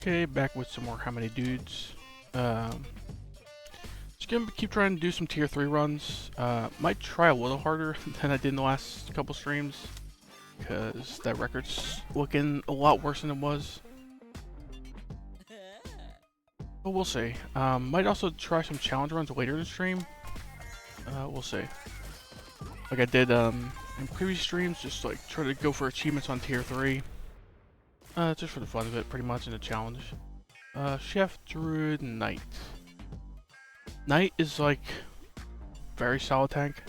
Okay, back with some more How Many Dudes. Um, just gonna keep trying to do some tier 3 runs. Might try a little harder than I did in the last couple streams, because that record's looking a lot worse than it was. But we'll see. Might also try some challenge runs later in the stream. We'll see. Like I did in previous streams, just like try to go for achievements on tier 3. Just for the fun of it, pretty much in a challenge. Chef, Druid, Knight. Knight is like very solid tank.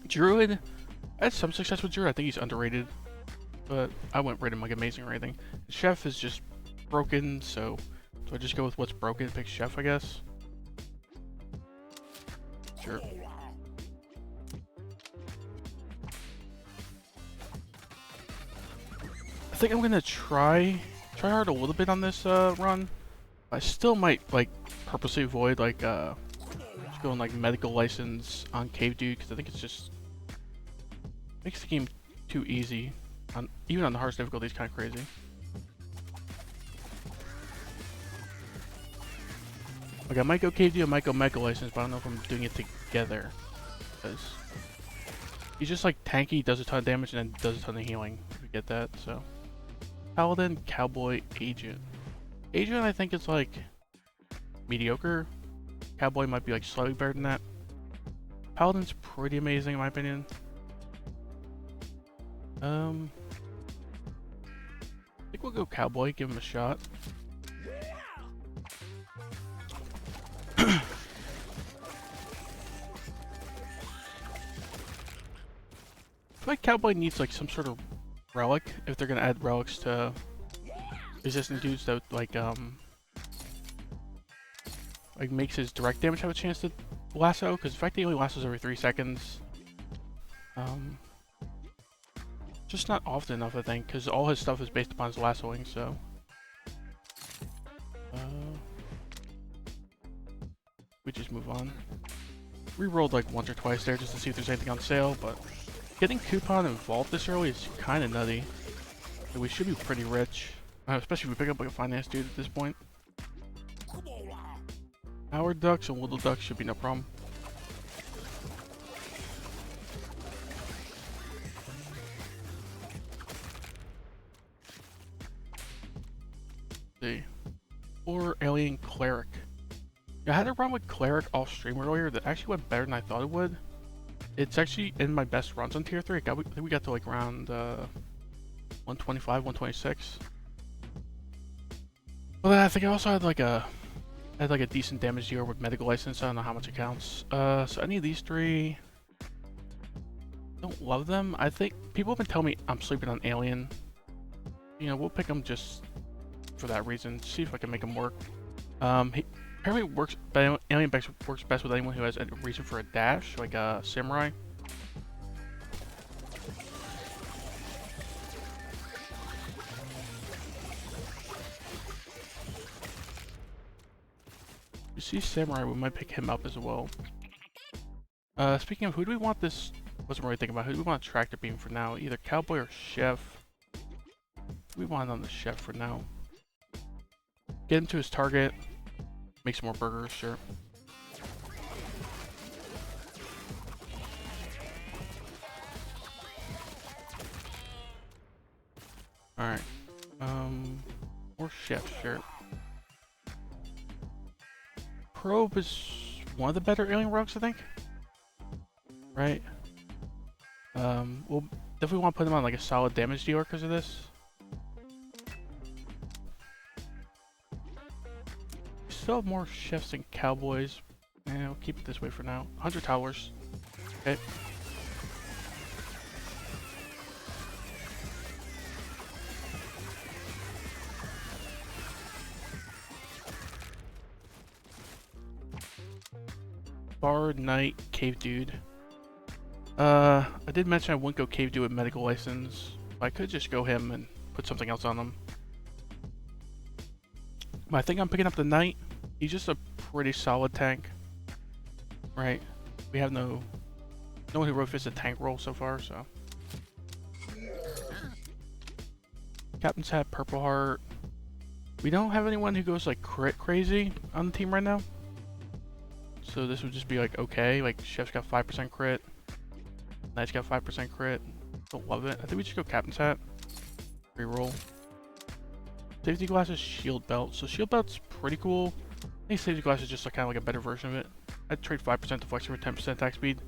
Druid, I had some success with Druid. I think he's underrated, but I wouldn't rate him like amazing or anything. Chef is just broken, so I just go with what's broken and pick Chef, I guess. Sure. I think I'm gonna try hard a little bit on this run. I still might like purposely avoid like just going like medical license on Cave Dude, because I think it's just makes the game too easy. Even on the hardest difficulty, it's kind of crazy. Like I might go Cave Dude, I might go medical license, but I don't know if I'm doing it together, because he's just like tanky, does a ton of damage, and then does a ton of healing. If you get that, so. Paladin, Cowboy, Agent. Agent, I think, is like mediocre. Cowboy might be like slightly better than that. Paladin's pretty amazing in my opinion. I think we'll go Cowboy, give him a shot. I feel like Cowboy needs like some sort of relic if they're gonna add relics to resistant dudes that like makes his direct damage have a chance to lasso, because in fact he only lassos every 3 seconds. Just not often enough, I think, because all his stuff is based upon his lassoing, so we just move on. Re-rolled like once or twice there just to see if there's anything on sale, but getting Coupon and Vault this early is kind of nutty. So we should be pretty rich, especially if we pick up like a finance dude at this point. Howard Ducks and Little Ducks should be no problem. Let's see. Or Alien Cleric. Yeah, I had a run with Cleric off stream earlier that actually went better than I thought it would. It's actually in my best runs on tier 3. I think we got to like around 125, 126. Well, I think I also had like a decent damage dealer with medical license. I don't know how much it counts. So any of these 3, don't love them. I think people have been telling me I'm sleeping on Alien. You know, we'll pick them just for that reason. See if I can make them work. He apparently works. Alien works best with anyone who has a reason for a dash, like a samurai. You see Samurai, we might pick him up as well. Speaking of, who do we want this? Wasn't really thinking about. Who do we want Tractor Beam for now? Either Cowboy or Chef. We want on the Chef for now. Get him to his target. Make some more burgers, sure. Alright. Or Chef, sure. Probe is one of the better alien rogues, I think. Right? We'll definitely want to put him on like a solid damage dealer because of this. Still have more Chefs and Cowboys. Yeah, we'll keep it this way for now. 100 towers. Okay. Bard, Knight, Cave Dude. I did mention I wouldn't go Cave Dude with medical license. I could just go him and put something else on him. But I think I'm picking up the Knight. He's just a pretty solid tank. Right? We have no one who really fits a tank role so far, so. Captain's Hat, Purple Heart. We don't have anyone who goes like crit crazy on the team right now. So this would just be like okay. Like Chef's got 5% crit. Knight's got 5% crit. Don't love it. I think we should go Captain's Hat. Reroll. Safety Glasses, Shield Belt. So Shield Belt's pretty cool. I think Safety Glass is just like kind of like a better version of it. I'd trade 5% deflection for 10% attack speed.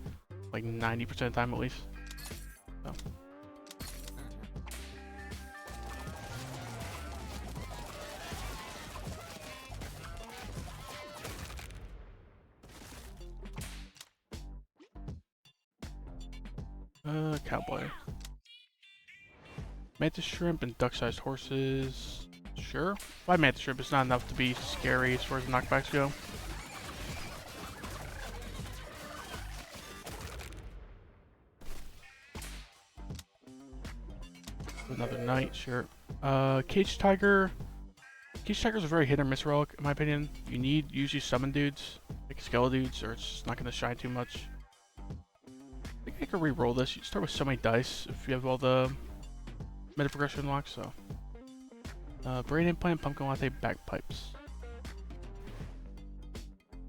Like 90% of the time at least. So. Cowboy. Mantis Shrimp and Duck-sized horses. Sure. 5 Mantis Shrimp is not enough to be scary as far as the knockbacks go. Another Knight, sure. Cage Tiger. Cage Tiger is a very hit or miss relic, in my opinion. You need usually summon dudes, like Skeledudes, or it's just not going to shine too much. I think I could re-roll this. You start with so many dice if you have all the meta progression unlocked, so. Brain Implant, Pumpkin Latte, Bagpipes.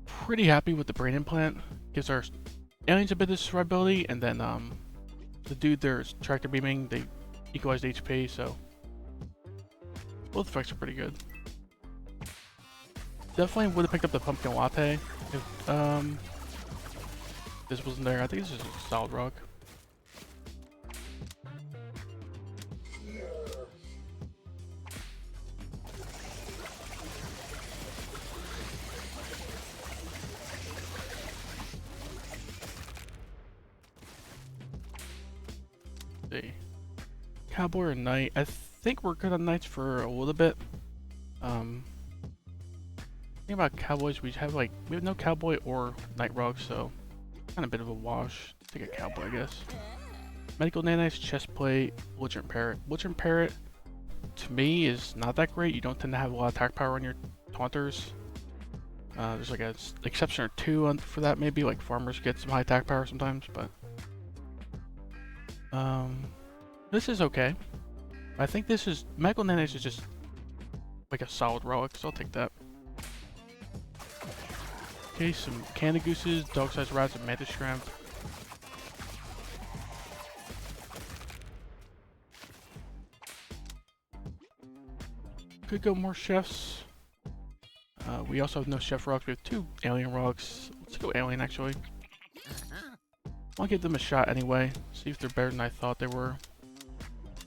Pretty happy with the Brain Implant. Gives our aliens a bit of survivability, and then the dude there's Tractor Beaming, they equalize the HP, so both effects are pretty good. Definitely would have picked up the Pumpkin Latte if this wasn't there. I think this is a solid rock. Let's see. Cowboy or Knight? I think we're good on Knights for a little bit. Thing about Cowboys, we have no Cowboy or Knight Rock, so kind of a bit of a wash. Take a Cowboy, I guess. Medical Nanites, Chest Plate, Belligerent Parrot. Belligerent Parrot, to me, is not that great. You don't tend to have a lot of attack power on your Taunters. There's like an exception or two for that, maybe. Like Farmers get some high attack power sometimes, but this is okay. I think this is Medical Nanites is just like a solid relic, so I'll take that. Okay, some Canada Gooses, Dog-sized Rats, and Mantis Shrimp. Could go more Chefs. We also have no Chef Rocks. We have 2 Alien Rocks. Let's go Alien, actually. I'll give them a shot anyway. See if they're better than I thought they were.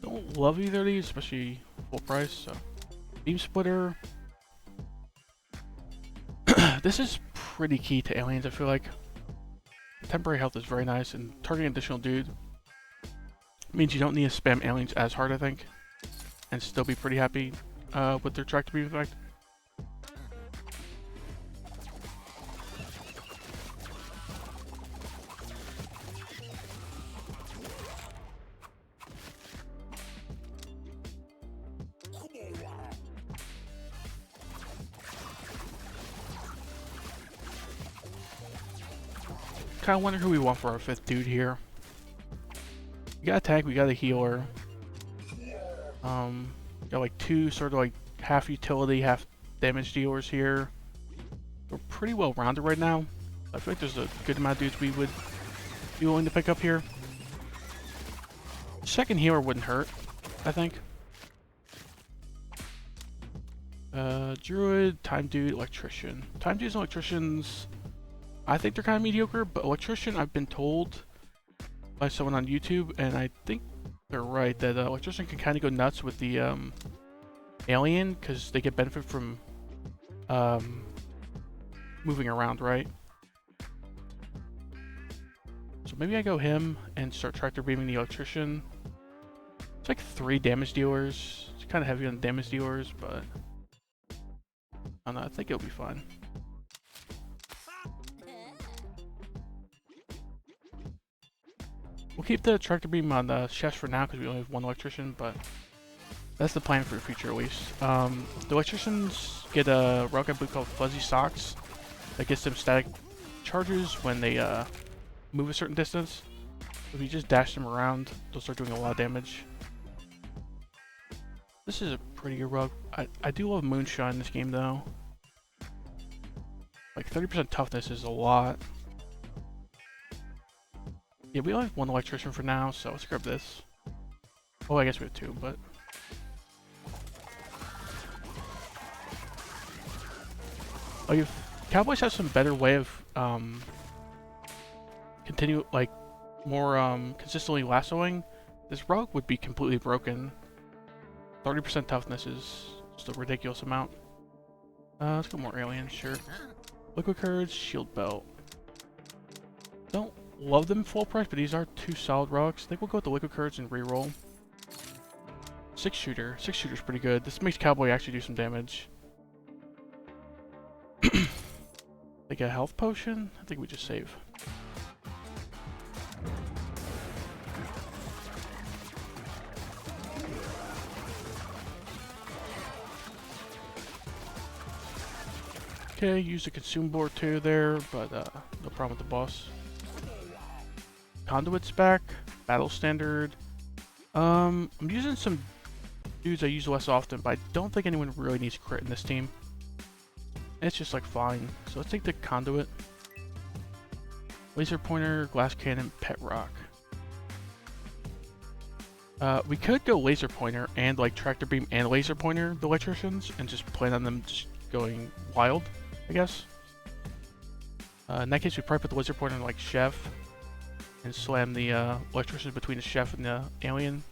Don't love either of these, especially full price, so. Beam Splitter. This is pretty key to aliens, I feel like. Temporary health is very nice, and targeting additional dude means you don't need to spam aliens as hard, I think, and still be pretty happy with their Tractor Beam effect. Kind of wonder who we want for our 5th dude here. We got a tank, we got a healer. Got like 2 sort of like half utility, half damage dealers here. We're pretty well rounded right now. I feel like there's a good amount of dudes we would be willing to pick up here. Second healer wouldn't hurt, I think. Druid, Time Dude, Electrician. Time Dudes and Electricians, I think they're kind of mediocre, but Electrician, I've been told by someone on YouTube, and I think they're right, that Electrician can kind of go nuts with the Alien, because they get benefit from moving around, right? So maybe I go him and start Tractor Beaming the Electrician. It's like 3 damage dealers. It's kind of heavy on damage dealers, but I don't know, I think it'll be fine. We'll keep the Tractor Beam on the Chefs for now because we only have 1 Electrician, but that's the plan for the future at least. The Electricians get a rocket boot called Fuzzy Socks that gets them static charges when they move a certain distance. If you just dash them around, they'll start doing a lot of damage. This is a pretty good rug. I do love Moonshine in this game though. Like 30% toughness is a lot. Yeah, we only have one electrician for now, so let's grab this. Oh, I guess we have two, but... Like, if Cowboys have some better way of, more, consistently lassoing, this rug would be completely broken. 30% toughness is just a ridiculous amount. Let's go more aliens, sure. Liquid Courage, Shield Belt. Don't love them full price, but these are two solid rugs. I think we'll go with the Liquid Courage and reroll. 6-shooter. 6-shooter's pretty good. This makes Cowboy actually do some damage. Like a health potion? I think we just save. Okay, use the consumable or two there, but no problem with the boss. Conduit's back. Battle standard. I'm using some dudes I use less often, but I don't think anyone really needs crit in this team. It's just like fine. So let's take the conduit. Laser pointer, glass cannon, pet rock. We could go laser pointer and like tractor beam and laser pointer the electricians and just plan on them just going wild, I guess. In that case, we probably put the laser pointer in like chef and slam the electrician between the chef and the alien.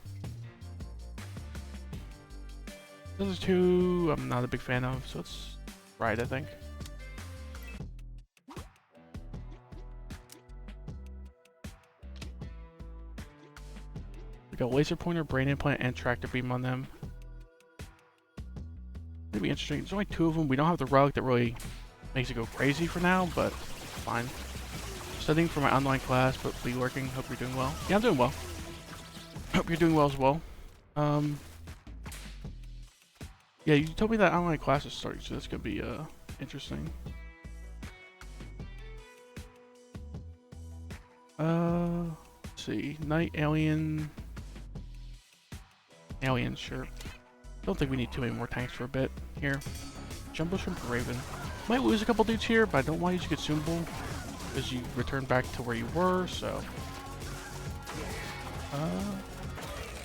Those two I'm not a big fan of, so it's right, I think. We got laser pointer, brain implant, and tractor beam on them. It'll be interesting. There's only two of them. We don't have the rug that really makes it go crazy for now, but fine. Studying for my online class, but be working. Hope you're doing well. Yeah, I'm doing well. Hope you're doing well as well. Yeah, you told me that online class is starting, so that's gonna be interesting. Let's see. Night alien. Alien, sure. Don't think we need too many more tanks for a bit here. Jumbo Shrimp Raven. Might lose a couple dudes here, but I don't want to use a consumable because you return back to where you were, so.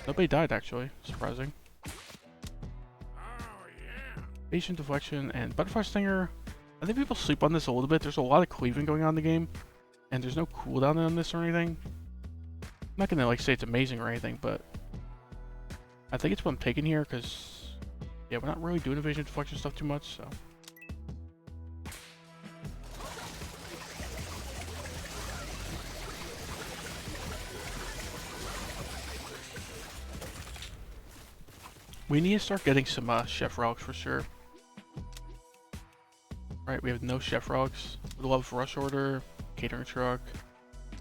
Nobody died actually. Surprising. Patient Deflection and Butterfly Stinger. I think people sleep on this a little bit. There's a lot of cleaving going on in the game, and there's no cooldown on this or anything. I'm not gonna like say it's amazing or anything, but I think it's what I'm taking here because yeah, we're not really doing evasion deflection stuff too much, so. We need to start getting some chef relics for sure. Right, we have no chef relics. Would love rush order, catering truck,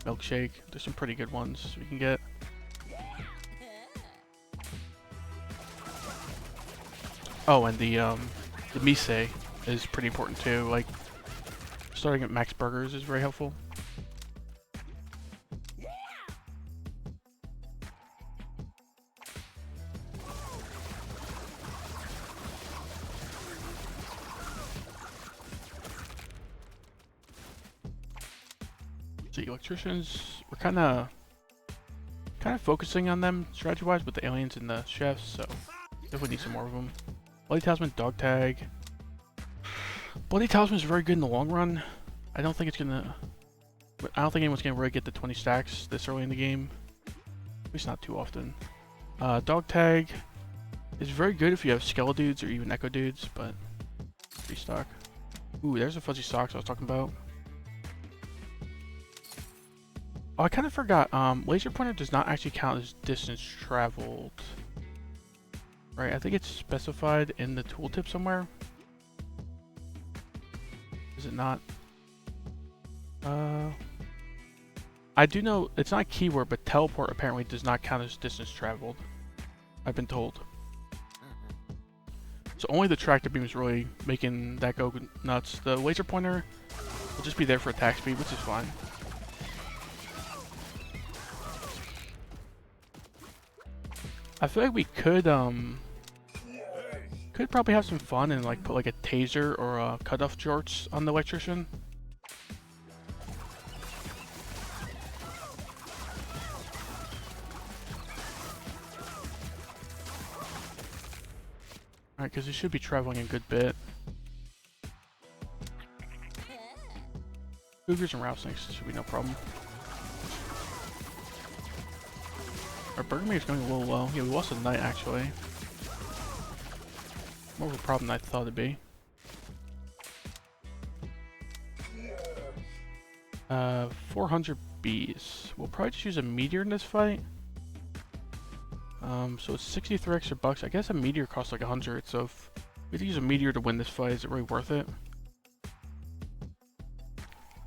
milkshake. There's some pretty good ones we can get. Oh, and the mise is pretty important too. Like starting at max burgers is very helpful. The electricians, we're kind of focusing on them strategy-wise with the aliens and the chefs, so definitely need some more of them. Bloody Talisman, Dog Tag. Bloody Talisman is very good in the long run. I don't think anyone's gonna really get the 20 stacks this early in the game. At least not too often. Dog Tag is very good if you have Skeleton dudes or even Echo dudes, but restock. Ooh, there's the fuzzy socks I was talking about. Oh, I kind of forgot. Laser pointer does not actually count as distance traveled. Right, I think it's specified in the tooltip somewhere. Is it not? I do know it's not a keyword, but teleport apparently does not count as distance traveled. I've been told. So only the tractor beam is really making that go nuts. The laser pointer will just be there for attack speed, which is fine. I feel like we could Could probably have some fun and like put like a taser or a cutoff jorts on the electrician. Alright, because he should be traveling a good bit. Cougars and rattlesnakes should be no problem. Our Burgundy is going a little low. Yeah, we lost a knight actually. More of a problem than I thought it'd be. 400 bees. We'll probably just use a meteor in this fight. So it's 63 extra bucks. I guess a meteor costs like 100, so if we have to use a meteor to win this fight, is it really worth it?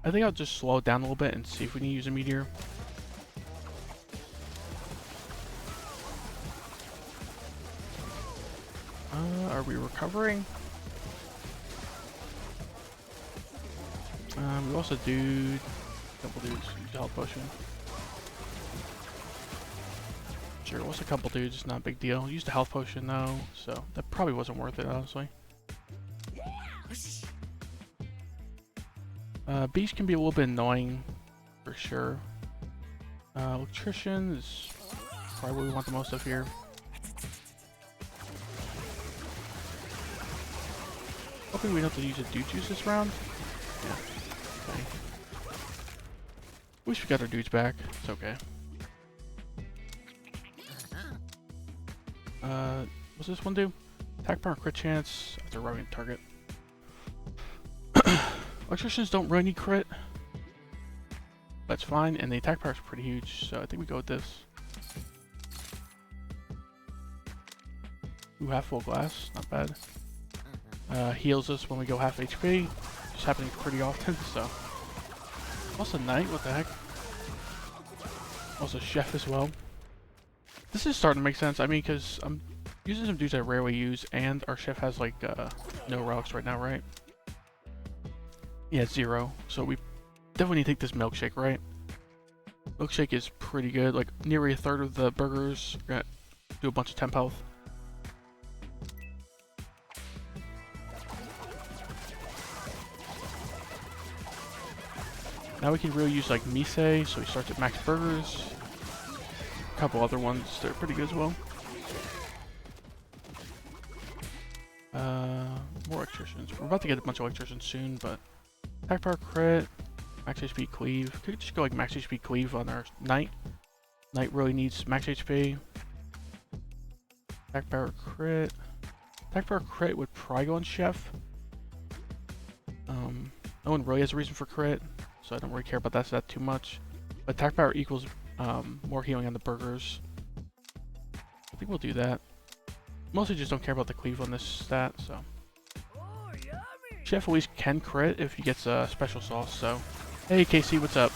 I think I'll just slow it down a little bit and see if we can use a meteor. Are we recovering? We also do couple dudes use a health potion. Sure, it was a couple dudes, it's not a big deal. Used a health potion though, so that probably wasn't worth it, honestly. Bees can be a little bit annoying, for sure. Electrician is probably what we want the most of here. Hoping we don't have to use a dude juice this round. Yeah. Okay. Wish we got our dudes back. It's okay. What's this one do? Attack power crit chance after rubbing target. Electricians don't really need crit. That's fine, and the attack power is pretty huge, so I think we go with this. Ooh, half full glass, not bad. Heals us when we go half HP. Just happening pretty often, so. Also knight, what the heck? Also chef as well. This is starting to make sense. I mean, because I'm using some dudes I rarely use, and our chef has like no relics right now, right? Yeah, 0. So we definitely need to take this milkshake, right? Milkshake is pretty good. Like nearly a third of the burgers are gonna do a bunch of temp health. Now we can really use like Mise, so he starts at max burgers. A couple other ones, they're pretty good as well. More electricians. We're about to get a bunch of electricians soon, but attack power crit, max HP cleave. Could just go like max HP cleave on our knight. Knight really needs max HP. Attack power crit. Attack power crit would probably go on chef. No one really has a reason for crit, so I don't really care about that too much. But attack power equals more healing on the burgers. I think we'll do that. Mostly just don't care about the cleave on this stat, so. Chef at least can crit if he gets a special sauce, so. Hey KC, what's up?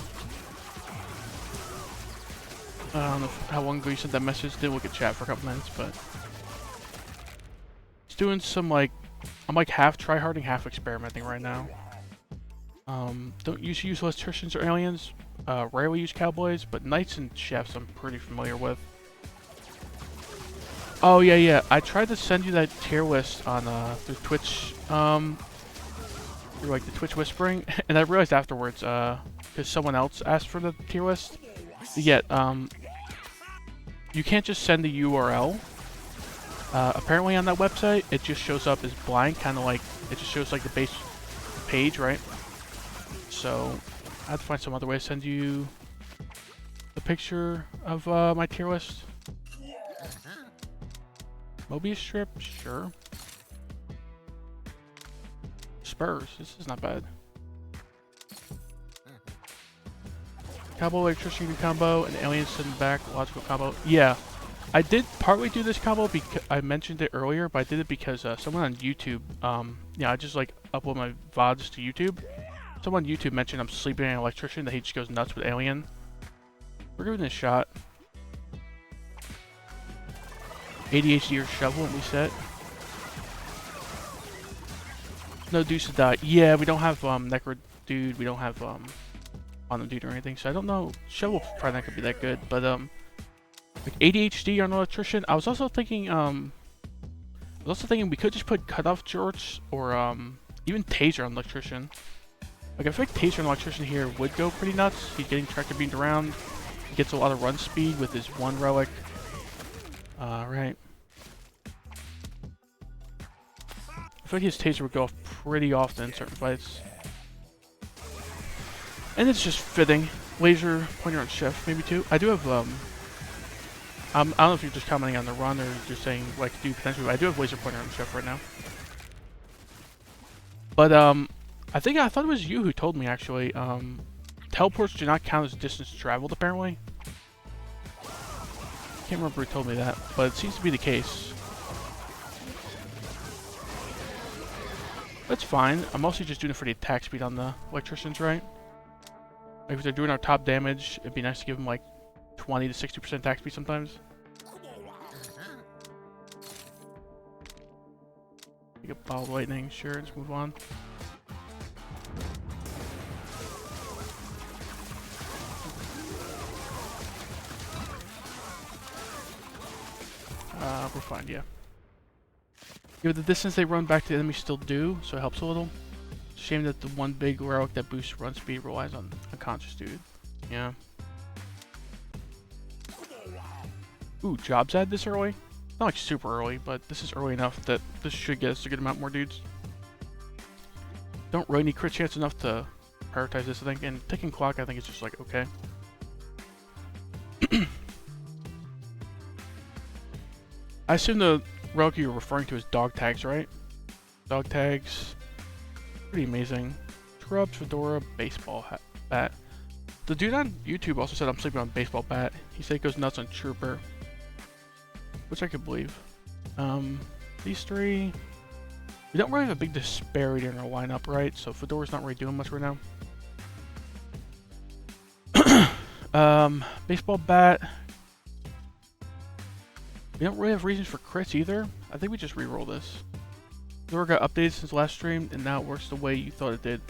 I don't know how long ago you sent that message. Didn't look at chat for a couple minutes, but. It's doing some like, I'm like half tryharding, half experimenting right now. Don't usually use electricians or aliens. Rarely use cowboys, but knights and chefs I'm pretty familiar with. Oh yeah. I tried to send you that tier list on through Twitch, through like the Twitch whispering, and I realized afterwards, because someone else asked for the tier list. Yet, you can't just send the URL. Apparently on that website, it just shows up as blank, kind of like it just shows like the base page, right? So I have to find some other way to send you the picture of my tier list. Mobius strip, sure. Spurs, this is not bad. Cowboy electricity combo and alien sitting back, logical combo. Yeah, I did partly do this combo because I mentioned it earlier, but I did it because someone on YouTube, yeah, I just like upload my VODs to YouTube. Someone on YouTube mentioned I'm sleeping in an electrician that he just goes nuts with alien. We're giving this a shot. ADHD or shovel and we set. No Deuce to die. Yeah, we don't have Necro dude, we don't have on the dude or anything, so I don't know. Shovel probably not gonna be that good, but like ADHD on an electrician. I was also thinking was also thinking we could just put Cutoff Jorts or even Taser on Electrician. Like, I feel like Taser and Electrician here would go pretty nuts. He's getting tractor beamed around. He gets a lot of run speed with his one relic. Right. I feel like his Taser would go off pretty often in certain fights. And it's just fitting. Laser, pointer on Chef, maybe too. I do have, I don't know if you're just commenting on the run or just saying what I could do potentially, but I do have laser pointer on Chef right now. But, I thought it was you who told me, actually. Teleports do not count as distance traveled, apparently. Can't remember who told me that, but it seems to be the case. That's fine. I'm mostly just doing it for the attack speed on the Electricians, right? Like, if they're doing our top damage, it'd be nice to give them, like, 20 to 60% attack speed sometimes. Take a Ball of Lightning, sure, let's move on. We're fine, yeah. Yeah, the distance they run back to the enemy still do, so it helps a little. It's a shame that the one big relic that boosts run speed relies on a conscious dude. Yeah. Ooh, Jobs ad this early? Not like super early, but this is early enough that this should get us a good amount more dudes. Don't really need crit chance enough to prioritize this, I think, and ticking clock I think is just like, okay. I assume the relic you're referring to is dog tags, right? Dog tags. Pretty amazing. Scrubs, fedora, baseball bat. The dude on YouTube also said I'm sleeping on baseball bat. He said he goes nuts on Trooper. Which I could believe. These three... We don't really have a big disparity in our lineup, right? So fedora's not really doing much right now. Baseball bat... We don't really have reasons for crits either. I think we just reroll this. Fedora got updated since last stream, and now it works the way you thought it did.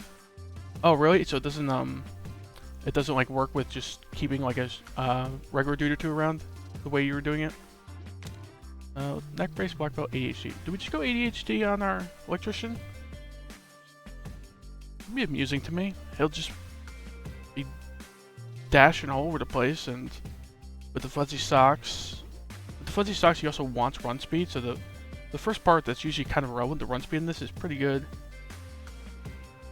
Oh, really? So it doesn't like work with just keeping like a regular dude or two around the way you were doing it? Neck brace, black belt, ADHD. Do we just go ADHD on our Electrician? It'd be amusing to me. He'll just be dashing all over the place, and with the fuzzy socks. With the fuzzy socks, he also wants run speed, so the first part that's usually kind of relevant, the run speed in this, is pretty good.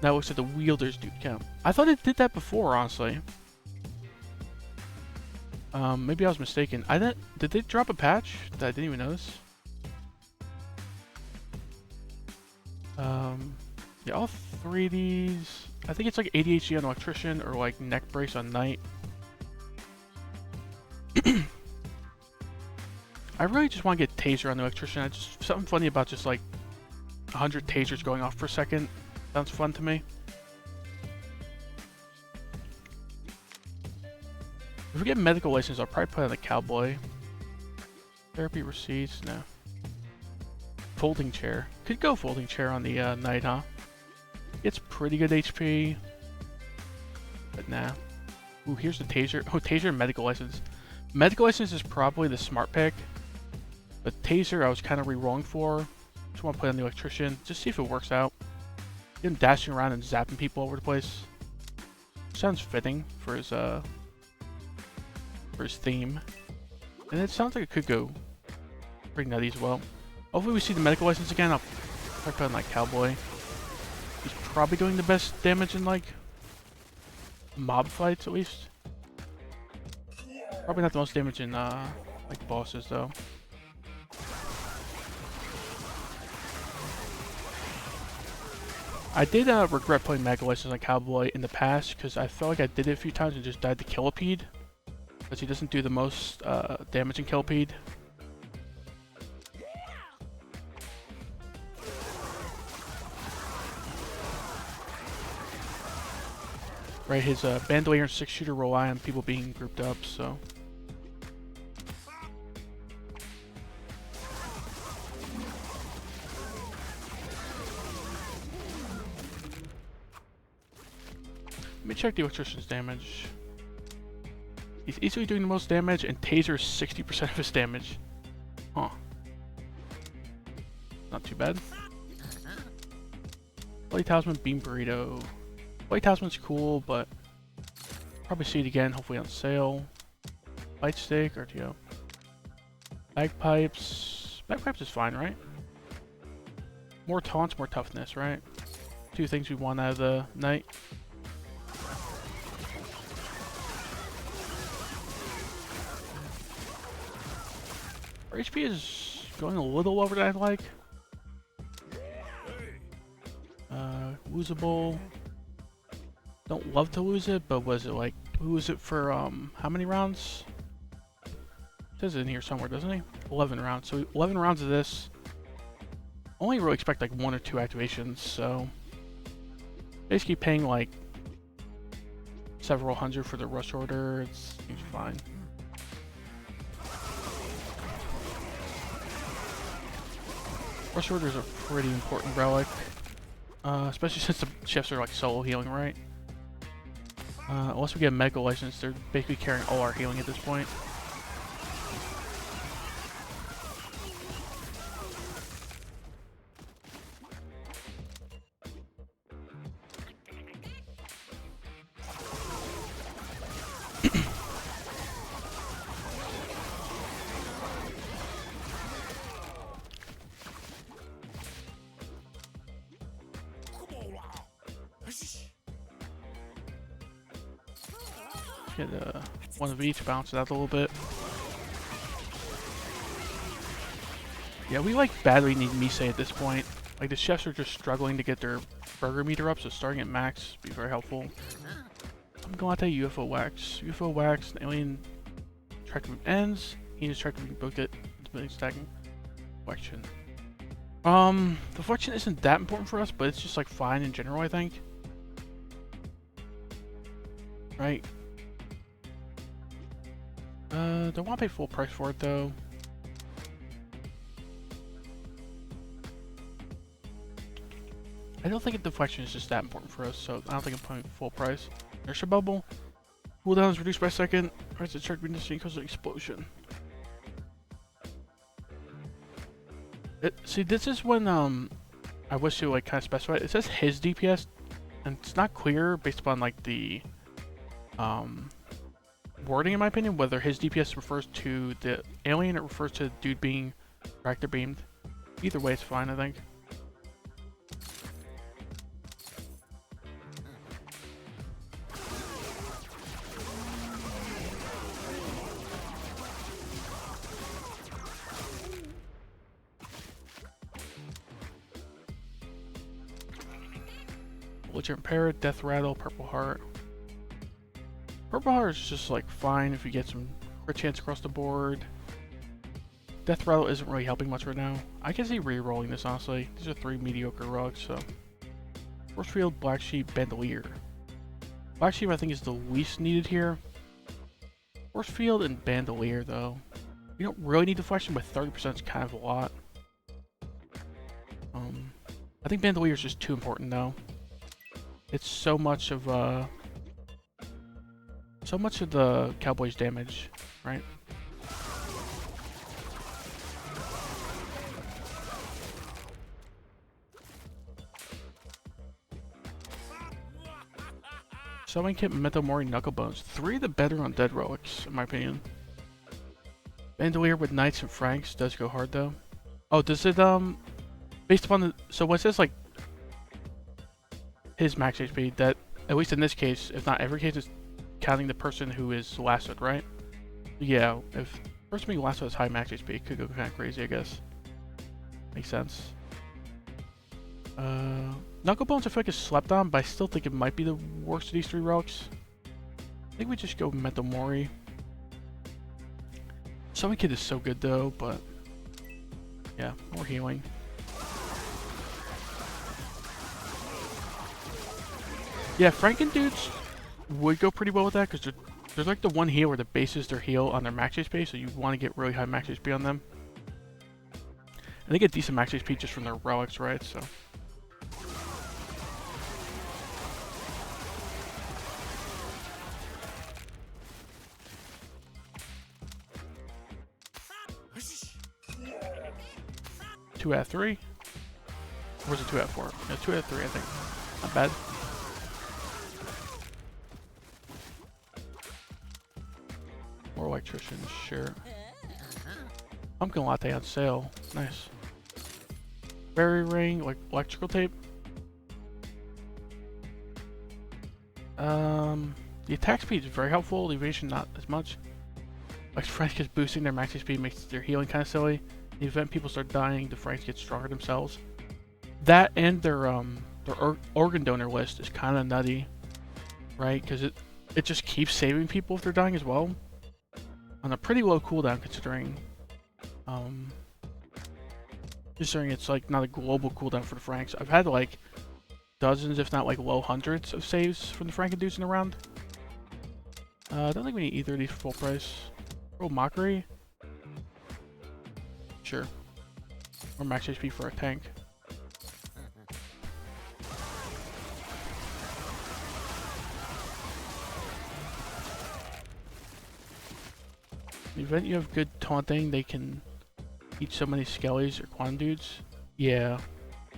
Now it looks like the wielders do count. I thought it did that before, honestly. Maybe I was mistaken. Did they drop a patch that I didn't even notice? Yeah, all three of these. I think it's like ADHD on Electrician or like neck brace on Knight. I really just want to get Taser on the Electrician. Just something funny about just like 100 tasers going off per second. Sounds fun to me. If we get medical license, I'll probably put on the Cowboy. Therapy receipts, no. Folding chair. Could go folding chair on the Knight, huh? It's pretty good HP. But nah. Ooh, here's the Taser. Oh, Taser and medical license. Medical license is probably the smart pick. But Taser I was kind of re-rolling for. Just want to put on the Electrician. Just see if it works out. Him dashing around and zapping people over the place. Sounds fitting for his theme. And it sounds like it could go pretty nutty as well. Hopefully we see the medical license again. I'll probably put on like Cowboy. He's probably doing the best damage in like mob fights at least. Probably not the most damage in like bosses though. I did regret playing Mega License on Cowboy in the past because I felt like I did it a few times and just died to Killipede. Because he doesn't do the most damage in Killipede. Right, his Bandolier and 6-shooter rely on people being grouped up, so... Let me check the Electrician's damage. He's easily doing the most damage, and Taser is 60% of his damage. Huh. bad. Bloody Talisman, Beam Burrito. Bloody Talisman's cool, but probably see it again, hopefully on sale. Bite Stick, RTO. Bagpipes. Bagpipes is fine, right? More taunts, more toughness, right? Two things we want out of the night. Our HP is going a little lower than I'd like. Losable. Don't love to lose it, but was it like, lose it for how many rounds? It says it in here somewhere, doesn't he? 11 rounds. So 11 rounds of this. Only really expect like 1 or 2 activations, so basically paying like several hundred for the rush order, it seems fine. Rush order is a pretty important relic, especially since the chefs are like solo healing, right? Unless we get a Mega License, they're basically carrying all our healing at this point. Get one of each, bounce it out a little bit. Yeah, we like badly need Mise at this point. Like the chefs are just struggling to get their burger meter up, so starting at max would be very helpful. I'm going to UFO Wax. UFO Wax, alien track room ends. He just track room booked it. It's been stacking. Deflection. The deflection isn't that important for us, but it's just like fine in general, I think. Right? Don't want to pay full price for it though. I don't think deflection is just that important for us, so I don't think I'm paying full price. Inertia Bubble. Cooldown is reduced by a second. Rise the check industry causes an explosion. See, this is when I wish to like kind of specify. It says his DPS, and it's not clear based upon like the wording, in my opinion, whether his DPS refers to the alien or refers to the dude being tractor beamed. Either way, it's fine, I think. Belligerent Parrot, Death Rattle, Purple Heart. Purple Heart is just like fine if you get some crit chance across the board. Death Rattle isn't really helping much right now. I can see re-rolling this, honestly. These are 3 mediocre rugs, so. Force Field, Black Sheep, Bandolier. Black Sheep I think is the least needed here. Force Field and Bandolier though. You don't really need deflection, but 30% is kind of a lot. I think Bandolier is just too important though. It's so much of the Cowboys' damage, right? Summoning Kit, Memento Mori, Knuckle Bones. 3 of the better undead relics, in my opinion. Bandolier with Knights and Franks does go hard though. Oh, does it based upon the so when it says like his max HP, that at least in this case, if not every case, is counting the person who is lassoed, right? Yeah, if the person being lassoed has high max HP, it could go kind of crazy, I guess. Makes sense. Knuckle Bones I feel like is slept on, but I still think it might be the worst of these 3 relics. I think we just go Memento Mori. Summon Kid is so good though, but yeah, more healing. Yeah, Franken dudes would go pretty well with that because there's like the one heal where the bases their heal on their max HP, so you want to get really high max HP on them. And they get decent max HP just from their relics, right? So. Two out of 3. Or was it 2 out of 4? No, 2 out of 3, I think. Not bad. More electricians, sure. Pumpkin latte on sale. Nice. Berry ring, like electrical tape. The attack speed is very helpful. The evasion not as much. Like Franks gets boosting their max speed makes their healing kind of silly. In the event people start dying, the Franks get stronger themselves. That and their organ donor list is kind of nutty, right? Because it just keeps saving people if they're dying as well. On a pretty low cooldown considering it's like not a global cooldown for the Franks. I've had like dozens, if not like low hundreds of saves from the Frankendudes in a round. I don't think we need either of these for full price. Oh, Mockery? Sure. Or max HP for a tank. In the event you have good taunting, they can eat so many skellies or quantum dudes. Yeah,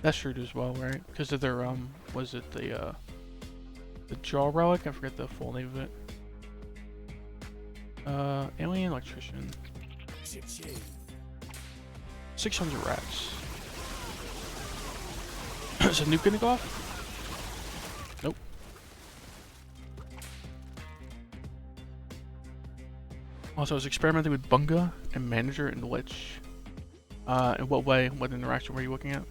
that's true as well, right? Because of their was it the jaw relic? I forget the full name of it. Alien electrician. 600 rats. Is a nuke gonna go off? Nope. Also, I was experimenting with Bunga and Manager and Lich. In what way? What interaction were you looking at?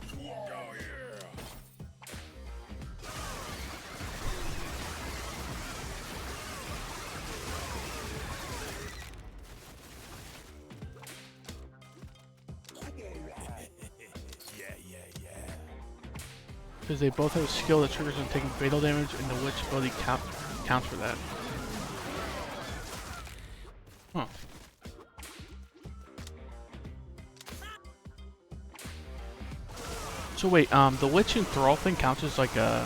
Because they both have a skill that triggers on taking fatal damage, and the Lich ability counts for that. Huh. So wait, the Lich and Thrall thing counts as like a...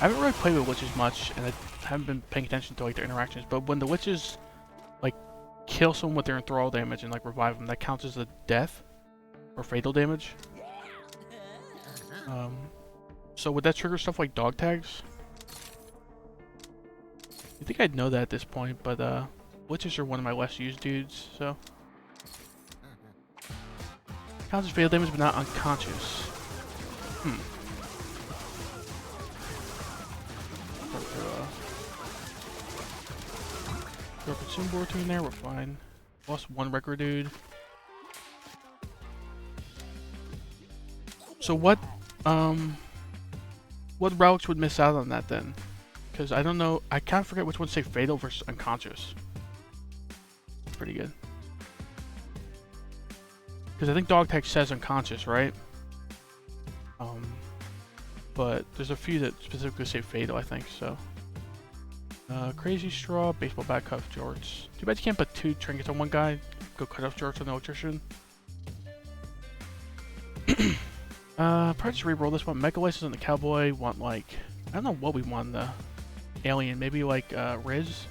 I haven't really played with Liches much, and I haven't been paying attention to like their interactions, but when the Liches like kill someone with their enthrall damage and like revive them, that counts as a death or fatal damage. So would that trigger stuff like dog tags? I think I'd know that at this point, but Liches are one of my less used dudes, so counts as fatal damage but not unconscious. Throw a consume board in there, we're fine. Lost one record dude. So what relics would miss out on that then? Because I don't know, I kind of forget which ones say fatal versus unconscious. Pretty good. Because I think dog tag says unconscious, right? But there's a few that specifically say fatal, I think, so. Crazy straw, baseball bat, cut off jorts. Too bad you can't put 2 trinkets on one guy. Go cut off jorts on the electrician. Probably just re-roll this one. Mega License on the cowboy. Want like, I don't know what we want the alien. Maybe like Riz.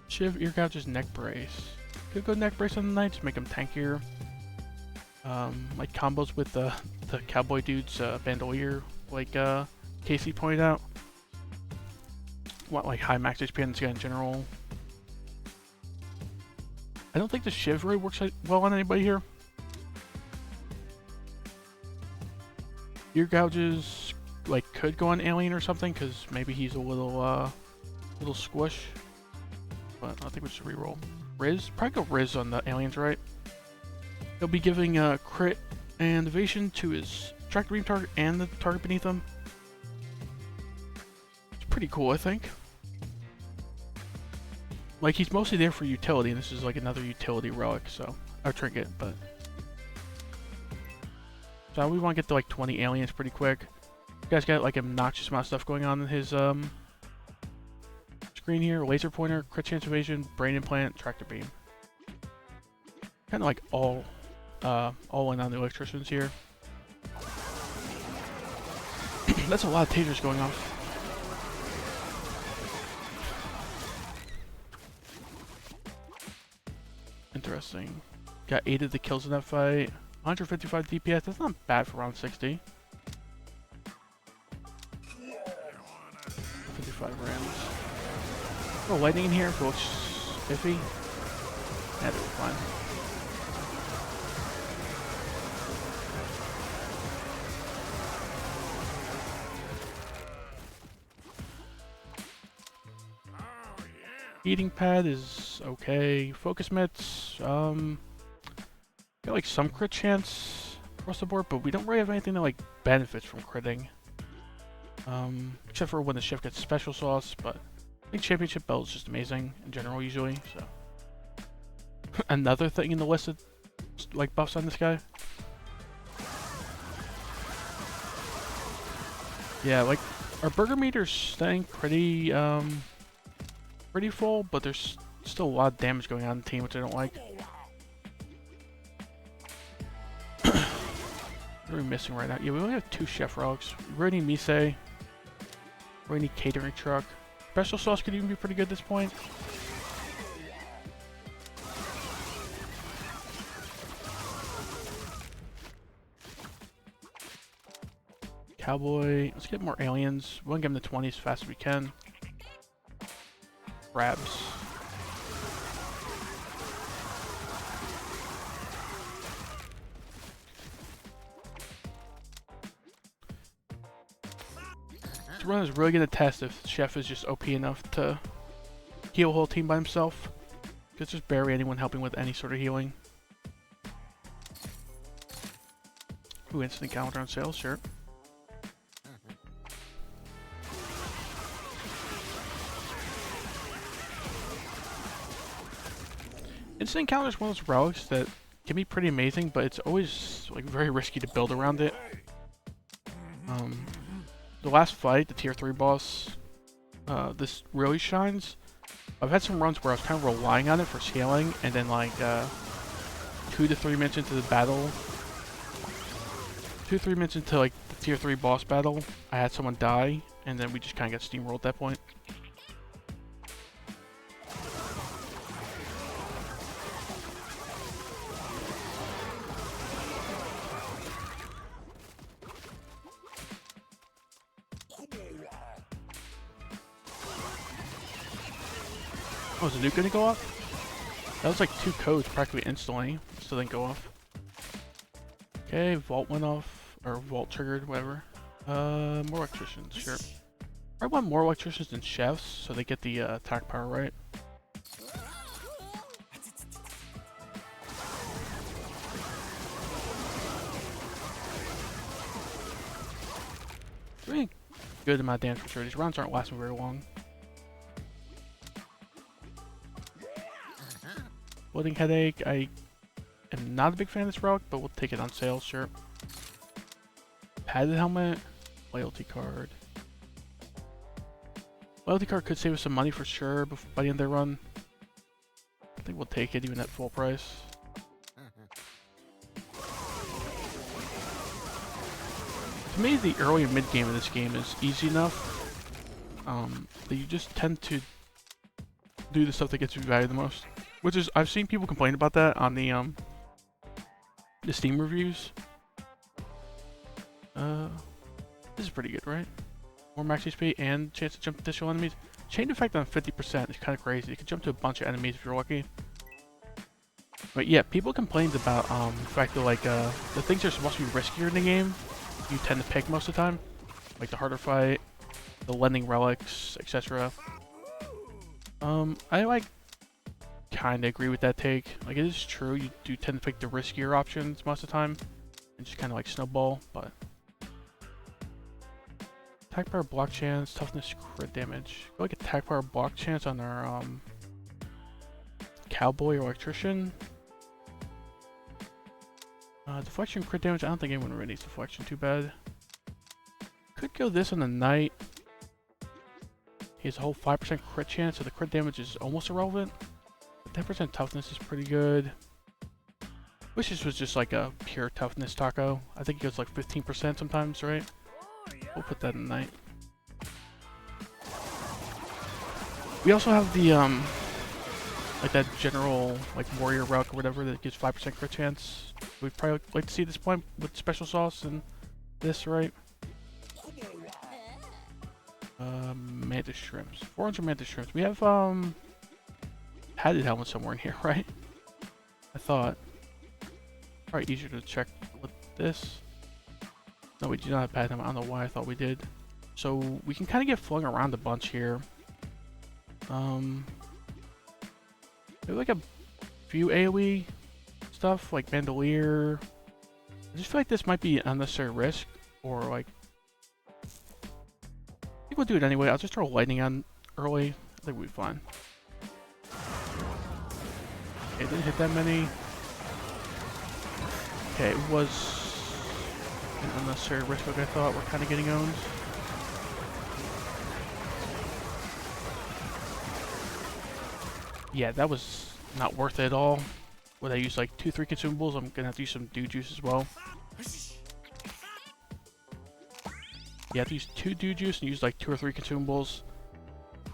Shiv, ear couches, neck brace. Could go neck brace on the knights, make them tankier. Like combos with the cowboy dude's bandolier, like Casey pointed out. Want like high max HP on this guy in general. I don't think the Shiv really works well on anybody here. Ear gouges like could go on alien or something because maybe he's a little squish. But I think we should reroll. Riz? Probably go Riz on the aliens, right? He'll be giving crit and evasion to his tractor beam target and the target beneath him. It's pretty cool, I think. Like, he's mostly there for utility, and this is like another utility relic, so... Or trinket, but... So we want to get to like 20 aliens pretty quick. You guys got like an obnoxious amount of stuff going on in his screen here. Laser pointer, crit chance evasion, brain implant, tractor beam. Kind of like all in on the electricians here. That's a lot of tasers going off. Interesting. Got 8 of the kills in that fight. 155 DPS, that's not bad for round 60. 55 rams. A little lightning in here if it looks iffy. Yeah, they were fine. Heating pad is okay. Focus mitts, got like some crit chance across the board, but we don't really have anything that like benefits from critting. Except for when the chef gets special sauce, but I think championship belt is just amazing in general usually, so. Another thing in the list of like buffs on this guy. Yeah, like our burger meter's staying pretty pretty full, but there's still a lot of damage going on in the team, which I don't like. What are we missing right now? Yeah, we only have 2 chef relics. We really need Mise. We really need catering truck. Special sauce could even be pretty good at this point. Cowboy. Let's get more aliens. We want to get them to 20 as fast as we can. Crabs. This run is really going to test if Chef is just OP enough to heal a whole team by himself. Because there's barely anyone helping with any sort of healing. Ooh, instant calendar on sale, sure. Instant encounter is one of those relics that can be pretty amazing, but it's always like very risky to build around it. The last fight, the tier 3 boss, this really shines. I've had some runs where I was kind of relying on it for scaling, and then like 2 to 3 minutes into the battle, 2 to 3 minutes into like the tier 3 boss battle, I had someone die, and then we just kind of got steamrolled at that point. Oh, is the nuke gonna go off? That was like 2 codes practically instantly. Still didn't go off. Okay, vault went off. Or vault triggered, whatever. More electricians, sure. I want more electricians than chefs, so they get the attack power right. Doing good amount of damage for sure. These rounds aren't lasting very long. Floating headache, I am not a big fan of this relic, but we'll take it on sale, sure. Padded helmet, loyalty card. Loyalty card could save us some money for sure by the end of their run. I think we'll take it even at full price. To me, the early and mid game of this game is easy enough that you just tend to do the stuff that gets you value the most. Which is, I've seen people complain about that on the Steam reviews. This is pretty good, right? More max HP and chance to jump to additional enemies. Chain effect on 50% is kind of crazy. You can jump to a bunch of enemies if you're lucky. But yeah, people complained about the fact that like the things that are supposed to be riskier in the game, you tend to pick most of the time. Like the harder fight, the lending relics, etc. I like kinda agree with that take. Like, it is true, you do tend to pick the riskier options most of the time and just kind of like snowball, but attack power, block chance, toughness, crit damage. Go like attack power, block chance on our cowboy or electrician. Deflection, crit damage. I don't think anyone really needs deflection too bad. Could go this on the knight. He has a whole 5% crit chance, so the crit damage is almost irrelevant. 10% toughness is pretty good. Wish this was just like a pure toughness taco. I think it goes like 15% sometimes, right? We'll put that in the night. We also have the like like that general like warrior relic or whatever that gives 5% crit chance. We'd probably like to see this point with special sauce and this, right? Mantis shrimps. 400 mantis shrimps. We have padded helmet somewhere in here, right? I thought. Probably easier to check with this. No, we do not have padded helmet. I don't know why I thought we did. So we can kind of get flung around a bunch here. Maybe like a few AoE stuff like Bandolier. I just feel like this might be an unnecessary risk, or like I think we'll do it anyway. I'll just throw lightning on early. I think we'll be fine. Okay, it didn't hit that many. Okay, it was an unnecessary risk like I thought. We're kind of getting owned. Yeah, that was not worth it at all. Would I use like 2-3 consumables? I'm gonna have to use some dew juice as well. Yeah, I have to use 2 dew juice and use like 2 or 3 consumables.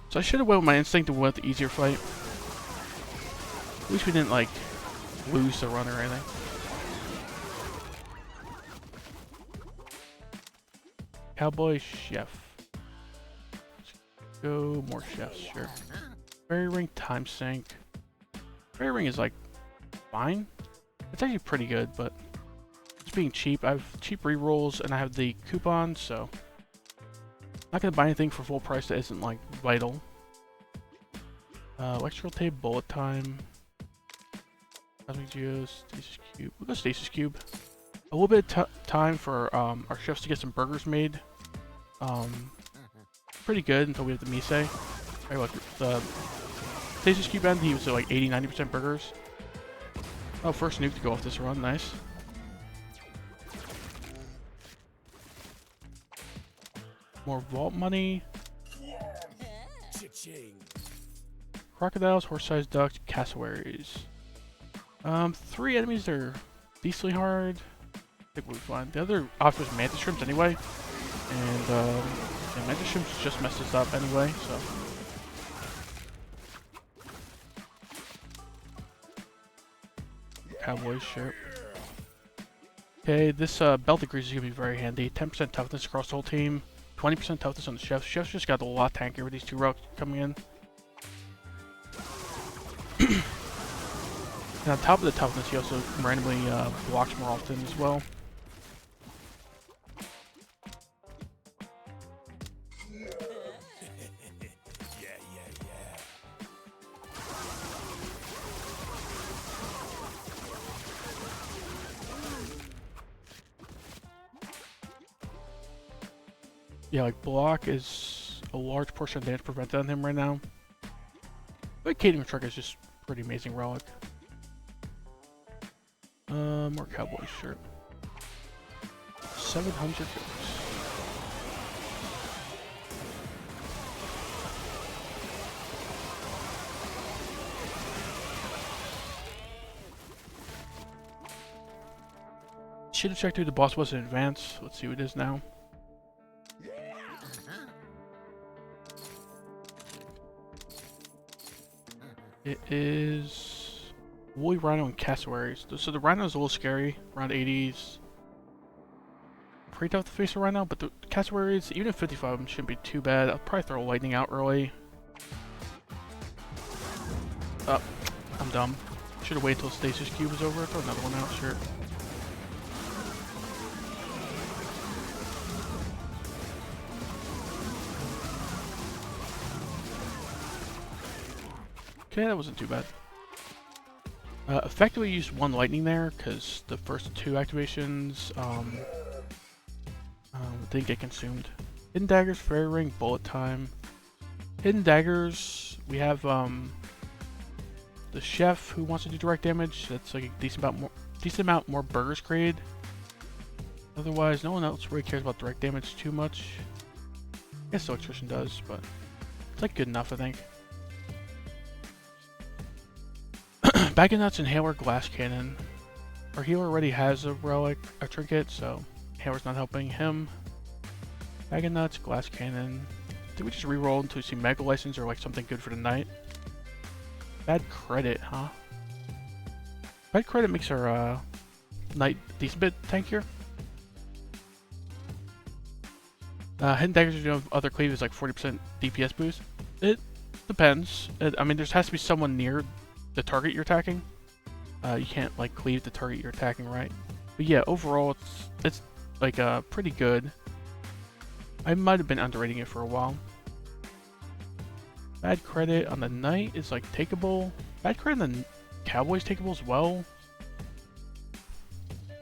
So I should have went with my instinct and went with the easier fight. At least we didn't like lose the run or anything. Cowboy chef. Let's go more chefs, sure. Fairy ring time sink. Fairy ring is like fine. It's actually pretty good, but it's being cheap. I have cheap rerolls and I have the coupons, so not gonna buy anything for full price that isn't like vital. Electrical tape, bullet time, cosmic geo, stasis cube. We'll go stasis cube. A little bit of time for our chefs to get some burgers made. Pretty good until we have the mise. Right, look, the stasis cube end, he was at like 80-90% burgers. Oh, first nuke to go off this run, nice. More vault money. Crocodiles, horse-sized ducks, cassowaries. 3 enemies that are decently hard. I think we'll be fine. The other option was mantis shrimps anyway. And yeah, mantis shrimps just messed us up anyway, so. Cowboy shirt. Okay, this belt of grease is gonna be very handy. 10% toughness across the whole team. 20% toughness on the chefs. Chefs just got a lot tankier with these 2 relics coming in. And on top of the toughness, he also randomly blocks more often as well. Yeah, like block is a large portion of damage prevented on him right now. But catering truck is just pretty amazing relic. More cowboy shirt. 700 goats. Should have checked who the boss was in advance. Let's see who it is now. It is Woolly Rhino and Cassowaries. So the Rhino is a little scary, around 80s. Pretty tough to face a Rhino, but the Cassowaries, even at 55 of them, shouldn't be too bad. I'll probably throw lightning out early. Oh, I'm dumb. Should have waited till Stasis Cube was over. Throw another one out, sure. Okay, that wasn't too bad. Effectively used 1 lightning there, because the first 2 activations didn't get consumed. Hidden daggers, fairy ring, bullet time. Hidden daggers, we have the chef who wants to do direct damage. That's like a decent amount more burgers created. Otherwise, no one else really cares about direct damage too much. I guess the electrician does, but it's like good enough, I think. Bag of Nuts, Inhaler, Glass Cannon. Our healer already has a relic, a trinket, so Inhaler's not helping him. Bag of Nuts, Glass Cannon. Did we just reroll until we see Mega License or like something good for the night? Bad credit, huh? Bad credit makes our knight decent bit tankier. Hidden daggers are doing other cleave is like 40% DPS boost. It depends. I mean, there has to be someone near the target you're attacking. You can't like cleave the target you're attacking, right? But yeah, overall it's like pretty good. I might have been underrating it for a while. Bad credit on the knight is like takeable. Bad credit on the cowboy is takeable as well.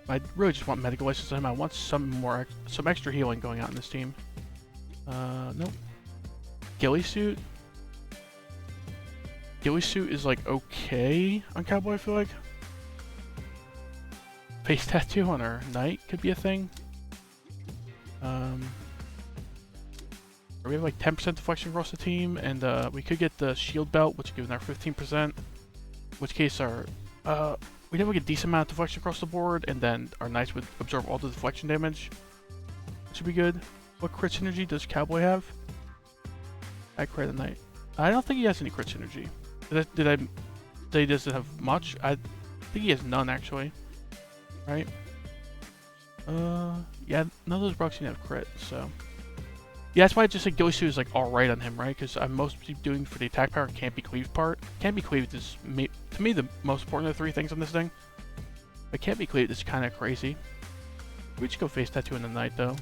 I really just want medical license on him. I want some extra healing going out in this team. Nope. Ghillie suit. Ghillie suit is like okay on cowboy, I feel like. Face tattoo on our knight could be a thing. We have like 10% deflection across the team, and we could get the shield belt, which gives our 15%. In which case our we'd have like a decent amount of deflection across the board, and then our knights would absorb all the deflection damage. Which would be good. What crit synergy does Cowboy have? I crit the knight. I don't think he has any crit synergy. Did I say he doesn't have much? I think he has none actually. Right? Yeah, none of those Brock seem to have crit, so. Yeah, that's why I just said Ghillie suit is like alright on him, right? Because I'm mostly doing for the attack power can't be cleaved part. Can't be cleaved is, to me, the most important of the three things on this thing. But can't be cleaved is kind of crazy. We just go face tattoo in the knight, though.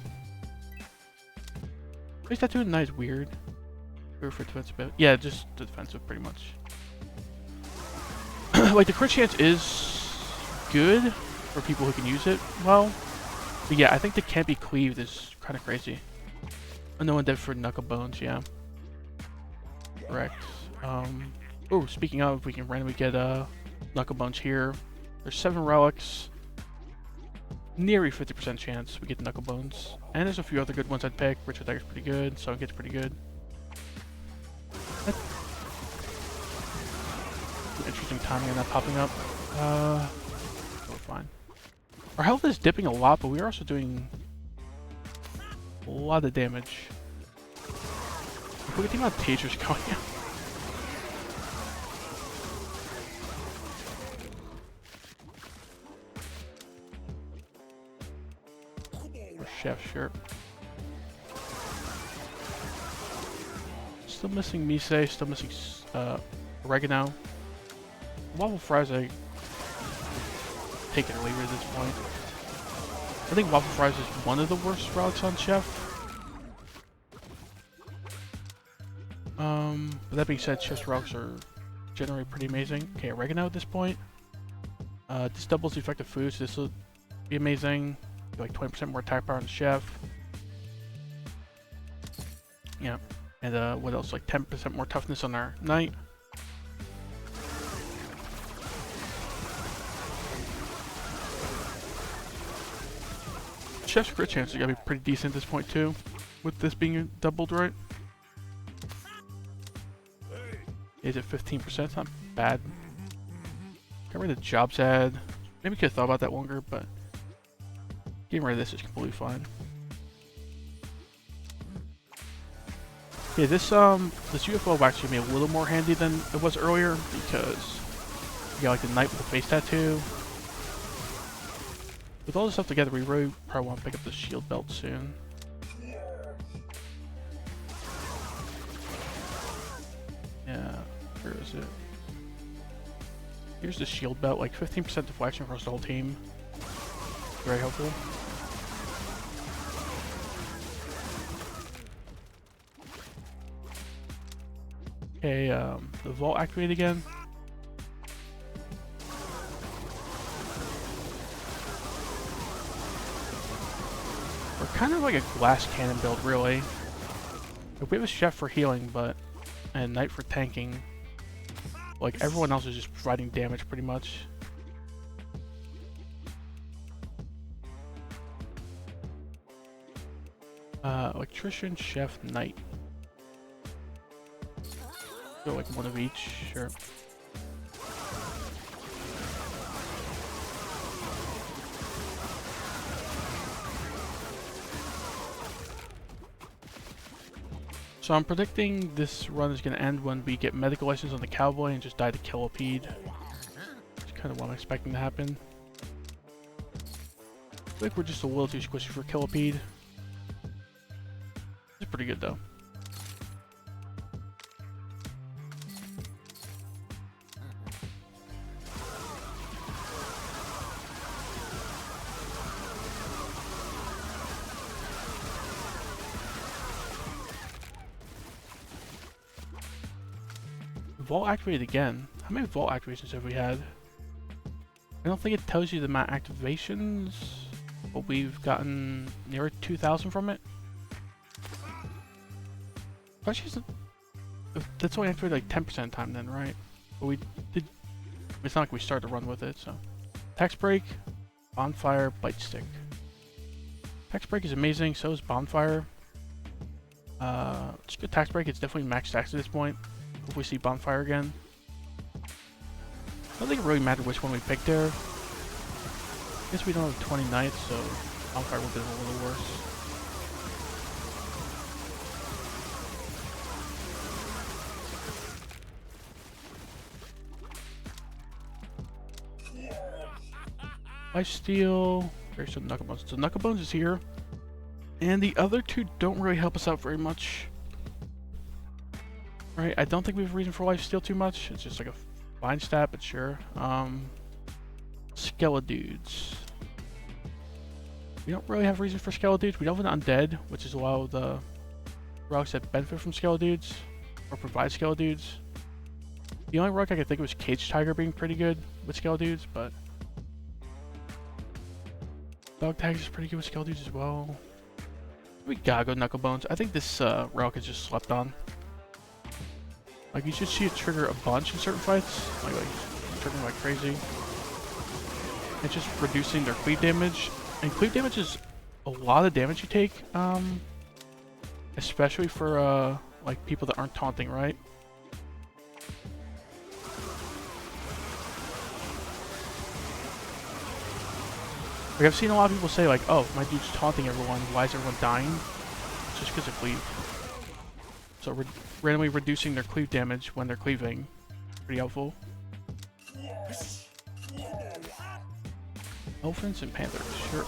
Face tattoo in the knight is weird. Weird for defensive. Yeah, just the defensive, pretty much. Like, the crit chance is good for people who can use it well. But yeah, I think the can't be cleaved is kind of crazy. No one dead for knuckle bones, yeah. Correct. Oh, speaking of, we can randomly get knuckle bones here. There's 7 relics. Nearly 50% chance we get the knuckle bones. And there's a few other good ones I'd pick. Ritual dagger's pretty good, so it gets pretty good. Interesting timing on that popping up. We're fine. Our health is dipping a lot, but we are also doing a lot of damage. Look at the amount of tasers going out. Or Chef, sure. Still missing Mise, still missing oregano. Waffle fries, I take it or leave it at this point. I think waffle fries is one of the worst routes on Chef. But that being said, Chef's routes are generally pretty amazing. Okay, oregano at this point. This doubles the effective food, so this will be amazing. Like 20% more attack power on the Chef. Yeah. And what else? Like 10% more toughness on our knight. Chef's crit chance is gotta be pretty decent at this point too, with this being doubled, right? Is it 15%? It's not bad. Got rid of the jobs ad. Maybe could have thought about that longer, but getting rid of this is completely fine. Yeah, this UFO will actually be a little more handy than it was earlier because you got like the knight with the face tattoo. With all this stuff together, we really probably want to pick up the shield belt soon. Yeah, where is it? Here's the shield belt, like 15% deflection across the whole team. Very helpful. Okay, the vault activated again. We're kind of like a glass cannon build, really. Like, we have a chef for healing, and knight for tanking. Like, everyone else is just providing damage, pretty much. Electrician, chef, knight. Go like one of each, sure. So I'm predicting this run is going to end when we get medical license on the Cowboy and just die to Kilopede. That's kind of what I'm expecting to happen. I think we're just a little too squishy for Kilopede. It's pretty good though. Vault activated again. How many vault activations have we had? I don't think it tells you the amount of activations, but we've gotten near 2,000 from it. Actually, that's only activated like 10% of the time then, right? But we did. It's not like we started to run with it, so. Tax break, bonfire, bite stick. Tax break is amazing, so is bonfire. It's good tax break, it's definitely max tax at this point. If we see bonfire again. I don't think it really mattered which one we picked there. I guess we don't have 20 knights, so bonfire would be a little worse. Lifesteal. There's some Knucklebones. So Knucklebones is here. And the other two don't really help us out very much. Right, I don't think we have a reason for lifesteal too much. It's just like a fine stat, but sure. Skeledudes. We don't really have a reason for Skeledudes. We don't have an undead, which is a lot of the relics that benefit from Skeledudes or provide Skeledudes. The only relic I could think of was Cage Tiger being pretty good with Skeledudes, but Dog Tags is pretty good with Skeledudes as well. We gotta go Knucklebones. I think this relic is just slept on. Like, you should see it trigger a bunch in certain fights. Like triggering like crazy. It's just reducing their cleave damage. And cleave damage is a lot of damage you take. Especially for, like, people that aren't taunting, right? Like, I've seen a lot of people say, like, oh, my dude's taunting everyone. Why is everyone dying? It's just because of cleave. So randomly reducing their cleave damage when they're cleaving. Pretty helpful. Elephants and panthers, sure.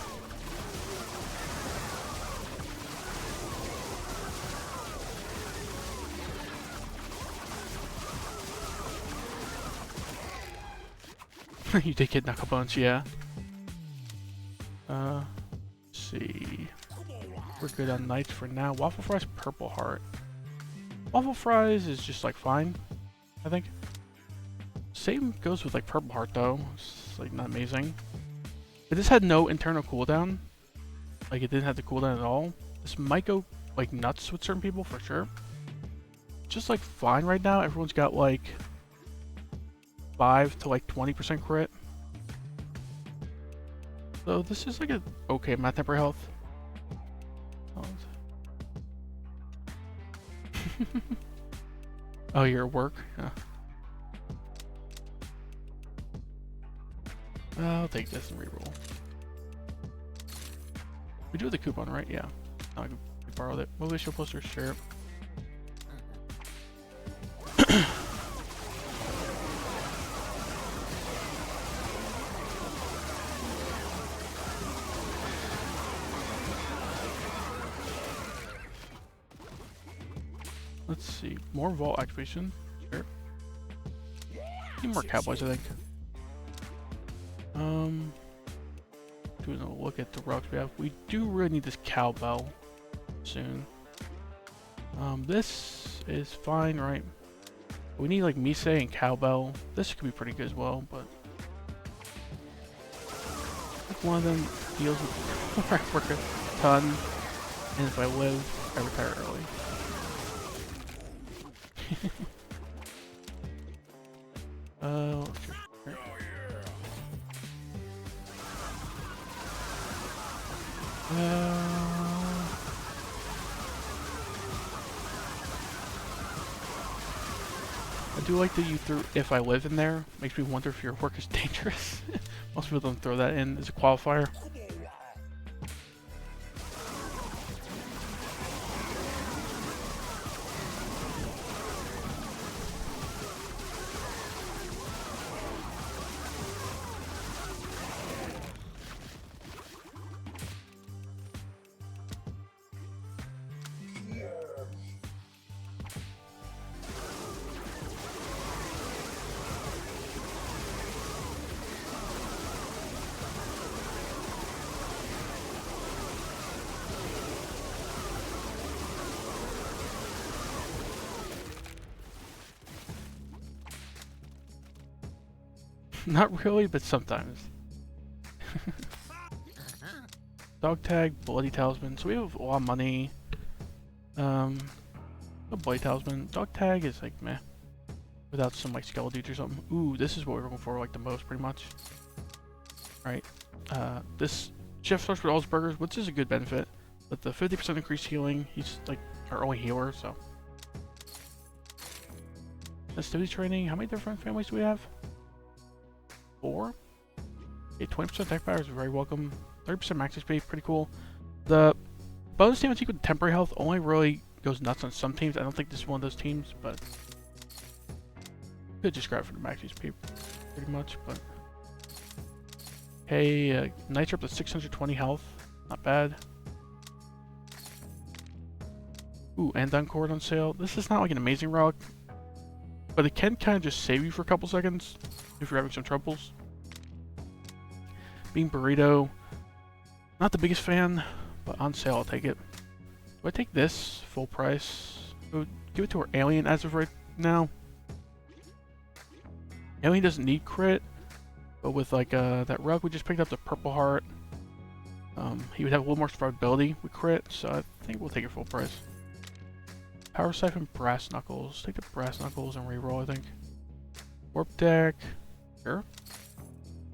You did get Knucklebones, yeah. Let's see. We're good on knights for now. Waffle Fries, Purple Heart. Waffle Fries is just like fine, I think. Same goes with like Purple Heart though. It's like not amazing. But this had no internal cooldown. Like, it didn't have the cooldown at all. This might go like nuts with certain people for sure. Just like fine right now. Everyone's got like 5 to like 20% crit. So this is like a okay amount of temporary health. Oh, you're at work? Yeah. I'll take this and reroll. We do have the coupon, right? Yeah. Oh, we borrowed it. Militia poster, sure. Let's see. More vault activation. Sure. Need more cowboys, I think. Doing a look at the rocks we have. We do really need this cowbell soon. This is fine, right? We need like Mise and cowbell. This could be pretty good as well, but if one of them deals with I work a ton, and if I live, I retire early. Sure. I do like that you threw "if I live" in there. Makes me wonder if your work is dangerous. Most people don't throw that in as a qualifier. Not really, but sometimes. Dog tag, bloody talisman. So we have a lot of money. A bloody talisman. Dog tag is like meh. Without some like skeleton dudes or something. Ooh, this is what we're looking for like the most, pretty much. Right. This chef starts with all his burgers, which is a good benefit. But the 50% increased healing, he's like our only healer, so. Sensitivity training. How many different families do we have? 4. Okay, 20% attack power is very welcome. 30% max HP, pretty cool. The bonus damage equal to temporary health only really goes nuts on some teams. I don't think this is one of those teams, but could just grab for the max HP pretty much. But okay, Nitro up to 620 health, not bad. Ooh, and Cord on sale. This is not like an amazing relic, but it can kind of just save you for a couple seconds if you're having some troubles. Bean Burrito, not the biggest fan, but on sale I'll take it. Do I take this full price? Give it to our alien as of right now. Alien doesn't need crit, but with like that rug we just picked up, the purple heart, he would have a little more survivability with crit, so I think we'll take it full price. Power Siphon, Brass Knuckles. Take the Brass Knuckles and reroll, I think. Warp Deck. Sure.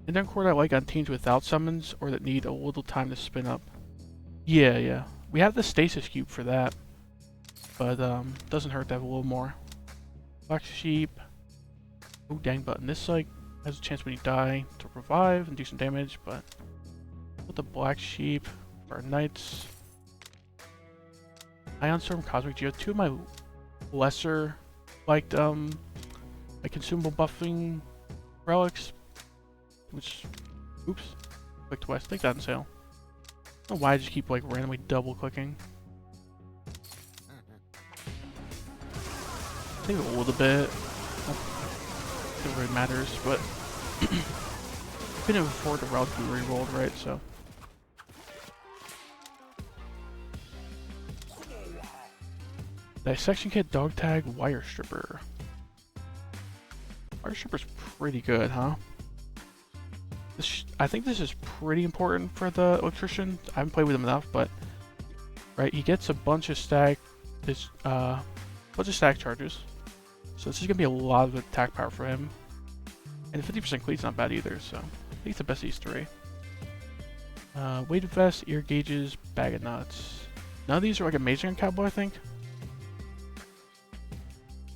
And Cord I like on teams without summons or that need a little time to spin up. Yeah. We have the Stasis Cube for that. But doesn't hurt to have a little more. Black Sheep. Oh dang button. This like has a chance when you die to revive and do some damage, but with the Black Sheep for our Knights. Ion Storm, Cosmic Geo, 2 of my lesser liked like consumable buffing relics. Which, oops, clicked west. Take that on sale. I don't know why I just keep like randomly double clicking. I think a little bit. I don't think it really matters, but couldn't afford the relic we re-rolled, right? So. Dissection Kit, Dog Tag, Wire Stripper. Wire Stripper's pretty good, huh? I think this is pretty important for the electrician. I haven't played with him enough, but right, he gets a bunch of stack charges. So this is gonna be a lot of attack power for him. And 50% cleat's not bad either, so I think it's the best of these 3. Weighted vest, ear gauges, bag of nuts. None of these are like amazing on Cowboy, I think.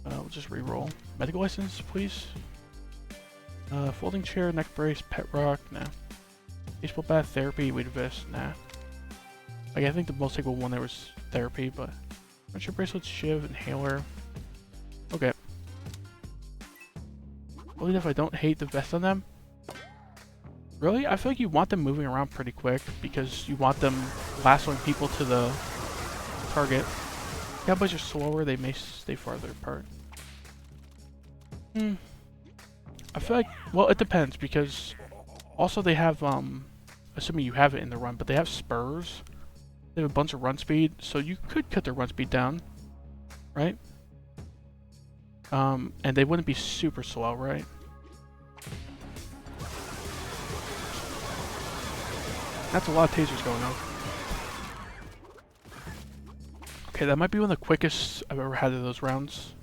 We'll just re-roll. Medical license, please. Folding chair, neck brace, pet rock, nah. Baseball bat, therapy, weighted vest, nah. Like, I think the most takeable one there was therapy, but friendship bracelet, shiv, inhaler. Okay. Well, if I don't hate the vest on them. Really? I feel like you want them moving around pretty quick because you want them lassoing people to the target. Cowboys are slower, they may stay farther apart. I feel like, well, it depends because also they have, assuming you have it in the run, but they have spurs. They have a bunch of run speed, so you could cut their run speed down, right? And they wouldn't be super slow, right? That's a lot of tasers going on. Okay, that might be one of the quickest I've ever had of those rounds.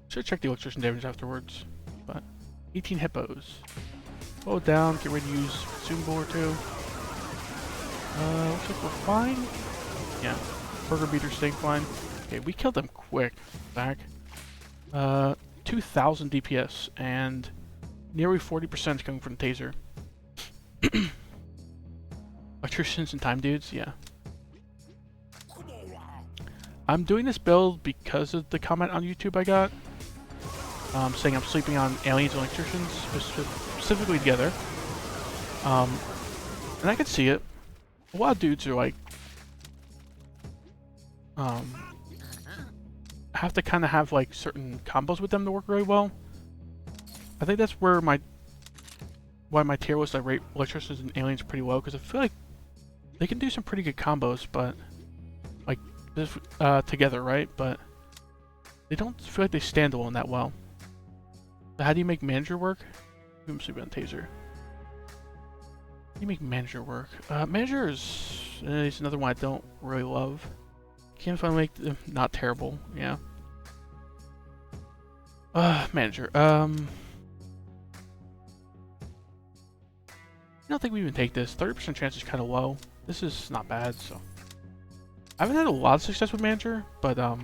Should check the electrician damage afterwards, but 18 hippos. Slow it down, get ready to use consumable or 2. Looks like we're fine. Yeah, burger beater staying fine. Okay, we killed them quick. Back. 2,000 DPS and nearly 40% coming from the taser. Electricians and time dudes, yeah. I'm doing this build because of the comment on YouTube I got. Saying I'm sleeping on aliens and electricians, specifically together. And I can see it. A lot of dudes are like, have to kind of have like certain combos with them to work really well. I think that's where why my tier list I rate electricians and aliens pretty low, because I feel like they can do some pretty good combos, but like this together, right? But they don't feel like they stand alone that well. How do you make manager work? I'm sleeping on taser. How do you make manager work? Manager is another one I don't really love. Can't find make them not terrible. Yeah. Manager. I don't think we even take this. 30% chance is kind of low. This is not bad, so. I haven't had a lot of success with manager, but I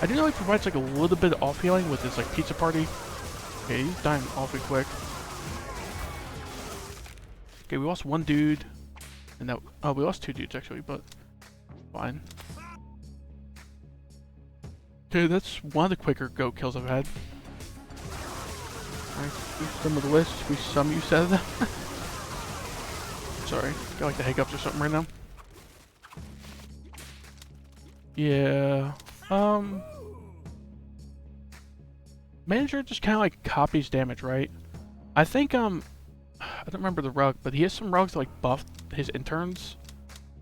do know he provides like a little bit of off healing with his like pizza party. Okay, he's dying awfully quick. Okay, we lost one dude, and that we lost 2 dudes actually, but fine. Okay, that's one of the quicker goat kills I've had. Alright, some of the list. Some you said them. Sorry, got like the hiccups or something right now. Yeah. Manager just kind of like copies damage, right? I think I don't remember the rug, but he has some rugs that like buff his interns.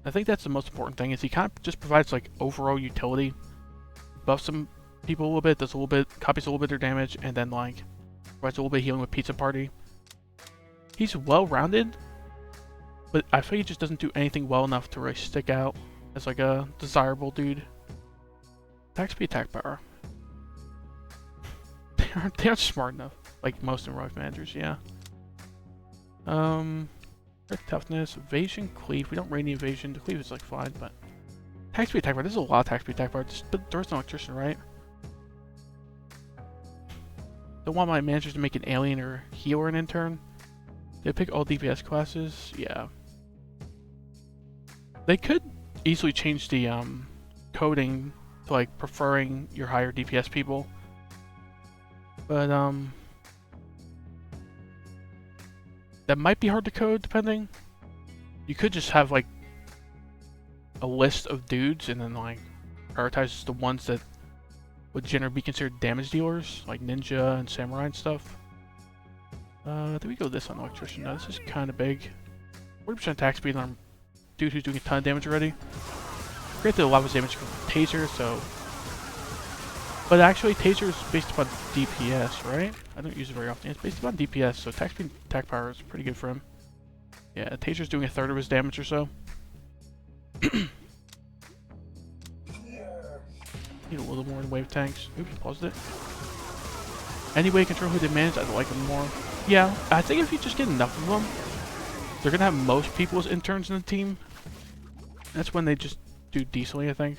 I think that's the most important thing. Is he kind of just provides like overall utility, buffs some people a little bit, does a little bit, copies a little bit of their damage, and then like provides a little bit of healing with pizza party. He's well rounded, but I feel he just doesn't do anything well enough to really stick out as like a desirable dude. Attack speed, attack power. They aren't smart enough, like most heroic managers, yeah. Toughness, evasion, cleave. We don't rate any evasion. The cleave is like fine, but attack speed, attack power. There's a lot of attack speed, attack power. But there's no electrician, right? Don't want my managers to make an alien or healer an intern. They pick all DPS classes. Yeah. They could easily change the coding to like preferring your higher DPS people. But that might be hard to code depending. You could just have like a list of dudes and then like prioritize the ones that would generally be considered damage dealers, like ninja and samurai and stuff. Did we go this on electrician? No, this is kind of big. 40% attack speed on a dude who's doing a ton of damage already. Granted, a lot of his damage from taser, so. But actually, taser is based upon DPS, right? I don't use it very often. It's based upon DPS, so attack speed, attack power is pretty good for him. Yeah, taser's doing a third of his damage or so. Need a little more in wave tanks. Oops, paused it. Any way to control who they manage, I'd like them more. Yeah, I think if you just get enough of them, they're gonna have most people as interns in the team. That's when they just do decently, I think.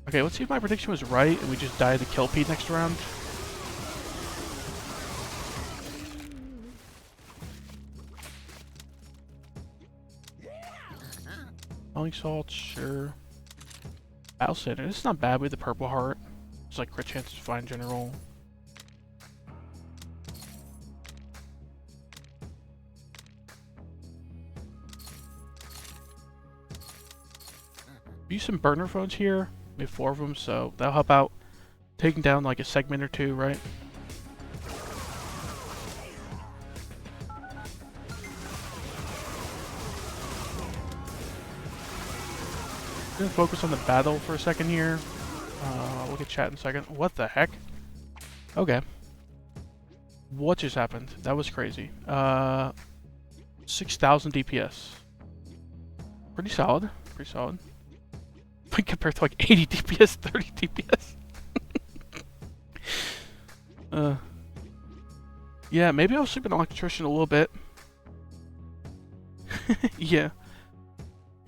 Okay, let's see if my prediction was right and we just die to Kelpie next round. Falling Salt, sure. Battle Center, this is not bad with the purple heart. It's like crit chance is fine in general. Use some burner phones here. We have 4 of them, so that'll help out taking down like a segment or 2, right? I'm gonna focus on the battle for a second here. I'll look at chat in a second. What the heck? Okay. What just happened? That was crazy. 6,000 DPS. Pretty solid. Pretty solid. Compared to like 80 DPS, 30 DPS. Yeah, maybe I'll sleep an electrician a little bit. Yeah.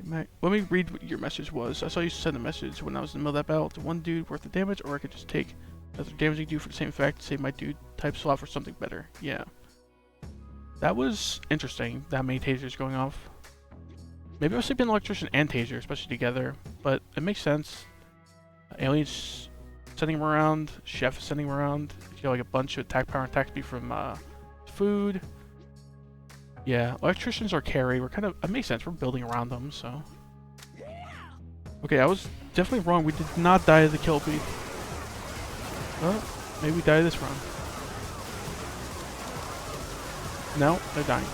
Let me read what your message was. I saw you send a message when I was in the middle of that battle. To one dude worth the damage, or I could just take another damaging dude for the same effect, save my dude type slot for something better. Yeah. That was interesting, that many tasers going off. Maybe I'll sleep in electrician and taser, especially together, but it makes sense. Alien's sending him around, Chef is sending him around. You got like a bunch of attack power and attack speed from food. Yeah, electricians are carry. It makes sense, we're building around them, so. Okay, I was definitely wrong. We did not die to the Kelpie. Well, maybe we die this round. No, they're dying.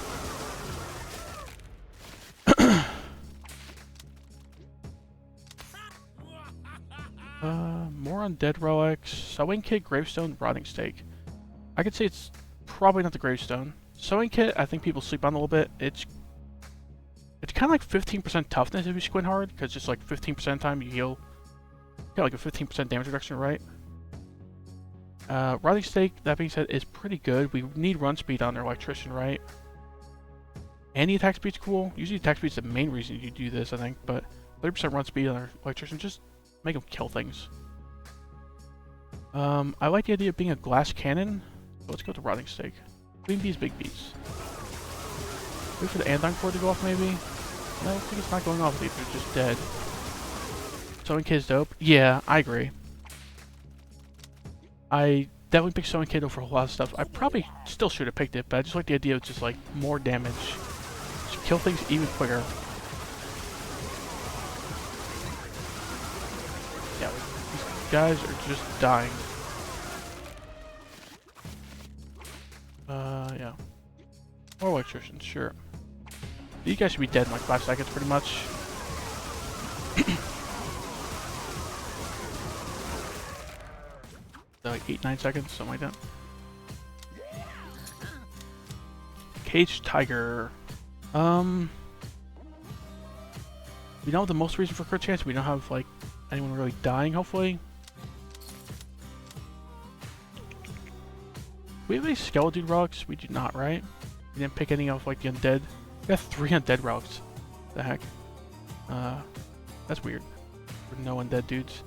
more undead relics. Sewing kit, gravestone, rotting stake. I could say it's probably not the gravestone. Sewing kit, I think people sleep on a little bit. It's kind of like 15% toughness if you squint hard, because just like 15% of the time you heal. Got like a 15% damage reduction, right? Rotting stake, that being said, is pretty good. We need run speed on our electrician, right? And the attack speed's cool. Usually attack speed's the main reason you do this, I think, but 30% run speed on our electrician, just make him kill things. I like the idea of being a glass cannon, so let's go to rotting stake. Clean these big beats. Wait for the Andon cord to go off, maybe? No, I think it's not going off, they're just dead. Sewing kid's dope. Yeah, I agree. I definitely picked Sewing Kid over a lot of stuff. I probably still should have picked it, but I just like the idea of just like more damage. Just kill things even quicker. Yeah, these guys are just dying. Yeah. More electricians, sure. These guys should be dead in like 5 seconds, pretty much. Like 8-9 seconds, something like that. Caged Tiger. We don't have the most reason for crit chance. We don't have like anyone really dying, hopefully. We have any skeleton relics? We do not, right? We didn't pick any of like the undead. We have 3 undead relics. The heck? That's weird. For no undead dudes.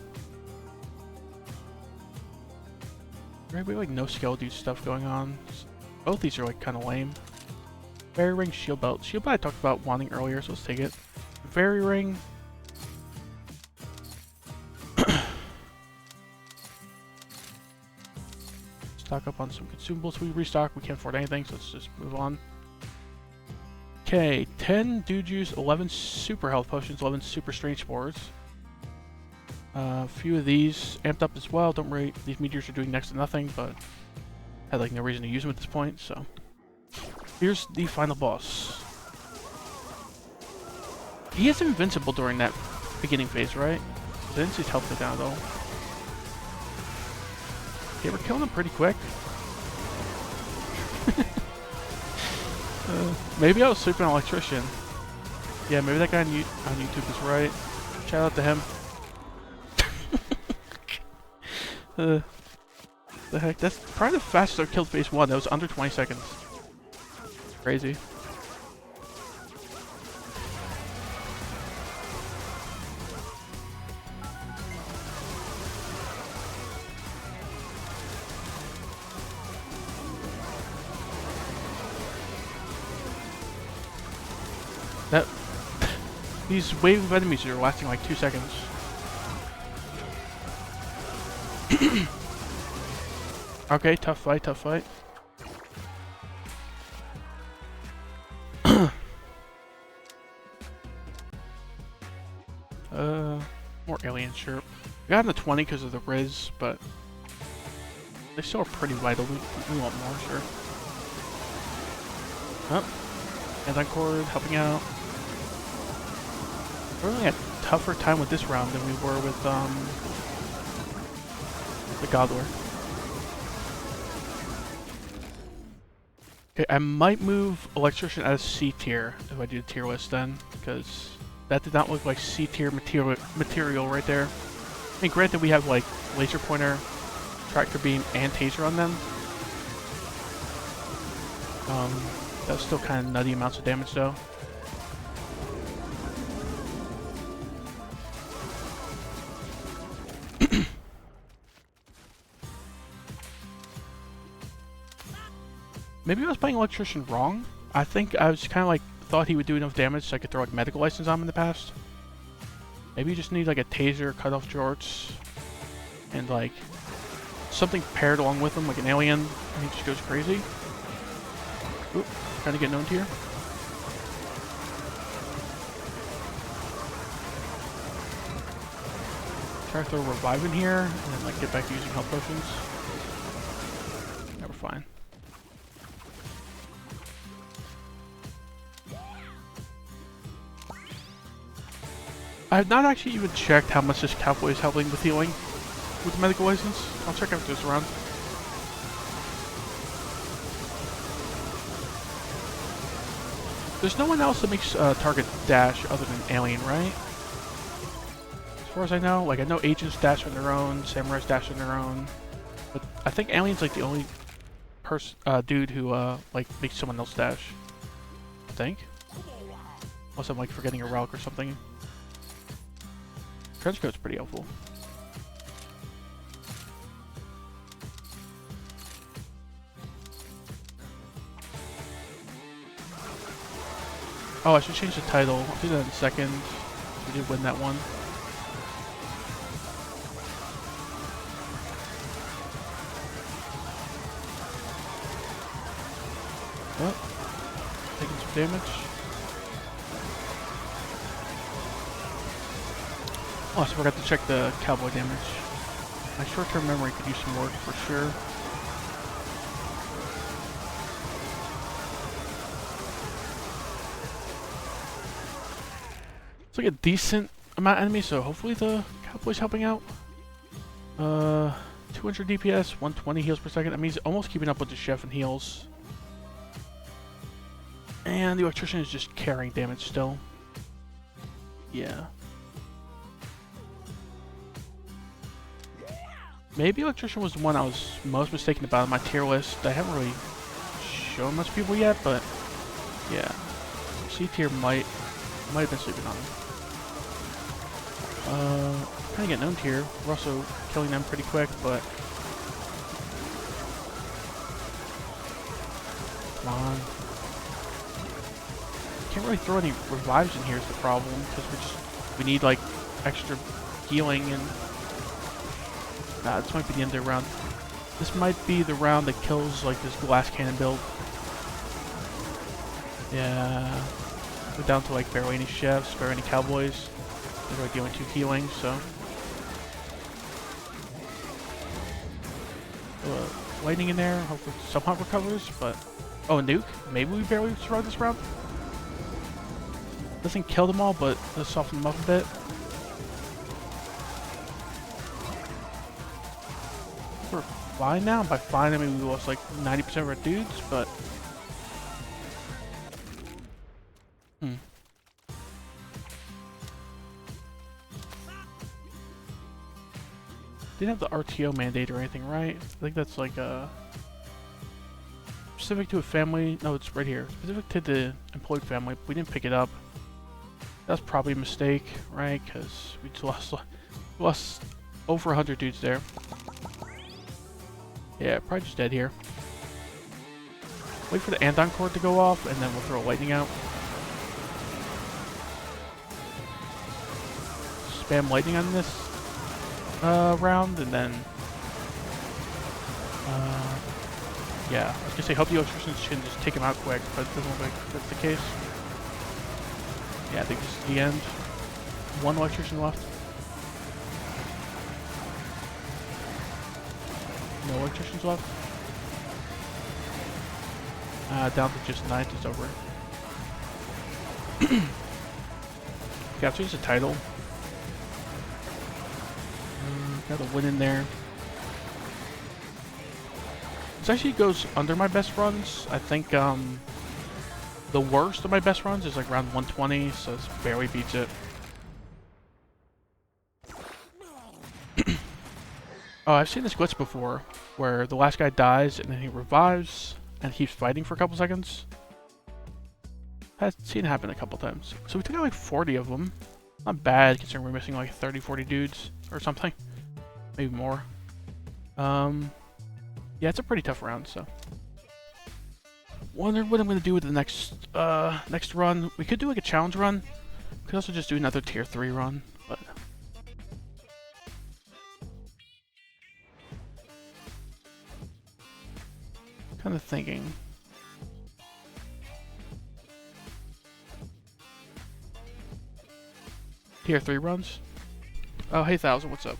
Right, we have like no skeleton stuff going on. Both these are like kind of lame. Fairy Ring, Shield Belt. Shield Belt I talked about wanting earlier, so let's take it. Fairy Ring. Stock up on some consumables. We restock. We can't afford anything, so let's just move on. Okay, 10 Dew Juice, 11 Super Health Potions, 11 Super Strange Spores. A few of these amped up as well. Don't worry, these meteors are doing next to nothing, but had like no reason to use them at this point, so. Here's the final boss. He is invincible during that beginning phase, right? I didn't see his health go down at all. Okay, we're killing him pretty quick. Maybe I was sleeping on electrician. Yeah, maybe that guy on YouTube is right. Shout out to him. The heck? That's probably the fastest I've killed phase 1. That was under 20 seconds. Crazy. That these wave of enemies are lasting like 2 seconds. Okay, tough fight, tough fight. More aliens, sure. We got in the 20 because of the Riz, but they still are pretty vital. We want more, sure. Oh, Andon cord helping out. We're having a tougher time with this round than we were with the Godlord. Okay, I might move Electrician as C tier if I do the tier list then, because that did not look like C tier material right there. I mean, granted we have like Laser Pointer, Tractor Beam, and Taser on them. That's still kind of nutty amounts of damage though. Maybe I was playing Electrician wrong. I think I was kind of like, thought he would do enough damage so I could throw like medical license on him in the past. Maybe you just need like a taser, cut off jorts, and like something paired along with him, like an alien, and he just goes crazy. Oop, trying to get known tier. Try to throw revive in here, and then like get back to using health potions. Yeah, we're fine. I have not actually even checked how much this cowboy is helping with healing. with the medical license. I'll check out this round. There's no one else that makes target dash other than Alien, right? As far as I know, like I know agents dash on their own, samurais dash on their own, but I think Alien's like the only dude who like makes someone else dash. I think. Unless I'm like forgetting a relic or something. Trenchcoat's pretty helpful. Oh, I should change the title. I'll do that in a second. We did win that one. Oh, taking some damage. Oh, so I forgot to check the cowboy damage. My short-term memory could use some work for sure. It's like a decent amount of enemies, so hopefully the cowboy's helping out. 200 DPS, 120 heals per second. That means almost keeping up with the chef and heals. And the electrician is just carrying damage still. Yeah. Maybe electrician was the one I was most mistaken about on my tier list. I haven't really shown much people yet, but yeah. C tier might have been sleeping on him. Kind of getting owned here. We're also killing them pretty quick, but come on. Can't really throw any revives in here is the problem, because we need like extra healing, and this might be the end of the round. This might be the round that kills like this glass cannon build. Yeah, we're down to like barely any chefs, barely any cowboys. They're like doing 2 healing, so lightning in there. Hopefully somehow recovers, but oh, a nuke. Maybe we barely survive this round. Doesn't kill them all, but does soften them up a bit. We're fine now. By fine, I mean we lost like 90% of our dudes, but didn't have the RTO mandate or anything, right? I think that's like specific to a family. No, it's right here. Specific to the employed family. We didn't pick it up. That's probably a mistake, right? Because we just lost over 100 dudes there. Yeah, probably just dead here. Wait for the Andon cord to go off, and then we'll throw lightning out. Spam lightning on this round, and then yeah, I was gonna say hope the electricians can just take him out quick, but it doesn't look like that's the case. Yeah, I think this is the end. 1 electrician left. No electricians left. Down to just 9, it's over. Yeah, so it's a title. Got a win in there. This actually goes under my best runs. I think the worst of my best runs is like around 120, so this barely beats it. Oh, I've seen this glitch before, where the last guy dies and then he revives and keeps fighting for a couple seconds. I've seen it happen a couple times. So we took out like 40 of them. Not bad considering we're missing like 30, 40 dudes or something. Maybe more. Yeah, it's a pretty tough round, so. Wondering what I'm gonna do with the next next run. We could do like a challenge run. Could also just do another tier 3 run, but kind of thinking. Tier 3 runs? Oh, hey Thousand, what's up?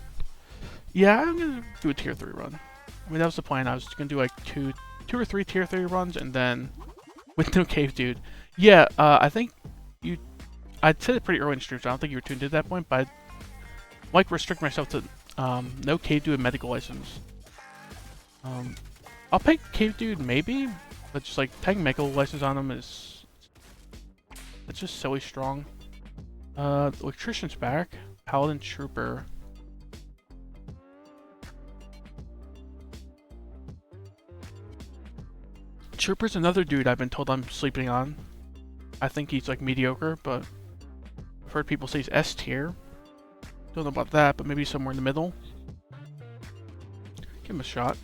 Yeah, I'm gonna do a tier 3 run. I mean, that was the plan. I was gonna do like two or three tier 3 runs, and then with no cave dude. Yeah, I think I said it pretty early in stream, so I don't think you were tuned in at that point, but I like restrict myself to No Cave Dude medical license. I'll pick Cave Dude maybe, but just like taking medical license on him is it's just silly strong. Electrician's back. Paladin Trooper. Trooper's another dude I've been told I'm sleeping on. I think he's like mediocre, but I've heard people say he's S tier. Don't know about that, but maybe somewhere in the middle. Give him a shot.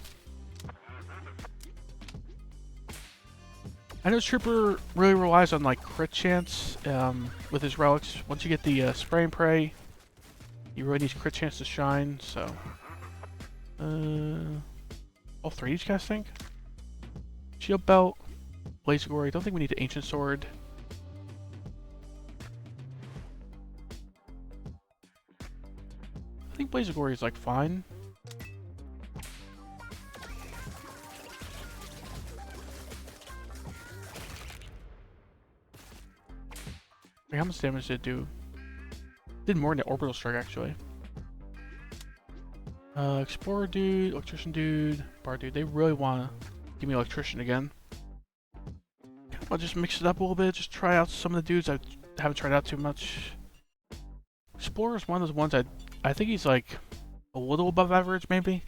I know Trooper really relies on like crit chance with his relics. Once you get the spray and pray, you really need crit chance to shine. So, all three of these guys think. Shield belt, blaze glory. Don't think we need an ancient sword. I think blaze glory is like fine. How much damage did it do? Did more than the orbital strike actually. Explorer dude, electrician dude, bar dude. They really want to give me electrician again. I'll just mix it up a little bit. Just try out some of the dudes I haven't tried out too much. Explorer is one of those ones I think he's like a little above average maybe.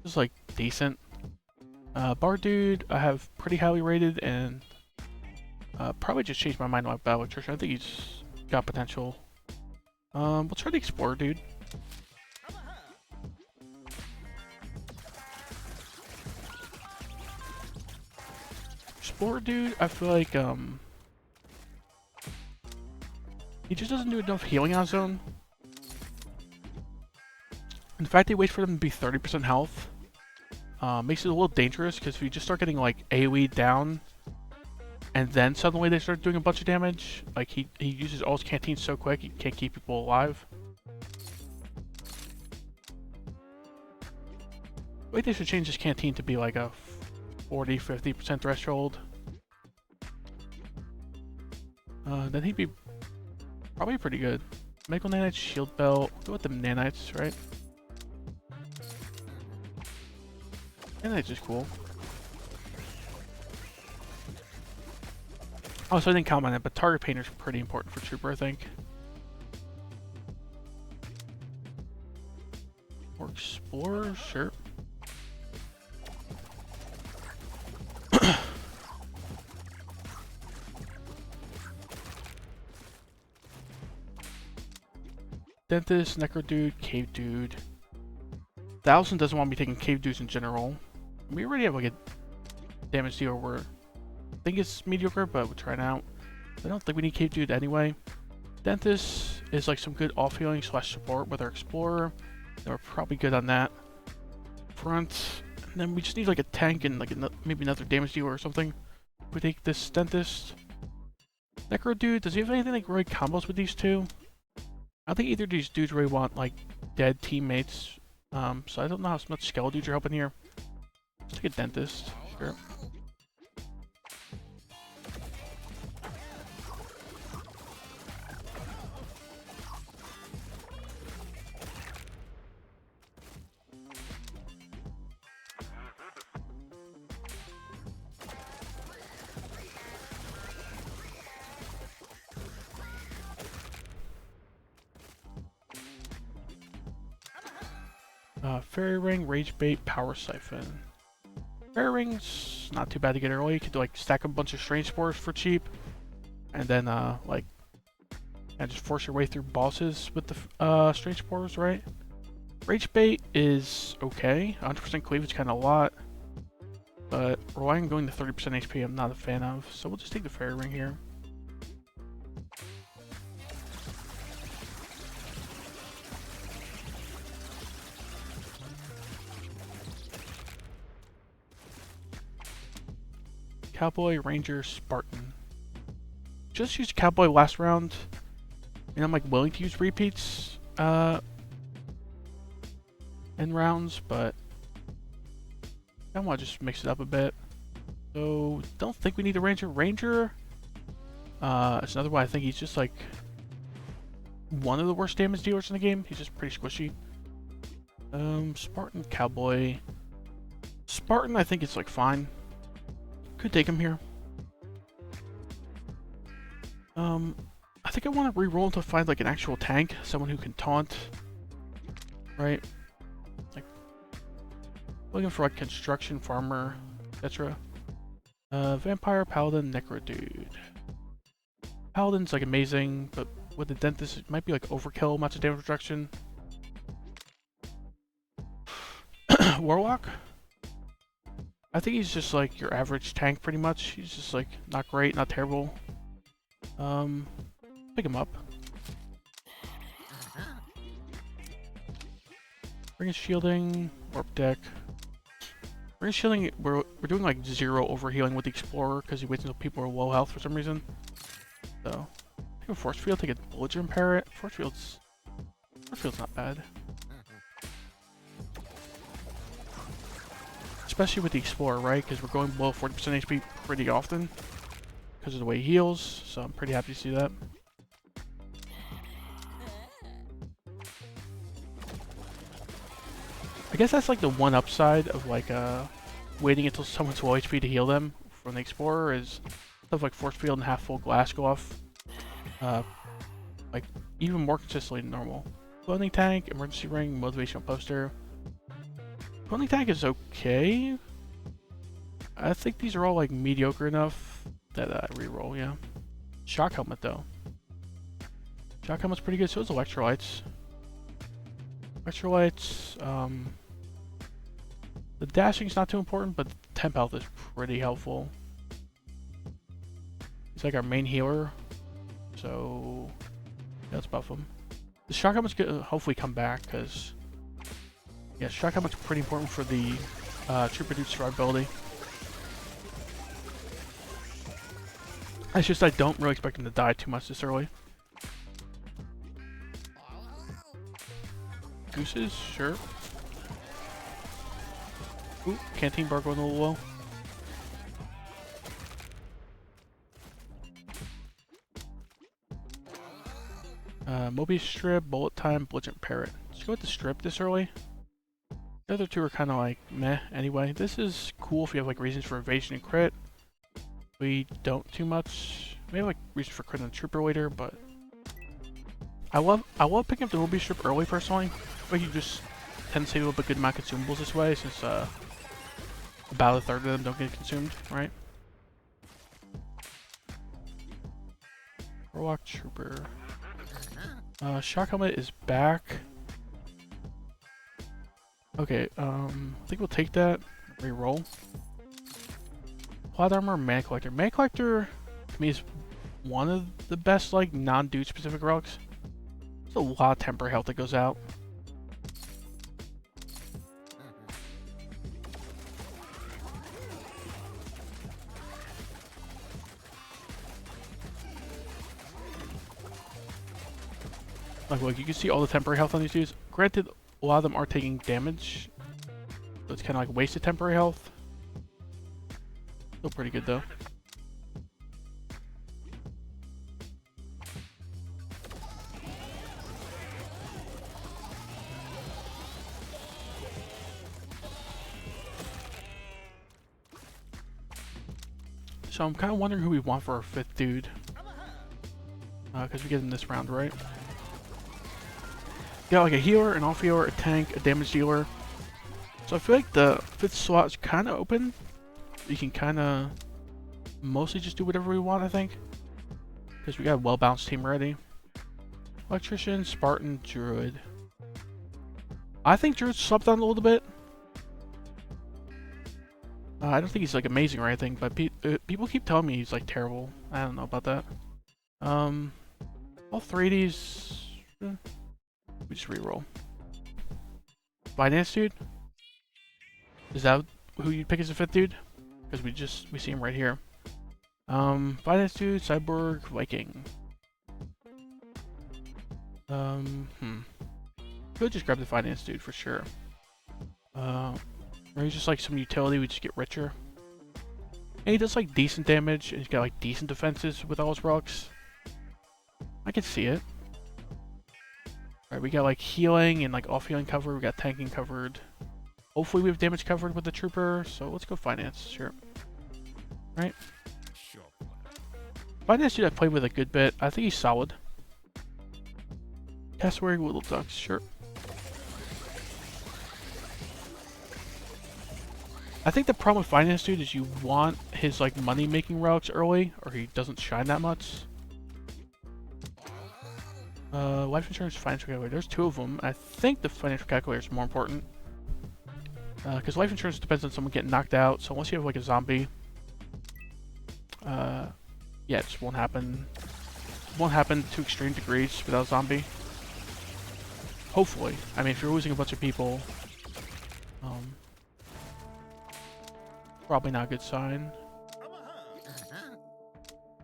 Just like decent. Bar dude I have pretty highly rated and probably just changed my mind about electrician. I think he's got potential. We'll try the explorer dude. Explorer dude, I feel like he just doesn't do enough healing on his own. In fact, they wait for them to be 30% health. Makes it a little dangerous because if you just start getting like AoE down and then suddenly they start doing a bunch of damage, like he uses all his canteens so quick he can't keep people alive. I think they should change his canteen to be like a 40-50% threshold. Then he'd be probably pretty good. Medical nanites, shield belt. Go with the nanites, right? Nanites is cool. Oh, so I didn't comment on it, but target painter's pretty important for Trooper, I think. Or Explorer, sure. Dentist, Necro Dude, Cave Dude. 1000 doesn't want me taking Cave Dudes in general. We already have like a damage dealer where I think it's mediocre, but we'll try it out. I don't think we need Cave Dude anyway. Dentist is like some good off healing / support with our Explorer. And we're probably good on that. Front, and then we just need like a tank and like maybe another damage dealer or something. We take this Dentist. Necro Dude, does he have anything like really combos with these two? I don't think either of these dudes really want like dead teammates. So I don't know how much Skeletal dudes are helping here. Let's take a Dentist, sure. Fairy Ring, Rage Bait, Power Siphon. Fairy Ring's not too bad to get early. You could like stack a bunch of Strange Spores for cheap, and then like and just force your way through bosses with the Strange Spores, right? Rage Bait is okay. 100% cleave is kind of a lot, but relying on going to 30% HP I'm not a fan of, so we'll just take the Fairy Ring here. Cowboy, Ranger, Spartan. Just used Cowboy last round, and I'm like willing to use repeats in rounds, but I want to just mix it up a bit. So don't think we need a Ranger. Ranger, it's another one. I think he's just like one of the worst damage dealers in the game. He's just pretty squishy. Spartan, Cowboy. Spartan, I think it's like fine. Could take him here. I think I want to re-roll to find like an actual tank, someone who can taunt. Right? Like looking for like construction, farmer, etc. Vampire, Paladin, Necro Dude. Paladin's like amazing, but with the Dentist it might be like overkill, amounts of damage reduction. Warlock? I think he's just like your average tank pretty much. He's just like not great, not terrible. Pick him up. Bring his shielding, warp deck. Bring his shielding, we're doing like 0 overhealing with the Explorer because he waits until people are low health for some reason. So, take a Force Field, take a Belligerent Parrot. Force Field's not bad. Especially with the Explorer, right? Because we're going below 40% HP pretty often because of the way he heals, so I'm pretty happy to see that. I guess that's like the one upside of like waiting until someone's low HP to heal them from the Explorer is stuff like Force Field and half full glass go off like even more consistently than normal. Clothing Tank, Emergency Ring, Motivational Poster. Clothing Tank is okay. I think these are all like mediocre enough that I reroll, yeah. Shock Helmet though. Shock Helmet's pretty good, so is Electrolytes. The dashing's not too important, but temp health is pretty helpful. He's like our main healer, so yeah, let's buff him. The shock helmet's gonna hopefully come back, because yeah, shock helmet's pretty important for the Trooper Dude survivability. It's just I don't really expect him to die too much this early. Gooses, sure. Ooh, Canteen Bar going a little low. Mobius Strip, Bullet Time, Belligerent Parrot. Let's go with the Strip this early. The other two are kind of like meh anyway. This is cool if you have like reasons for evasion and crit. We don't too much. We have like reasons for crit and Trooper later, but I love picking up the Mobius Strip early personally. Like you just tend to save a good amount of consumables this way, since about a third of them don't get consumed, right? Warlock Trooper. Shock Helmet is back. Okay, I think we'll take that. Reroll. Plot Armor, Mana Collector. Mana Collector, to me, is one of the best, like, non-dude specific relics. There's a lot of temporary health that goes out. Like, look, you can see all the temporary health on these dudes. Granted, a lot of them are taking damage, so it's kind of like wasted temporary health. Still pretty good, though. So I'm kind of wondering who we want for our 5th dude. Because we get him this round, right? Got like a healer, an off-healer, a tank, a damage dealer. So I feel like the 5th slot is kind of open. You can kind of mostly just do whatever we want, I think. Because we got a well-balanced team already. Electrician, Spartan, Druid. I think Druid slept on a little bit. I don't think he's like amazing or anything, but people keep telling me he's like terrible. I don't know about that. All 3 of these... we just reroll. Finance Dude? Is that who you'd pick as a 5th dude? Because we see him right here. Finance Dude, Cyborg, Viking. Could just grab the Finance Dude for sure. Or he's just like some utility, we just get richer. And he does like decent damage, and he's got like decent defenses with all his relics. I can see it. Alright, we got like healing and like off healing covered. We got tanking covered. Hopefully we have damage covered with the trooper. So let's go finance. Sure. Right. Finance dude I played with a good bit. I think he's solid. Cassowary, Little Ducks. Sure. I think the problem with finance dude is you want his like money making relics early, or he doesn't shine that much. Life insurance, financial calculator. There's two of them. I think the financial calculator is more important. Because life insurance depends on someone getting knocked out. So unless you have like a zombie, yeah, it just won't happen. It won't happen to extreme degrees without a zombie. Hopefully. I mean, if you're losing a bunch of people, probably not a good sign.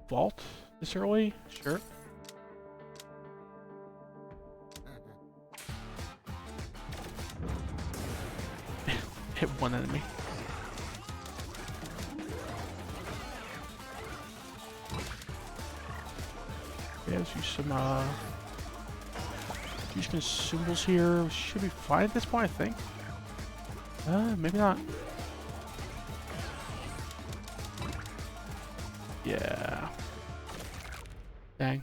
Vault this early? Sure. Hit one enemy. Okay, let's use some use consumables here. Should be fine at this point, I think. Maybe not. Yeah. Dang.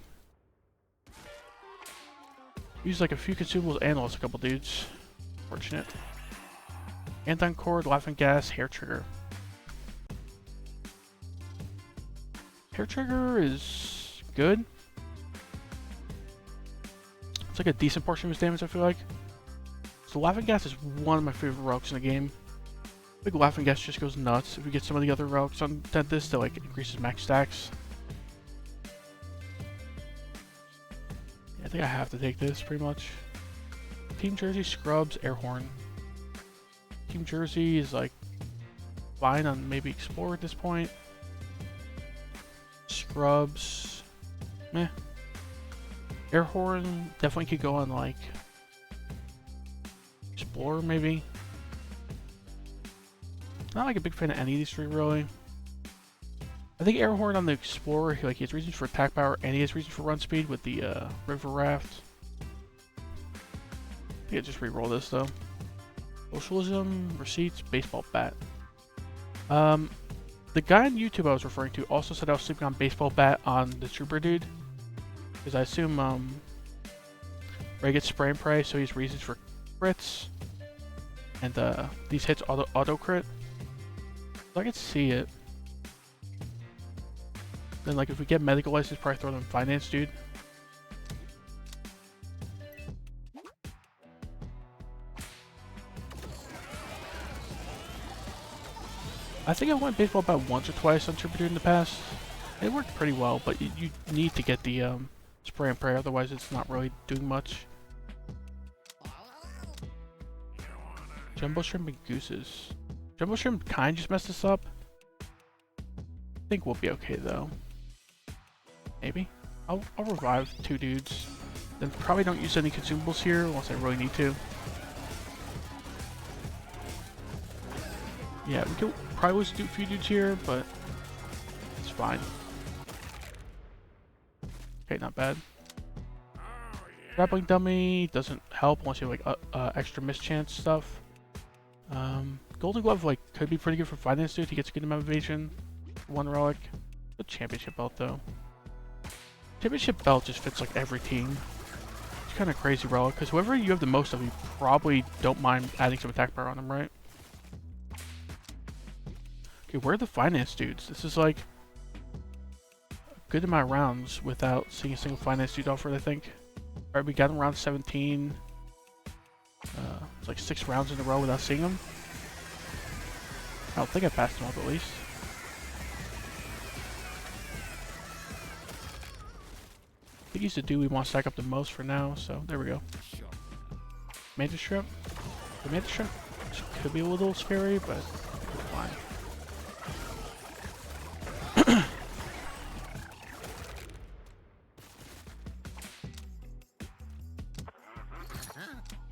Use like a few consumables and lost a couple dudes. Fortunate. Anton cord, laughing gas, hair trigger. Hair trigger is good. It's like a decent portion of his damage, I feel like. So laughing gas is one of my favorite relics in the game. I think laughing gas just goes nuts. If we get some of the other relics on this, that like increases max stacks. Yeah, I think I have to take this pretty much. Team Jersey, Scrubs, Air Horn. Team Jersey is like fine on maybe Explorer at this point. Scrubs, meh. Air Horn definitely could go on like Explorer maybe. Not like a big fan of any of these three really. I think Air Horn on the Explorer, like he has reasons for attack power and he has reasons for run speed with the River Raft. I think I just re-roll this though. Socialism, receipts, baseball bat. The guy on YouTube I was referring to also said I was sleeping on baseball bat on the trooper dude. Because I assume Ray gets spray and pray, so he's reasons for crits. And these hits auto crit. So I can see it. Then like if we get medical license, probably throw them finance dude. I think I went baseball about once or twice on Trooper Dude in the past. It worked pretty well, but you need to get the spray and pray, otherwise it's not really doing much. Jumbo Shrimp and Gooses. Jumbo Shrimp kind of just messed us up. I think we'll be okay though. Maybe. I'll revive two dudes. Then probably don't use any consumables here unless I really need to. Yeah, we could probably lose a few dudes here, but it's fine. Okay, not bad. Grappling dummy doesn't help unless you have like extra mischance stuff. Golden glove like could be pretty good for finance dude. He gets a good amount of evasion. One relic. The championship belt though. Championship belt just fits like every team. It's kind of crazy relic because whoever you have the most of, you probably don't mind adding some attack power on them, right? Okay, where are the finance dudes? This is like a good amount of rounds without seeing a single finance dude offered, I think. Alright, we got him around 17. It's like 6 rounds in a row without seeing him. I don't think I passed him up at least. I think he's the dude we want to stack up the most for now, so there we go. Mantis Shrimp. The Mantis Shrimp could be a little scary, but it's fine.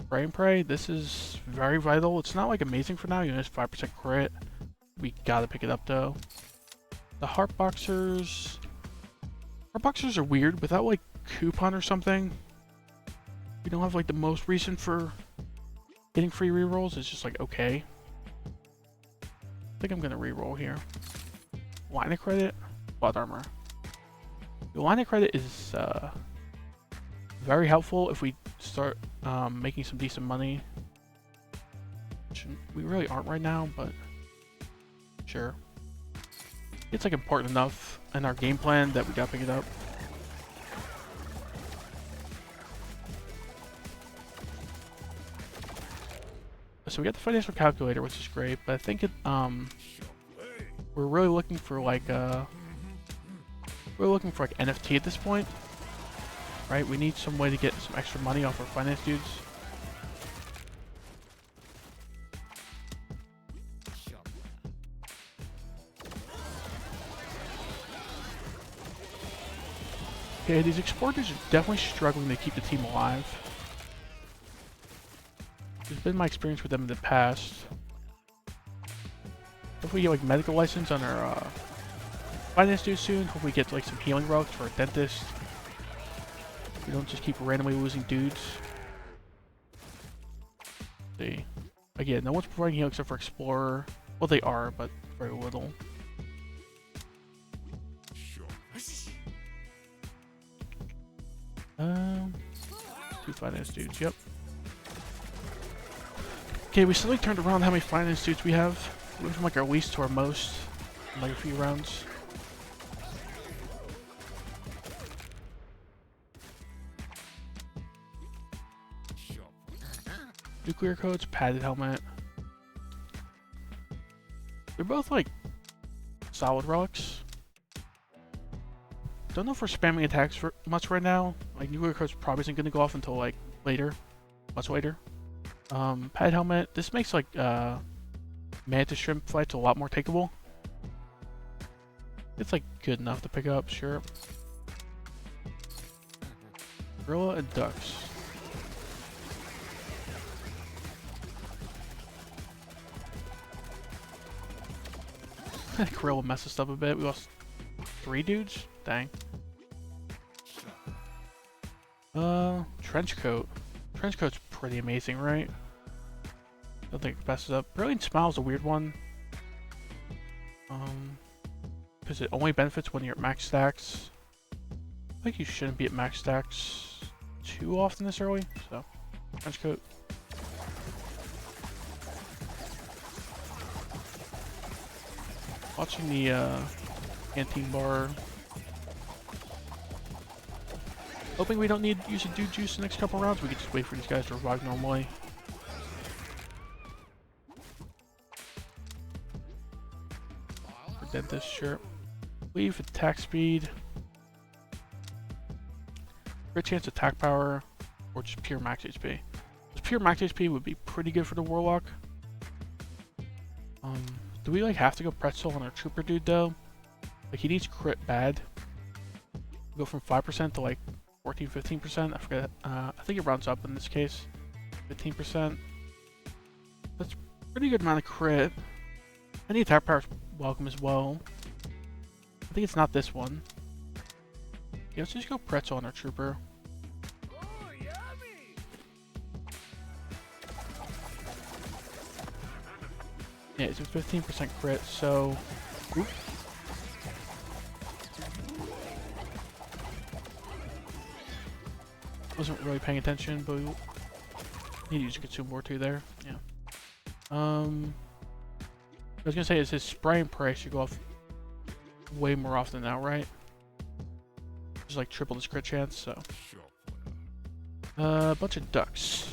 Spray and pray, this is very vital. It's not like amazing for now, you know, it's 5% crit. We gotta pick it up though. The Heart Boxers. Heart Boxers are weird. Without like coupon or something, We don't have like the most reason for getting free rerolls. It's just like, okay. I think I'm gonna reroll here. Line of credit, plot armor. The line of credit is very helpful if we start making some decent money. Which we really aren't right now, but sure. It's like important enough in our game plan that we gotta pick it up. So we got the financial calculator, which is great, but I think it we're really looking for like NFT at this point, right? We need some way to get some extra money off our finance dudes. Okay, these explorers are definitely struggling to keep the team alive. It's been my experience with them in the past. Hopefully we get like medical license on our finance dude soon. Hopefully we get like some healing relics for a dentist. We don't just keep randomly losing dudes. See. Again, no one's providing healing except for Explorer. Well, they are, but very little. Two finance dudes, yep. Okay, we suddenly turned around how many finance dudes we have. We went from like our least to our most in like a few rounds. Nuclear codes, padded helmet. They're both like solid relics. Don't know if we're spamming attacks for much right now. Like nuclear codes probably isn't going to go off until like later, much later. Pad helmet. This makes like mantis shrimp fights a lot more takeable. It's like good enough to pick up, sure. Gorilla and ducks. Gorilla messed us up a bit. We lost 3 dudes. Dang. Trench coat. Trench coat's pretty amazing, right? Don't think it passes up. Brilliant Smile's a weird one. Because it only benefits when you're at max stacks. I think you shouldn't be at max stacks too often this early, so trench coat. Watching the canteen bar. Hoping we don't need to use a dude juice the next couple rounds. We can just wait for these guys to revive normally. For dentist, sure. Leave attack speed. Great chance attack power, or just pure max HP. Just pure max HP would be pretty good for the Warlock. Do we like have to go pretzel on our trooper dude though? Like he needs crit bad. We go from 5% to like 14-15%. I forget. I think it rounds up in this case. 15%. That's a pretty good amount of crit. And the attack power is welcome as well. I think it's not this one. Yeah, let's just go pretzel on our trooper. Yeah, it's a 15% crit, so... Oop. Wasn't really paying attention, but we need to use a consumable or two there. Yeah. I was gonna say, is his spray and pray should go off way more often now, right? Just like triple his crit chance, so. A bunch of ducks.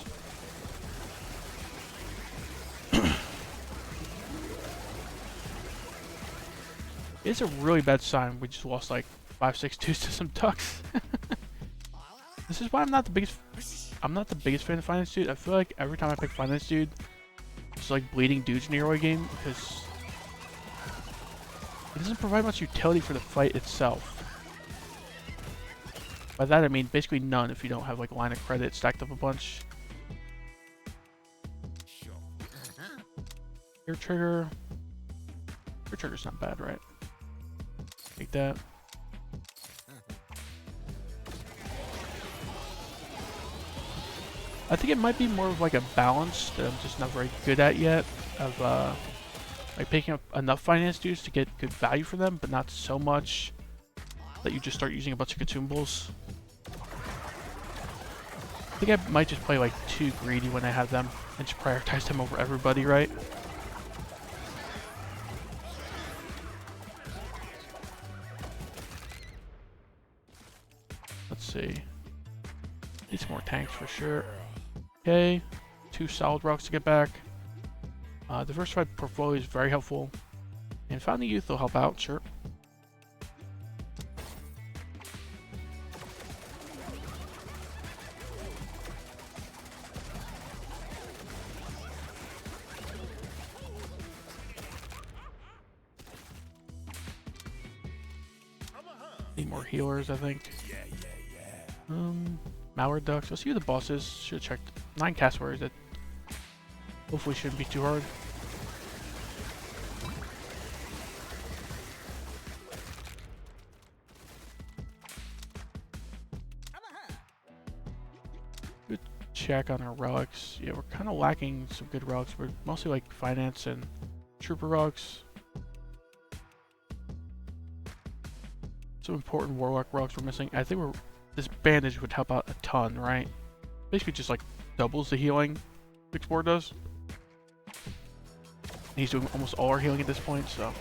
It's a really bad sign. We just lost like 5-6 dudes to some ducks. This is why I'm not the biggest fan of Finance Dude. I feel like every time I pick Finance Dude, it's like bleeding dudes in the early game because it doesn't provide much utility for the fight itself. By that I mean basically none if you don't have like line of credit stacked up a bunch. Air trigger. Air trigger's not bad, right? Take that. I think it might be more of like a balance that I'm just not very good at yet, of like picking up enough finance dues to get good value for them, but not so much that you just start using a bunch of consumables. I think I might just play like too greedy when I have them and just prioritize them over everybody, right? Let's see. Need some more tanks for sure. Okay, 2 solid rocks to get back. Diversified portfolio is very helpful. And Founding Youth will help out, sure. Need more healers, I think. Malware ducks. Let's see who the boss is. Should have checked. 9 cassewares. That hopefully shouldn't be too hard. Good check on our relics. Yeah, we're kind of lacking some good relics. We're mostly like finance and trooper relics. Some important warlock relics we're missing. I think this bandage would help out a ton, right? Basically just like doubles the healing Explorer does. And he's doing almost all our healing at this point, so.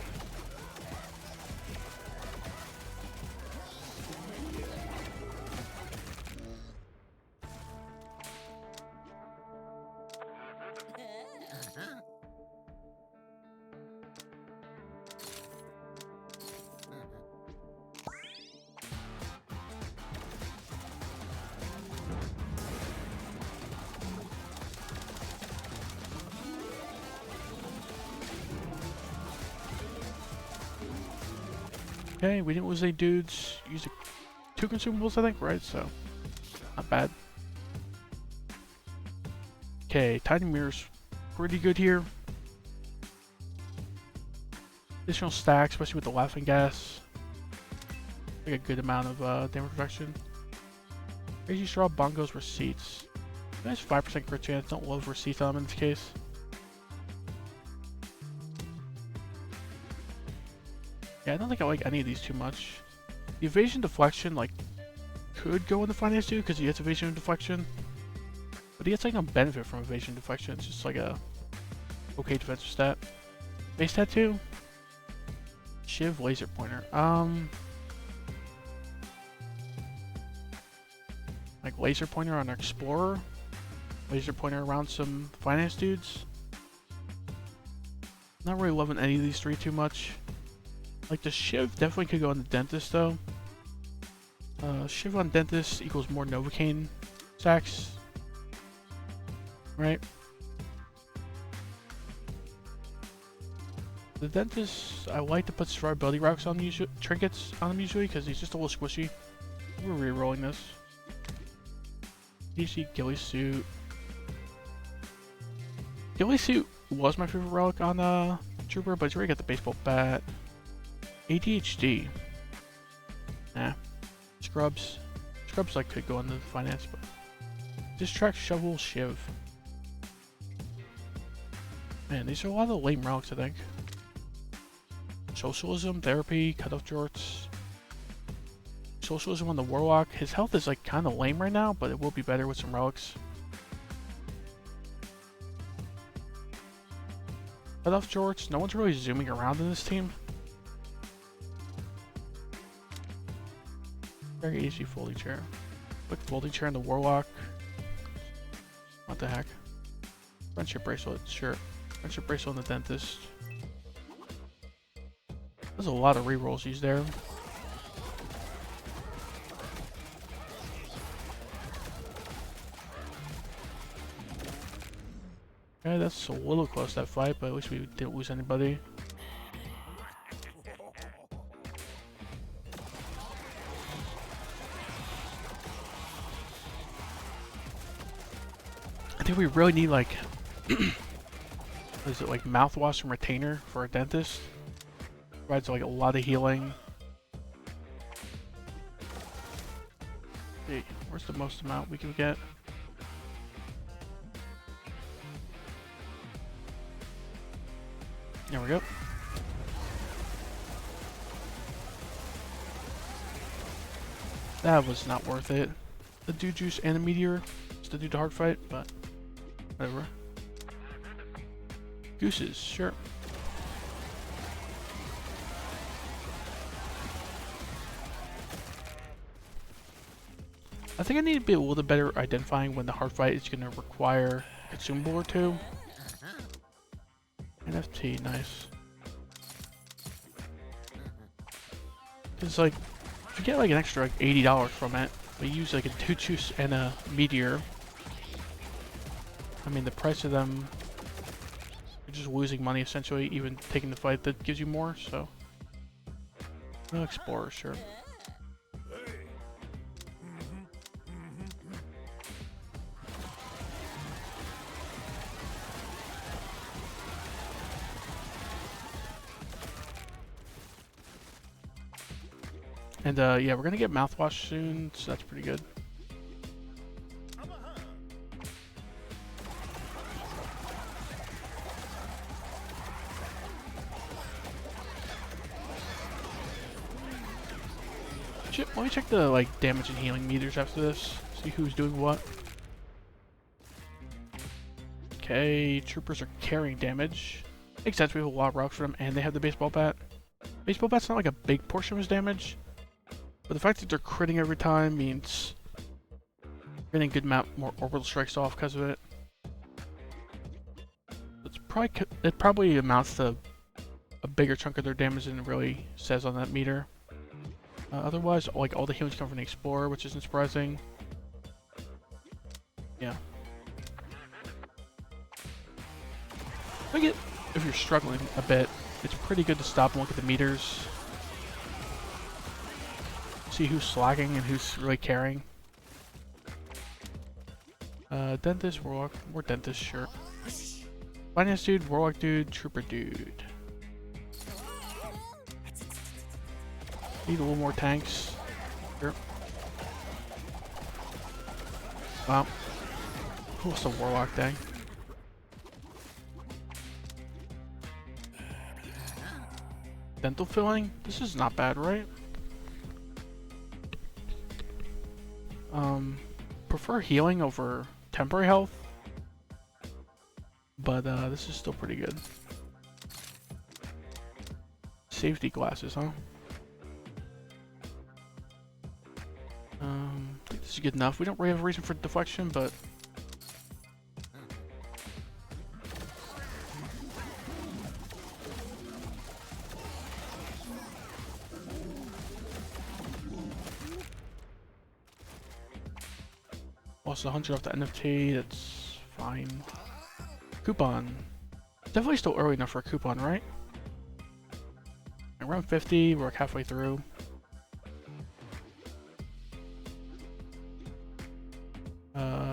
Okay, we didn't lose any dudes. Used 2 consumables, I think, right? So, not bad. Okay, Tiny Mirror's pretty good here. Additional stacks, especially with the laughing gas. Like a good amount of damage reduction. Crazy Straw, Bongos, Receipts. Nice 5% crit chance. Don't love receipts on them in this case. Yeah, I don't think I like any of these too much. The evasion deflection, like, could go in the finance too, because he gets evasion and deflection. But he gets like no benefit from evasion deflection. It's just like a okay defensive stat. Base tattoo. Shiv laser pointer. Like laser pointer on our explorer. Laser pointer around some finance dudes. Not really loving any of these 3 too much. Like the Shiv definitely could go on the Dentist though. Shiv on Dentist equals more Novocaine stacks. Right? The Dentist, I like to put survivability rocks on them trinkets on him usually because he's just a little squishy. We're re-rolling this. DC Ghillie Suit. Ghillie Suit was my favorite relic on Trooper, but he's already got the baseball bat. ADHD. Nah. Scrubs. Scrubs like could go into the finance, but Distract, Shovel, Shiv. Man, these are a lot of lame relics, I think. Socialism, Therapy, Cutoff Jorts. Socialism on the Warlock. His health is like kind of lame right now, but it will be better with some relics. Cutoff Jorts. No one's really zooming around in this team. Very easy folding chair. Quick folding chair in the Warlock. What the heck? Friendship bracelet, sure. Friendship bracelet on the Dentist. There's a lot of rerolls used there. Okay, that's a little close, that fight, but at least we didn't lose anybody. I think we really need like, what is it, like mouthwash and retainer for a Dentist? Provides like a lot of healing. Hey, where's the most amount we can get? There we go. That was not worth it. The Dude Juice and the Meteor just to do the hard fight, but whatever. Gooses, sure. I think I need to be a little better identifying when the hard fight is going to require a consumable or two. NFT, nice. It's like, if you get like an extra like $80 from it, but you use like a Dude Juice and a Meteor, I mean the price of them, you're just losing money essentially, even taking the fight that gives you more, so. No Explorer, sure. And yeah, we're gonna get mouthwash soon, so that's pretty good. Let me check the like damage and healing meters after this. See who's doing what. Okay, troopers are carrying damage. Makes sense. We have a lot of rocks for them, and they have the baseball bat. Baseball bat's not like a big portion of his damage, but the fact that they're critting every time means getting a good amount more orbital strikes off because of it. It probably amounts to a bigger chunk of their damage than it really says on that meter. Otherwise, like all the healings come from the Explorer, which isn't surprising. Yeah. If you're struggling a bit, it's pretty good to stop and look at the meters. See who's slacking and who's really carrying. Dentist, Warlock, more Dentist, sure. Finance dude, Warlock dude, Trooper dude. Need a little more tanks. Sure. Wow. What's the Warlock thing? Dental filling? This is not bad, right? Prefer healing over temporary health. But this is still pretty good. Safety glasses, huh? I think this is good enough. We don't really have a reason for deflection, but lost 100 off the NFT. That's fine. Coupon. Definitely still early enough for a coupon, right? Around 50. We're like halfway through.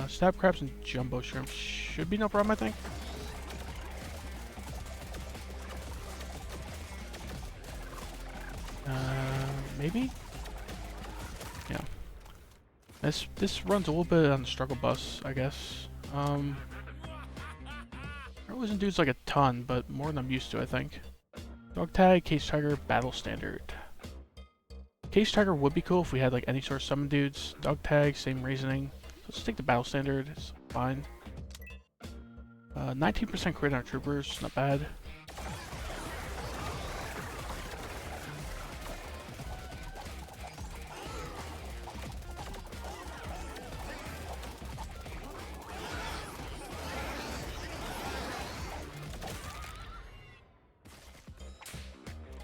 Snap crabs and jumbo shrimp should be no problem, I think. Maybe? Yeah. This runs a little bit on the struggle bus, I guess. There wasn't dudes like a ton, but more than I'm used to, I think. Dog tag, Cage Tiger, battle standard. Cage Tiger would be cool if we had like any sort of summon dudes. Dog tag, same reasoning. Let's take the battle standard, it's fine. 19% crit on our troopers, not bad.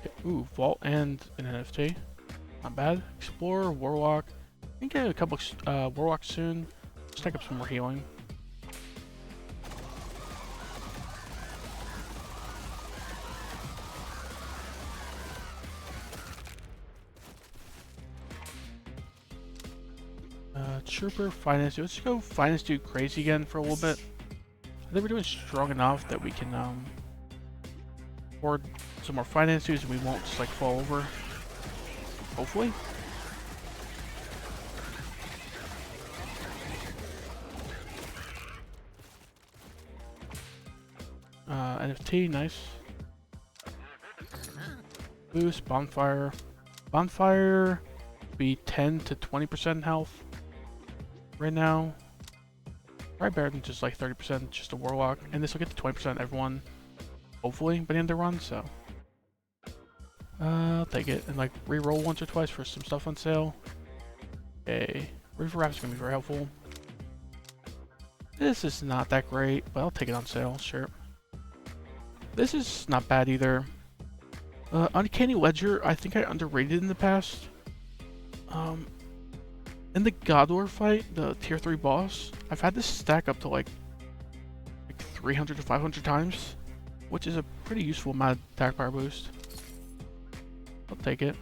Okay, ooh, Vault and an NFT. Not bad. Explorer, Warlock. I can get a couple Warlocks soon. Let's take up some more healing. Trooper, Finance Dude. Let's go Finance Dude crazy again for a little bit. I think we're doing strong enough that we can afford some more Finance Dudes and we won't just like fall over. Hopefully. NFT, nice. Boost, bonfire. Bonfire be 10 to 20% health right now. Probably better than just like 30% just a warlock. And this will get to 20% everyone, hopefully, by the end of the run, so. I'll take it and like re-roll once or twice for some stuff on sale. Okay, Reaver Wrap is gonna be very helpful. This is not that great, but I'll take it on sale, sure. This is not bad either. Uncanny Ledger, I think I underrated in the past. In the God Lord fight, the tier 3 boss, I've had this stack up to like 300 to 500 times, which is a pretty useful amount of attack power boost. I'll take it.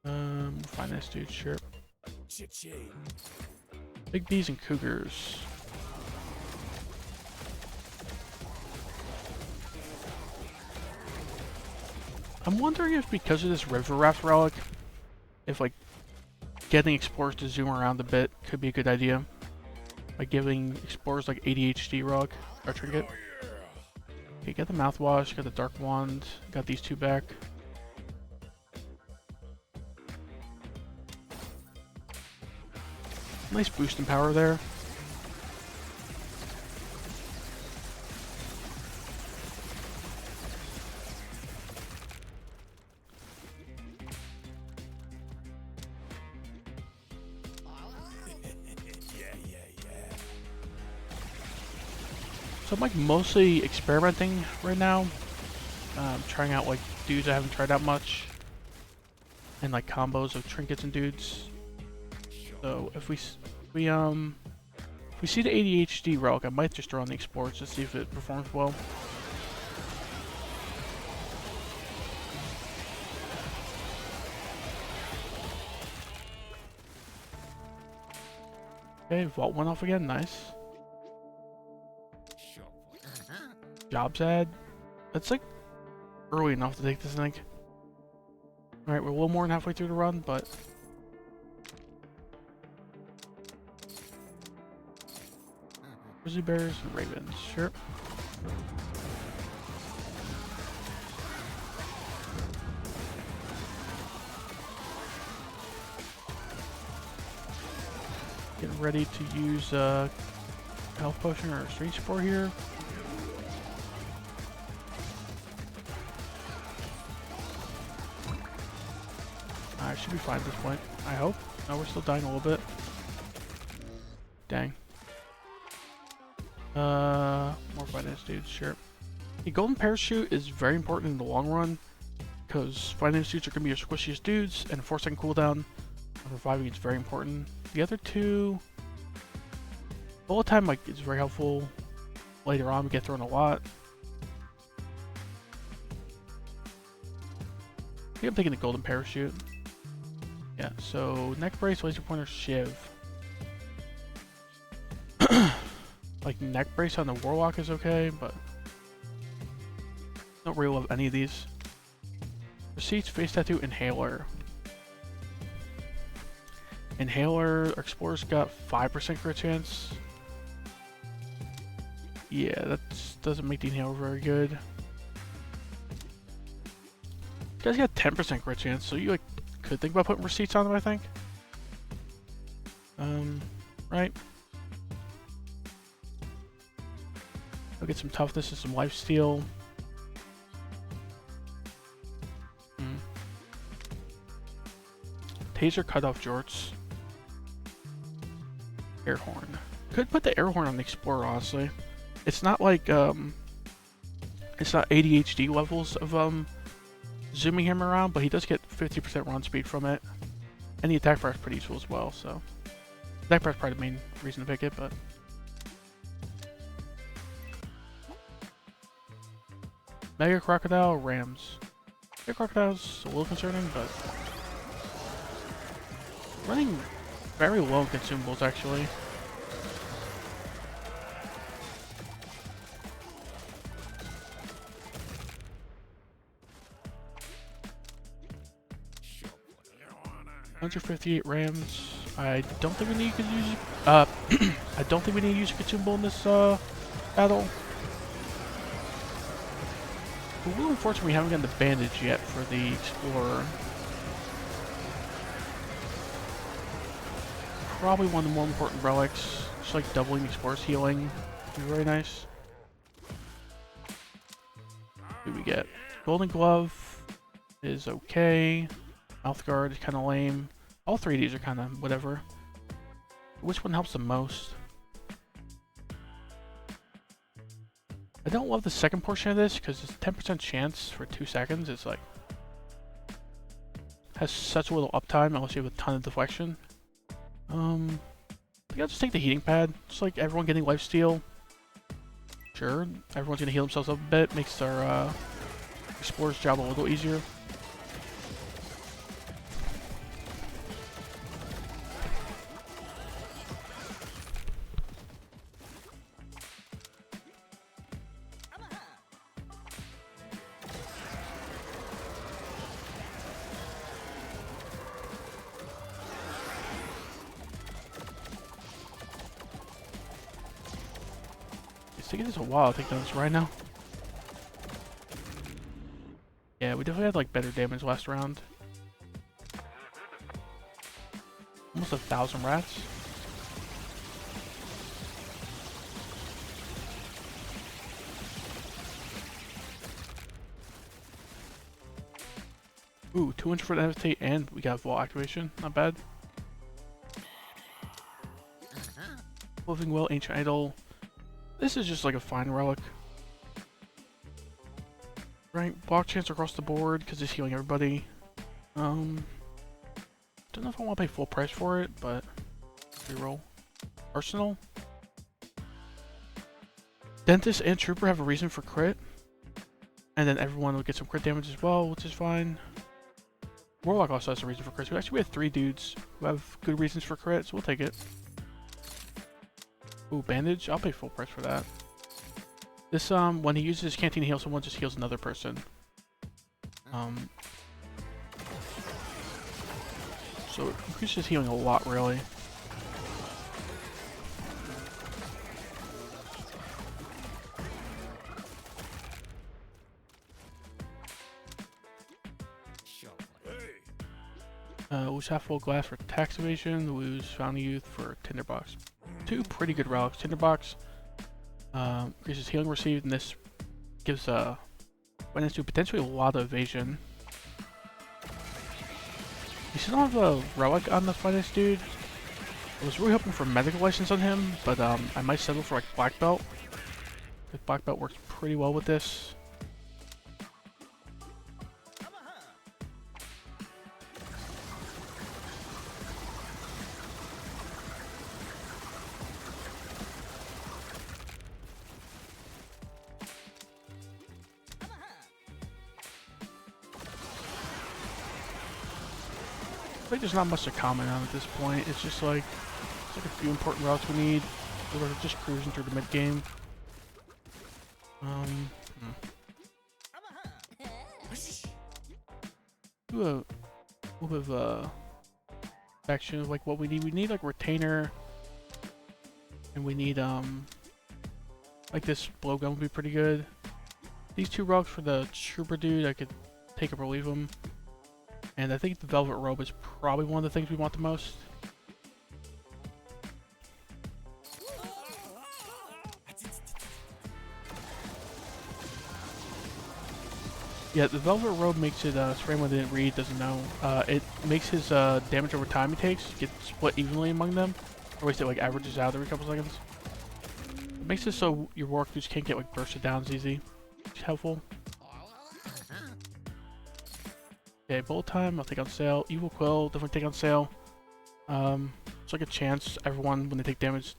We'll find this dude, sure. Big bees and cougars. I'm wondering if because of this River Raft relic, if like getting explorers to zoom around a bit could be a good idea. By giving explorers like ADHD relic or trinket. Okay, get the mouthwash, got the dark wand, got these two back. Nice boost in power there. So I'm like mostly experimenting right now. Trying out like dudes I haven't tried out much. And like combos of trinkets and dudes. So if we see the ADHD relic, I might just throw on the explorers to see if it performs well. Okay, vault went off again, nice. Jobs ad. That's like early enough to take this, I think. Alright, we're a little more than halfway through the run, but grizzly bears and ravens, sure. Getting ready to use health potion or street support here. I should be fine at this point, I hope. No, we're still dying a little bit. Dang. More finance dudes, sure. The golden parachute is very important in the long run, because finance dudes are going to be your squishiest dudes, and 4-second cooldown. Reviving is very important. The other two, bullet time like is very helpful. Later on, we get thrown a lot. I think I'm taking the golden parachute. Yeah, so neck brace, laser pointer, shiv. Like neck brace on the warlock is okay, but don't really love any of these. Receipts, face tattoo, inhaler. Inhaler, explorers got 5% crit chance. Yeah, that doesn't make the inhaler very good. You guys got 10% crit chance, so you like could think about putting receipts on them, I think. Right. I'll get some toughness and some lifesteal. Taser cut off jorts. Air horn. Could put the air horn on the explorer, honestly. It's not like it's not ADHD levels of zooming him around, but he does get 50% run speed from it. And the attack power is pretty useful as well, so attack power is probably the main reason to pick it, but Mega Crocodile, Rams. Mega Crocodile's a little concerning, but running very low in consumables, actually. 158 Rams. I don't think we need to use I don't think we need to use a consumable in this battle. But we're unfortunate we haven't gotten the bandage yet for the Explorer. Probably one of the more important relics. Just like doubling the Explorer's healing. Would be very nice. What do we get? Golden Glove is okay. Mouth Guard is kind of lame. All three of these are kind of whatever. Which one helps the most? I don't love the second portion of this because it's 10% chance for 2 seconds. It's like has such a little uptime unless you have a ton of deflection. I think I'll just take the heating pad. Just like everyone getting lifesteal. Sure, everyone's gonna heal themselves up a bit. Makes our Explorer's job a little easier. It's taking this a while to take those right now. Yeah, we definitely had like better damage last round. Almost 1,000 rats. Ooh, 200 for the NFT and we got Vault activation. Not bad. Living Will, Ancient Idol. This is just like a fine relic. Right, block chance across the board because it's healing everybody. Don't know if I want to pay full price for it, but reroll. Arsenal. Dentist and Trooper have a reason for crit, and then everyone will get some crit damage as well, which is fine. Warlock also has a reason for crit. So actually, we have 3 dudes who have good reasons for crit, so we'll take it. Ooh, bandage. I'll pay full price for that. This, when he uses his canteen to heal someone, just heals another person. So it increases healing a lot, really. Lose half full glass for tax evasion. Lose Founding Youth for Tinderbox. 2 pretty good relics. Tinderbox increases healing received, and this gives witness to potentially a lot of evasion. We still don't have a relic on the finest dude. I was really hoping for medical license on him, but I might settle for like black belt. Because black belt works pretty well with this. I think there's not much to comment on at this point. It's just like, a few important routes we need. We're just cruising through the mid game. Do a little bit of section of like what we need. We need like retainer, and we need like this blowgun would be pretty good. These 2 relics for the Trooper dude, I could take up or leave them. And I think the Velvet Robe is probably one of the things we want the most. Yeah, the Velvet Robe makes it, for anyone that didn't read, doesn't know, it makes his damage over time he takes get split evenly among them. Or at least it like averages out every couple seconds. It makes it so your Warlock dudes can't get like bursted downs easy, which is helpful. Okay, Bullet Time, I'll take on sale. Evil Quill, definitely take on sale. It's like a chance everyone, when they take damage,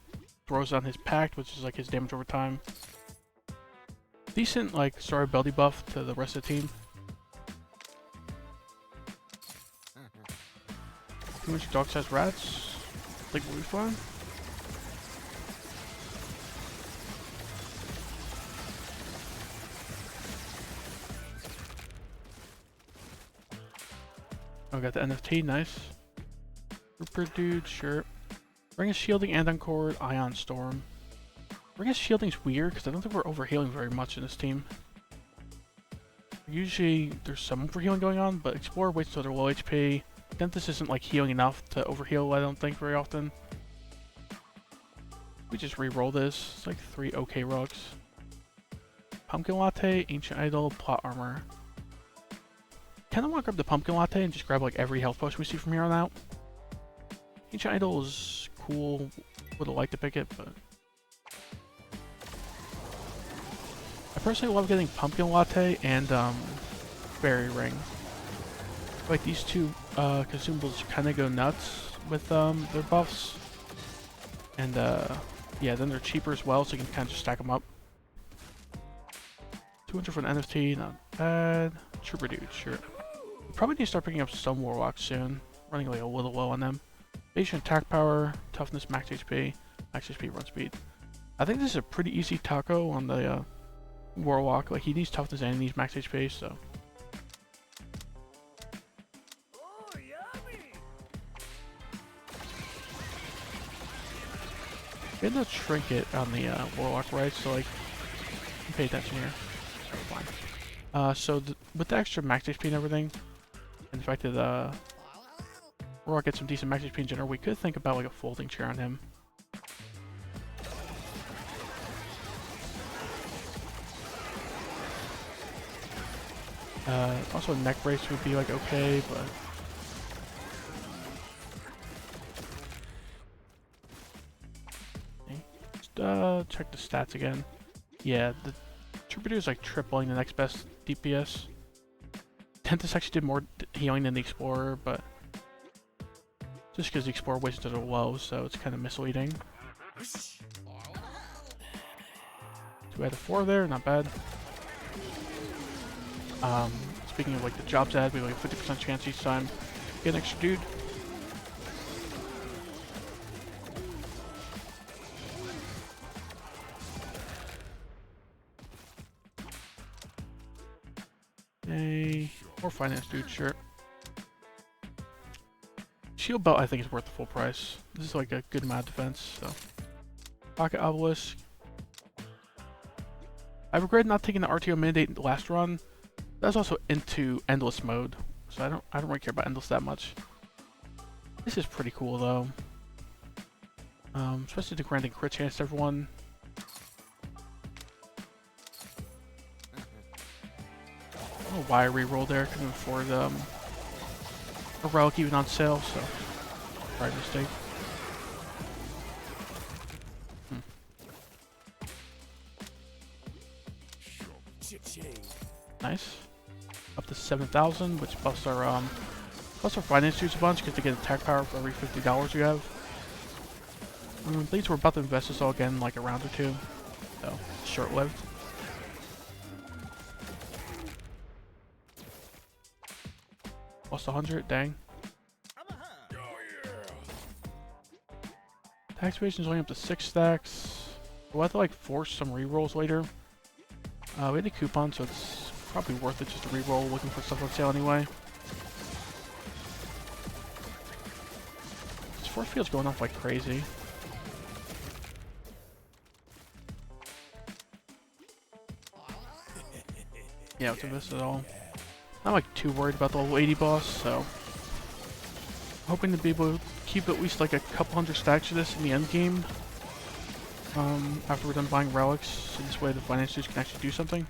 throws on his Pact, which is like his damage over time. Decent, like, Star Ability buff to the rest of the team. Too much dog-sized rats. I think we'll be fine. Oh, got the NFT, nice. Trooper dude, sure. Ring of Shielding and Encore, Ion Storm. Ring of Shielding's weird because I don't think we're overhealing very much in this team. Usually there's some overhealing going on, but Explorer waits until they're low HP. Dentist isn't like healing enough to overheal, I don't think, very often. We just re-roll this. It's like 3 okay rocks. Pumpkin Latte, Ancient Idol, Plot Armor. Kinda want to grab the Pumpkin Latte and just grab like every health potion we see from here on out. Ancient Idol is cool. Would have liked to pick it, but I personally love getting Pumpkin Latte and Fairy Ring. Like these two consumables kind of go nuts with their buffs, and yeah, then they're cheaper as well, so you can kind of just stack them up. 200 for an NFT, not bad. Trooper dude, sure. Probably need to start picking up some Warlocks soon. Running like a little low on them. Basic attack power, toughness, max HP, run speed. I think this is a pretty easy taco on the Warlock. Like he needs toughness and he needs max HP, so. Getting a trinket on the Warlock, right? So like, pay attention here. Fine. So with the extra max HP and everything, and the fact that Warlock gets some decent max HP in general, we could think about like a folding chair on him. Also a neck brace would be like okay, but just check the stats again. Yeah, the Troubadour is like tripling the next best DPS. Dentist actually did more healing than the Explorer, but just because the Explorer wasted are low, so it's kind of misleading. 2 out of 4 there, not bad. Speaking of like the jobs ad, we have like a 50% chance each time to get an extra dude. Hey, more finance dude, sure. Shield belt I think is worth the full price. This is like a good amount of defense, so. Pocket Obelisk. I regret not taking the RTO mandate last run. That's also into endless mode, so I don't really care about endless that much. This is pretty cool though. Especially the granting crit chance to everyone. I don't know why I re-rolled there, couldn't afford a relic even on sale, so probably a mistake. Nice. Up to 7,000, which buffs our finance dudes a bunch because they get attack power for every $50 you have. Leads we're about to invest this all again in like a round or two, so short-lived. Lost 100, dang. Tax evasion is only up to 6 stacks. We'll have to like force some rerolls later. We had a coupon, so it's probably worth it just to reroll looking for stuff on sale anyway. This force field's going off like crazy. Yeah, what's this at all? Not like too worried about the level 80 boss, so hoping to be able to keep at least like a couple hundred stacks of this in the end game. After we're done buying relics, so this way the finance dudes can actually do something.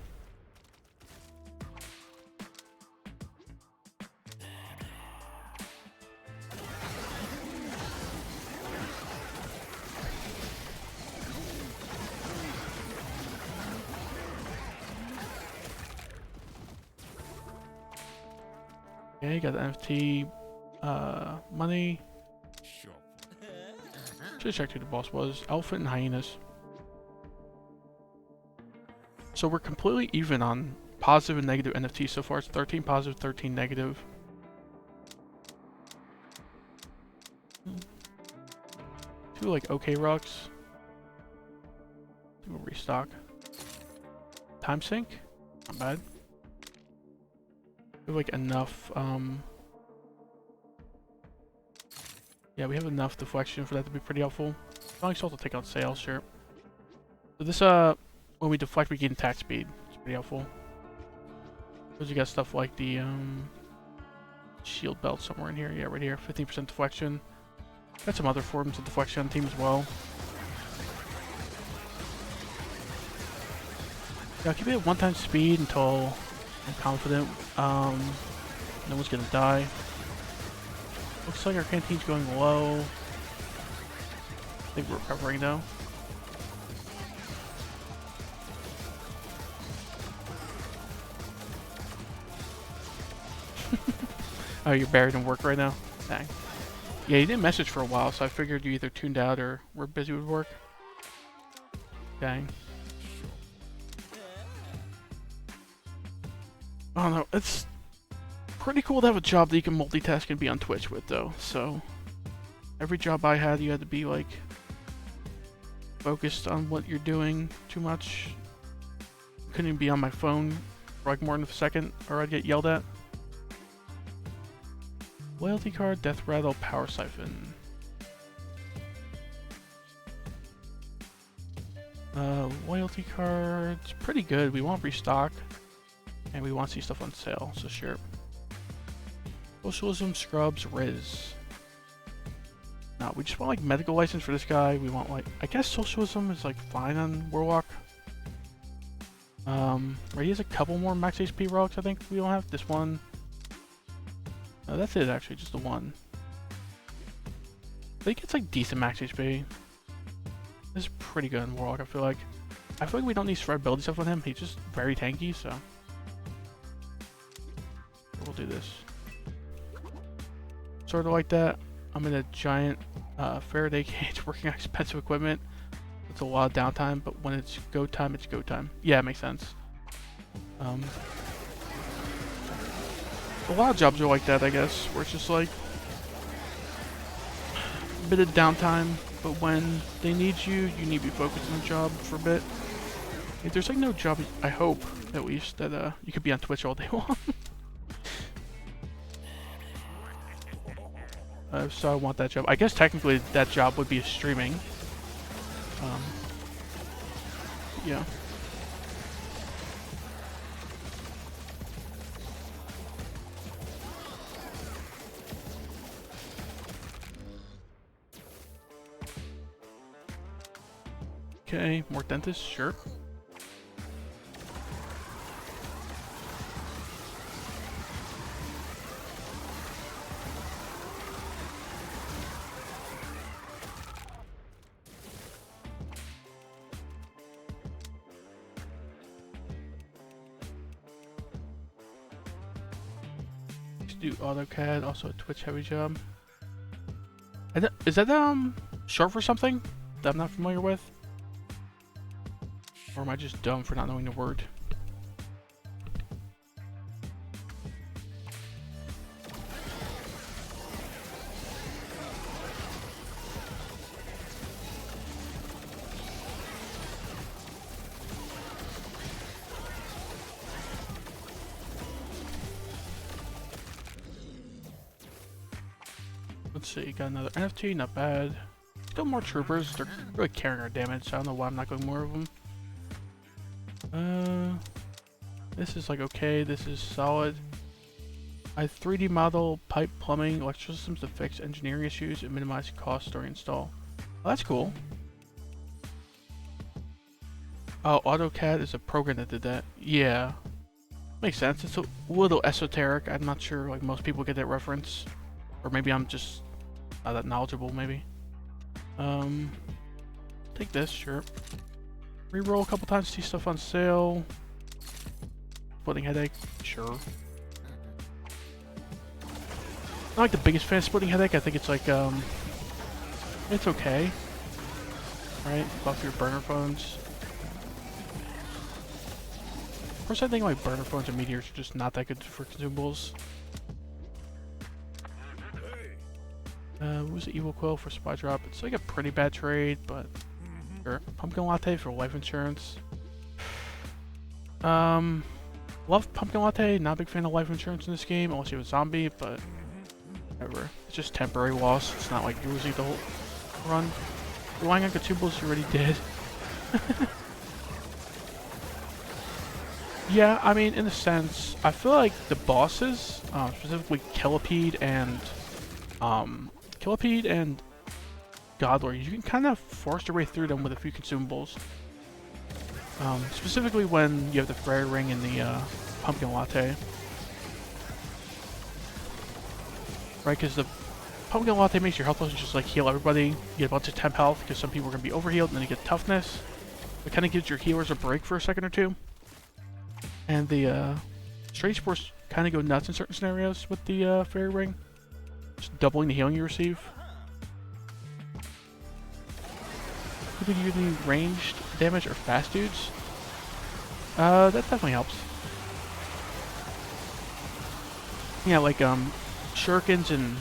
Okay, got the NFT money. Should have checked who the boss was. Elephant and Hyenas. So we're completely even on positive and negative NFT so far. It's 13 positive, 13 negative. Two like okay rocks. We'll restock. Time sink? Not bad. We have like enough Yeah, we have enough deflection for that to be pretty helpful. Sonic Assault will take out Sail, sure. So this, when we deflect, we gain attack speed. It's pretty helpful. Because you got stuff like the, shield belt somewhere in here. Yeah, right here. 15% deflection. Got some other forms of deflection on the team as well. Yeah, I'll keep it at 1 time speed until I'm confident no one's gonna die. Looks like our canteen's going low. I think we're recovering though. Oh, you're buried in work right now? Dang. Yeah, you didn't message for a while, so I figured you either tuned out or were busy with work. Dang. I don't know, it's pretty cool to have a job that you can multitask and be on Twitch with, though. So, every job I had, you had to be, like, focused on what you're doing too much. Couldn't even be on my phone for, like, more than a second, or I'd get yelled at. Loyalty card, death rattle, power siphon. Loyalty cards, pretty good. We want restock, and we want to see stuff on sale, so sure. Socialism, scrubs, Riz. No, we just want like medical license for this guy. We want like, I guess socialism is like fine on Warlock. Right, he has a couple more max HP relics I think we don't have. This one. No, that's it actually, just the one. I think it's like decent max HP. This is pretty good in Warlock, I feel like. I feel like we don't need survivability stuff on him. He's just very tanky, so. We'll do this. Sort of like that. I'm in a giant Faraday cage working on expensive equipment. It's a lot of downtime, but when it's go time, it's go time. Yeah, it makes sense. A lot of jobs are like that, I guess, where it's just like a bit of downtime, but when they need you, you need to be focused on the job for a bit. Like, there's like no job, I hope, at least, that you could be on Twitch all day long. So I want that job. I guess technically that job would be streaming. Yeah. Okay, more dentists, sure. Do AutoCAD, also a Twitch heavy job. Is that short for something that I'm not familiar with? Or am I just dumb for not knowing the word? Let's see, got another NFT, not bad. Still more troopers, they're really carrying our damage, so I don't know why I'm not going more of them. This is like okay, this is solid. I 3D model pipe plumbing, electrical systems to fix engineering issues and minimize costs during install. Oh, that's cool. Oh, AutoCAD is a program that did that. Yeah. Makes sense. It's a little esoteric. I'm not sure like most people get that reference. Or maybe I'm just not that knowledgeable, maybe. Take this, sure. Reroll a couple times, see stuff on sale. Splitting headache, sure. Not like the biggest fan of splitting headache. I think it's like it's okay. Right, buff your burner phones. Of course, I think like burner phones and meteors are just not that good for consumables. What was the Evil Quill for supply drop? It's like a pretty bad trade, but sure. Pumpkin latte for life insurance. Love pumpkin latte. Not a big fan of life insurance in this game, unless you have a zombie, but Whatever. It's just temporary loss. It's not like you're losing the whole run. Relying on consumables you already did. Yeah, I mean, in a sense, I feel like the bosses, specifically Kelipede and Godlord, you can kind of force your way through them with a few consumables. Specifically when you have the Fairy Ring and the Pumpkin Latte. Right, because the Pumpkin Latte makes your health potion just like heal everybody. You get a bunch of temp health because some people are going to be overhealed, and then you get toughness. It kind of gives your healers a break for a second or two. And the Strange Spores kind of go nuts in certain scenarios with the Fairy Ring. Just doubling the healing you receive. Could you do any ranged damage or fast dudes? That definitely helps. Yeah, like shurikens and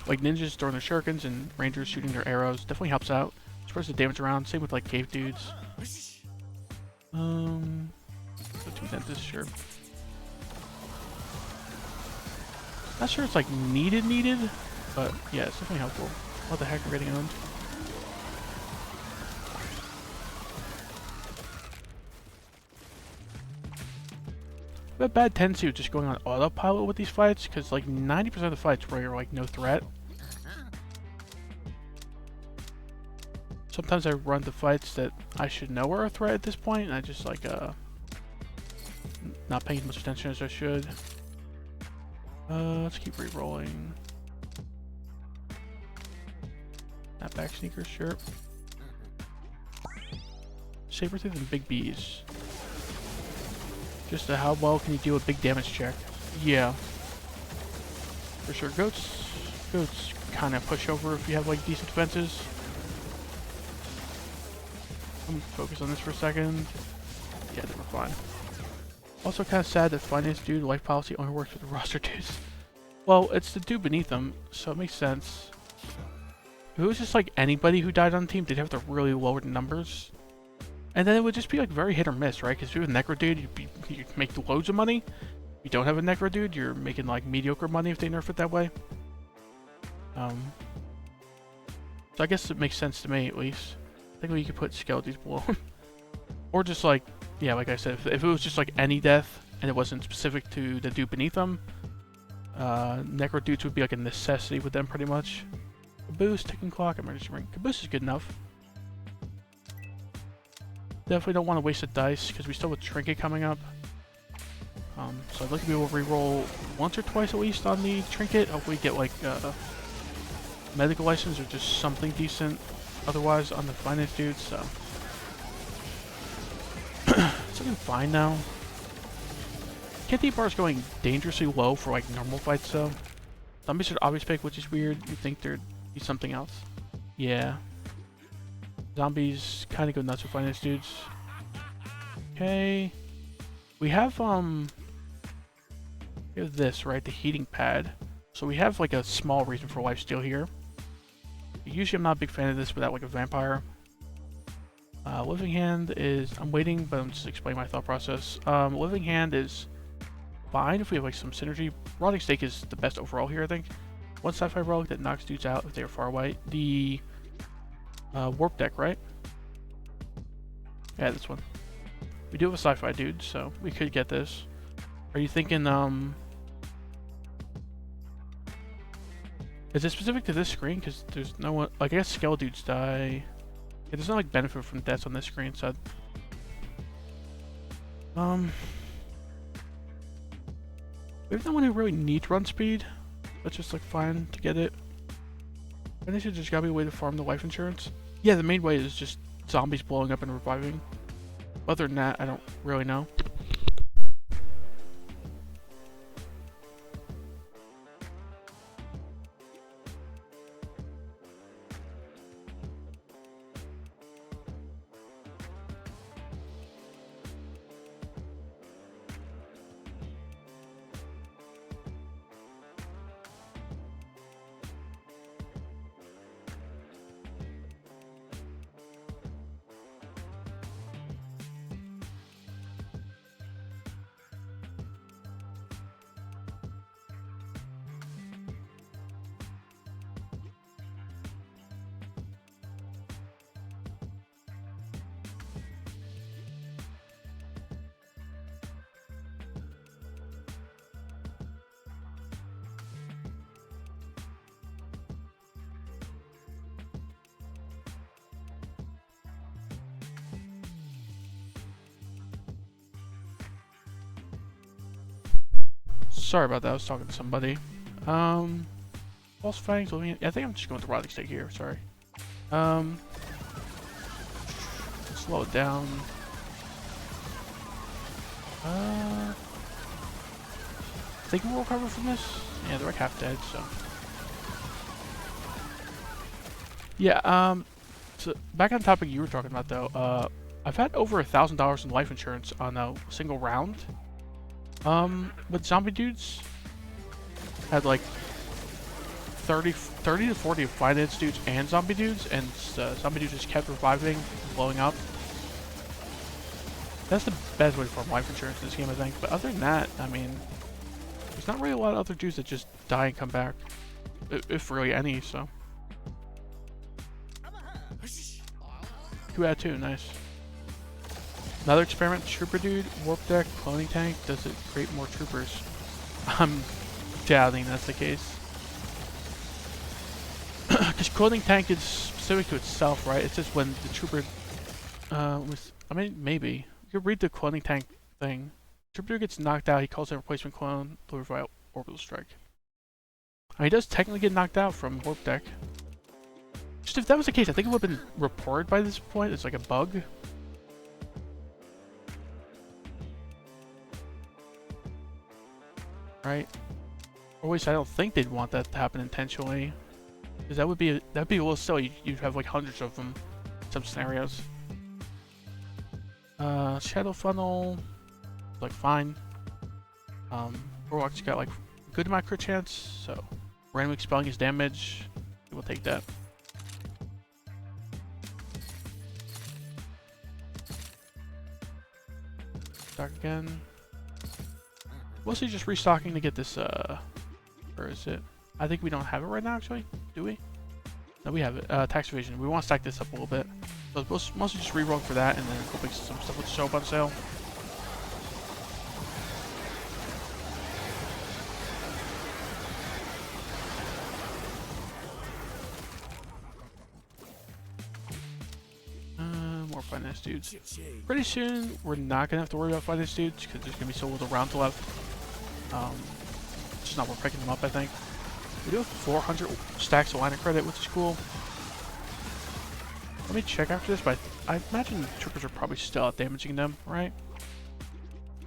like ninjas throwing their shurikens and rangers shooting their arrows definitely helps out. Spreads the damage around. Same with like cave dudes. This sure. Not sure it's like needed, but yeah, it's definitely helpful. What the heck are getting owned? I have a bad tendency of just going on autopilot with these fights, because like 90% of the fights where you're like no threat. Sometimes I run the fights that I should know are a threat at this point, and I just like not paying as much attention as I should. Let's keep re-rolling. Snapback sneakers, sure. Sabertooth and Big Bees. Just how well can you do a big damage check? Yeah. For sure. Goats kind of push over if you have like decent defenses. I'm gonna focus on this for a second. Yeah, they were fine. Also kind of sad that Finance Dude life policy only works with the roster dudes. Well, it's the dude beneath them, so it makes sense. If it was just like anybody who died on the team, they'd have to really lower the numbers. And then it would just be like very hit or miss, right? Because if you have a Necro Dude, you'd make loads of money. If you don't have a Necro Dude, you're making like mediocre money if they nerf it that way. So I guess it makes sense to me, at least. I think we could put Skeletons below. Or just like, yeah, like I said, if it was just like any death, and it wasn't specific to the dude beneath them, Necro Dudes would be like a necessity with them pretty much. Caboose, Ticking Clock, Emergency Ring. Caboose is good enough. Definitely don't want to waste a dice, because we still have a Trinket coming up. So I'd like to be able to reroll once or twice at least on the Trinket. Hopefully get like medical license or just something decent otherwise on the Finance Dudes, so. It's looking fine now. KT bar is going dangerously low for like normal fights though. Zombies are obvious pick, which is weird. You'd think there'd be something else. Yeah. Zombies kind of go nuts with Finance Dudes. Okay. We have this, right? The heating pad. So we have like a small reason for lifesteal here. Usually I'm not a big fan of this without like a vampire. Living Hand is, I'm waiting, but I'm just explaining my thought process. Living Hand is fine if we have like some synergy. Rotting Stake is the best overall here, I think. One sci-fi relic that knocks dudes out if they are far away. The warp deck, right? Yeah, this one. We do have a sci-fi dude, so we could get this. Are you thinking, is it specific to this screen? Because there's no one, like, I guess Skeledudes die. Yeah, there's no like benefit from deaths on this screen, so we have no one who really needs run speed. That's just like fine to get it. I think there's gotta be a way to farm the life insurance. Yeah, the main way is just zombies blowing up and reviving. Other than that, I don't really know. Sorry about that, I was talking to somebody. False fangs, I think I'm just going to rotting stick here, sorry. Slow it down. I think we'll recover from this. Yeah, they're like half dead, so. Yeah, so back on the topic you were talking about though, I've had over $1,000 in life insurance on a single round. With zombie dudes. Had like 30 to 40 finance dudes and zombie dudes, and zombie dudes just kept reviving and blowing up. That's the best way to farm life insurance in this game, I think. But other than that, I mean, there's not really a lot of other dudes that just die and come back. If really any, so. 2 out of 2, nice. Another experiment, Trooper Dude, Warp Deck, Cloning Tank. Does it create more troopers? I'm doubting that's the case. Because Cloning Tank is specific to itself, right? It's just when the Trooper I mean, maybe. You could read the Cloning Tank thing. Trooper gets knocked out, he calls in a replacement clone, delivered via Orbital Strike. I mean, he does technically get knocked out from Warp Deck. Just if that was the case, I think it would have been reported by this point. It's like a bug. Right? Or at least I don't think they'd want that to happen intentionally. Because that'd be a little silly. You'd have like hundreds of them in some scenarios. Shadow Funnel, like fine. Warlock's got like a good amount of crit chance, so randomly expelling his damage. We'll take that. Stock again. Mostly just restocking to get this, where is it? I think we don't have it right now, actually. Do we? No, we have it. Tax evasion. We want to stack this up a little bit. So mostly just re-roll for that, and then hoping some stuff would show up on sale. More finance dudes. Pretty soon, we're not gonna have to worry about finance dudes because there's gonna be so little rounds left. It's just not worth picking them up, I think. We do have 400 stacks of line of credit, which is cool. Let me check after this, but I imagine the troopers are probably still out damaging them, right?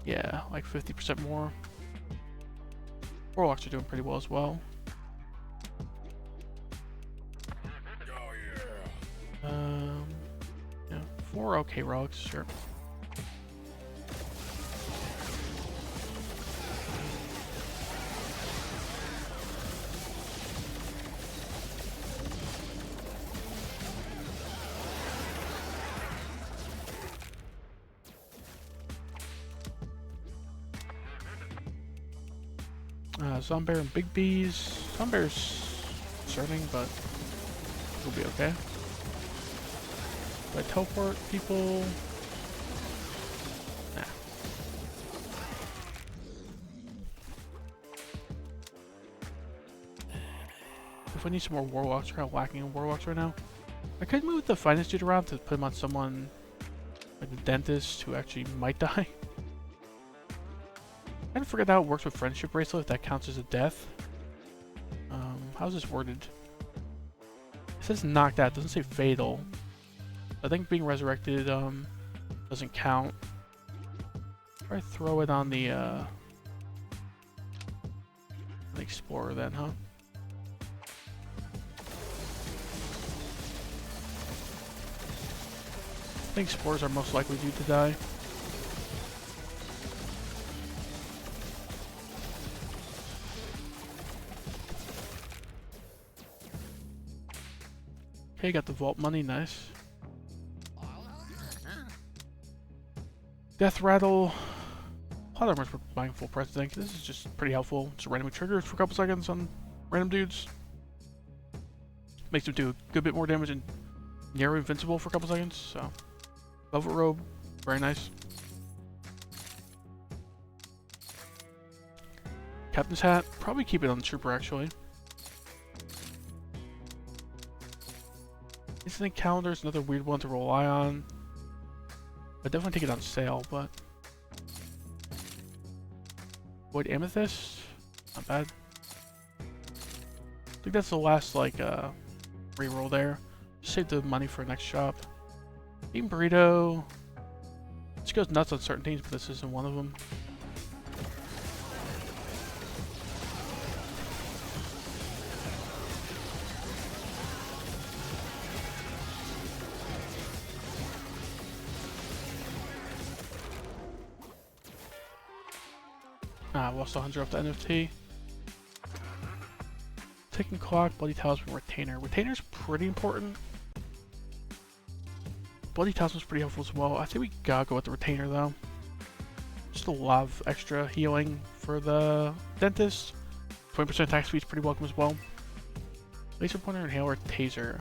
Yeah, like 50% more. Warlocks are doing pretty well as well. Yeah, 4 okay relics, sure. Zombear and Big Bees. Zombear's concerning, but it'll be okay. Do I teleport people? Nah. If I need some more Warlocks, we're kind of lacking in Warlocks right now. I could move the finance dude around to put him on someone like the dentist who actually might die. I kind of forget how it works with Friendship Bracelet, if that counts as a death. How's this worded? It says knocked out, it doesn't say fatal. I think being resurrected doesn't count. Try throw it on the Explorer then, huh? I think Explorers are most likely due to die. Okay, got the vault money, nice. Death Rattle. A lot of armors for buying full price, I think. This is just pretty helpful. Just randomly triggers for a couple seconds on random dudes. Makes them do a good bit more damage and near invincible for a couple seconds, so. Velvet Robe, very nice. Captain's Hat, probably keep it on the Trooper actually. Instant Calendar is another weird one to rely on. I'd definitely take it on sale, but... Void Amethyst? Not bad. I think that's the last, like, reroll there. Just save the money for next shop. Bean Burrito. This goes nuts on certain teams, but this isn't one of them. Ah, lost 100 off the NFT. Ticking Clock, Bloody Talisman, Retainer. Retainer's pretty important. Bloody Talisman's pretty helpful as well. I think we gotta go with the Retainer though. Just a lot of extra healing for the Dentist. 20% attack speed's pretty welcome as well. Laser Pointer, Inhaler, Taser.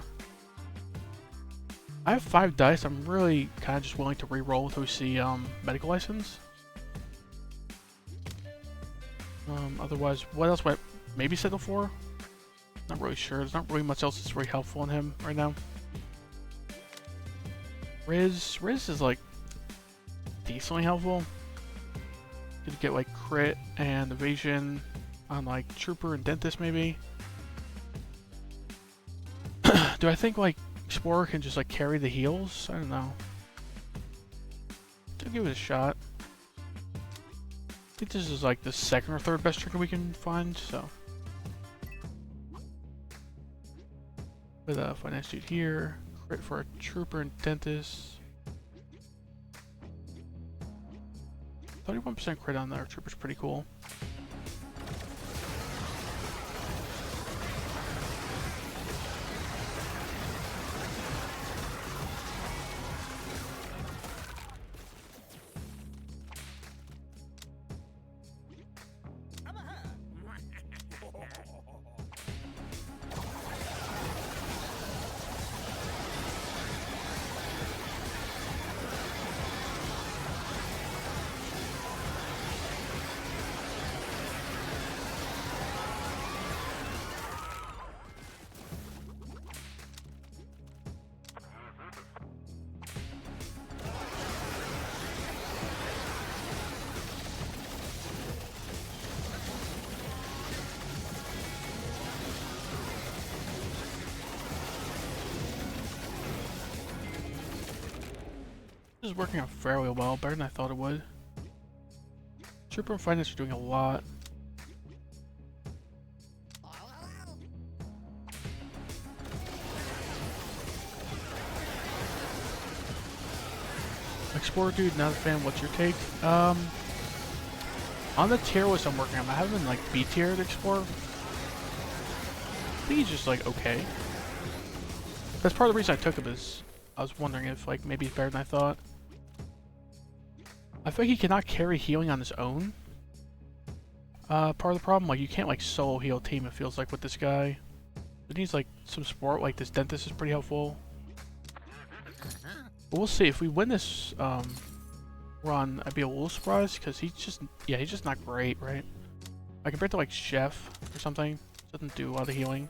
I have 5 dice. I'm really kind of just willing to re-roll until we see Medical License. Otherwise, what else would I maybe settle for? Not really sure. There's not really much else that's really helpful in him right now. Riz is like decently helpful. You could get like crit and evasion on like Trooper and Dentist maybe. Do I think like Explorer can just like carry the heals? I don't know. I'll give it a shot. I think this is like the second or third best trigger we can find, so. With a finance dude here, crit for a Trooper and Dentist. 31% crit on our Trooper's pretty cool. This is working out fairly well, better than I thought it would. Trooper and Finance are doing a lot. Explorer dude, not a fan. What's your take? On the tier list I'm working on, I have him in like B tier to Explorer. I think he's just like okay. That's part of the reason I took him is I was wondering if like maybe he's better than I thought. I feel like he cannot carry healing on his own. Part of the problem, like you can't like solo heal team, it feels like with this guy. It needs like some support, like this Dentist is pretty helpful. But we'll see, if we win this run, I'd be a little surprised because he's just not great, right? Like compared to like Chef or something, doesn't do a lot of healing.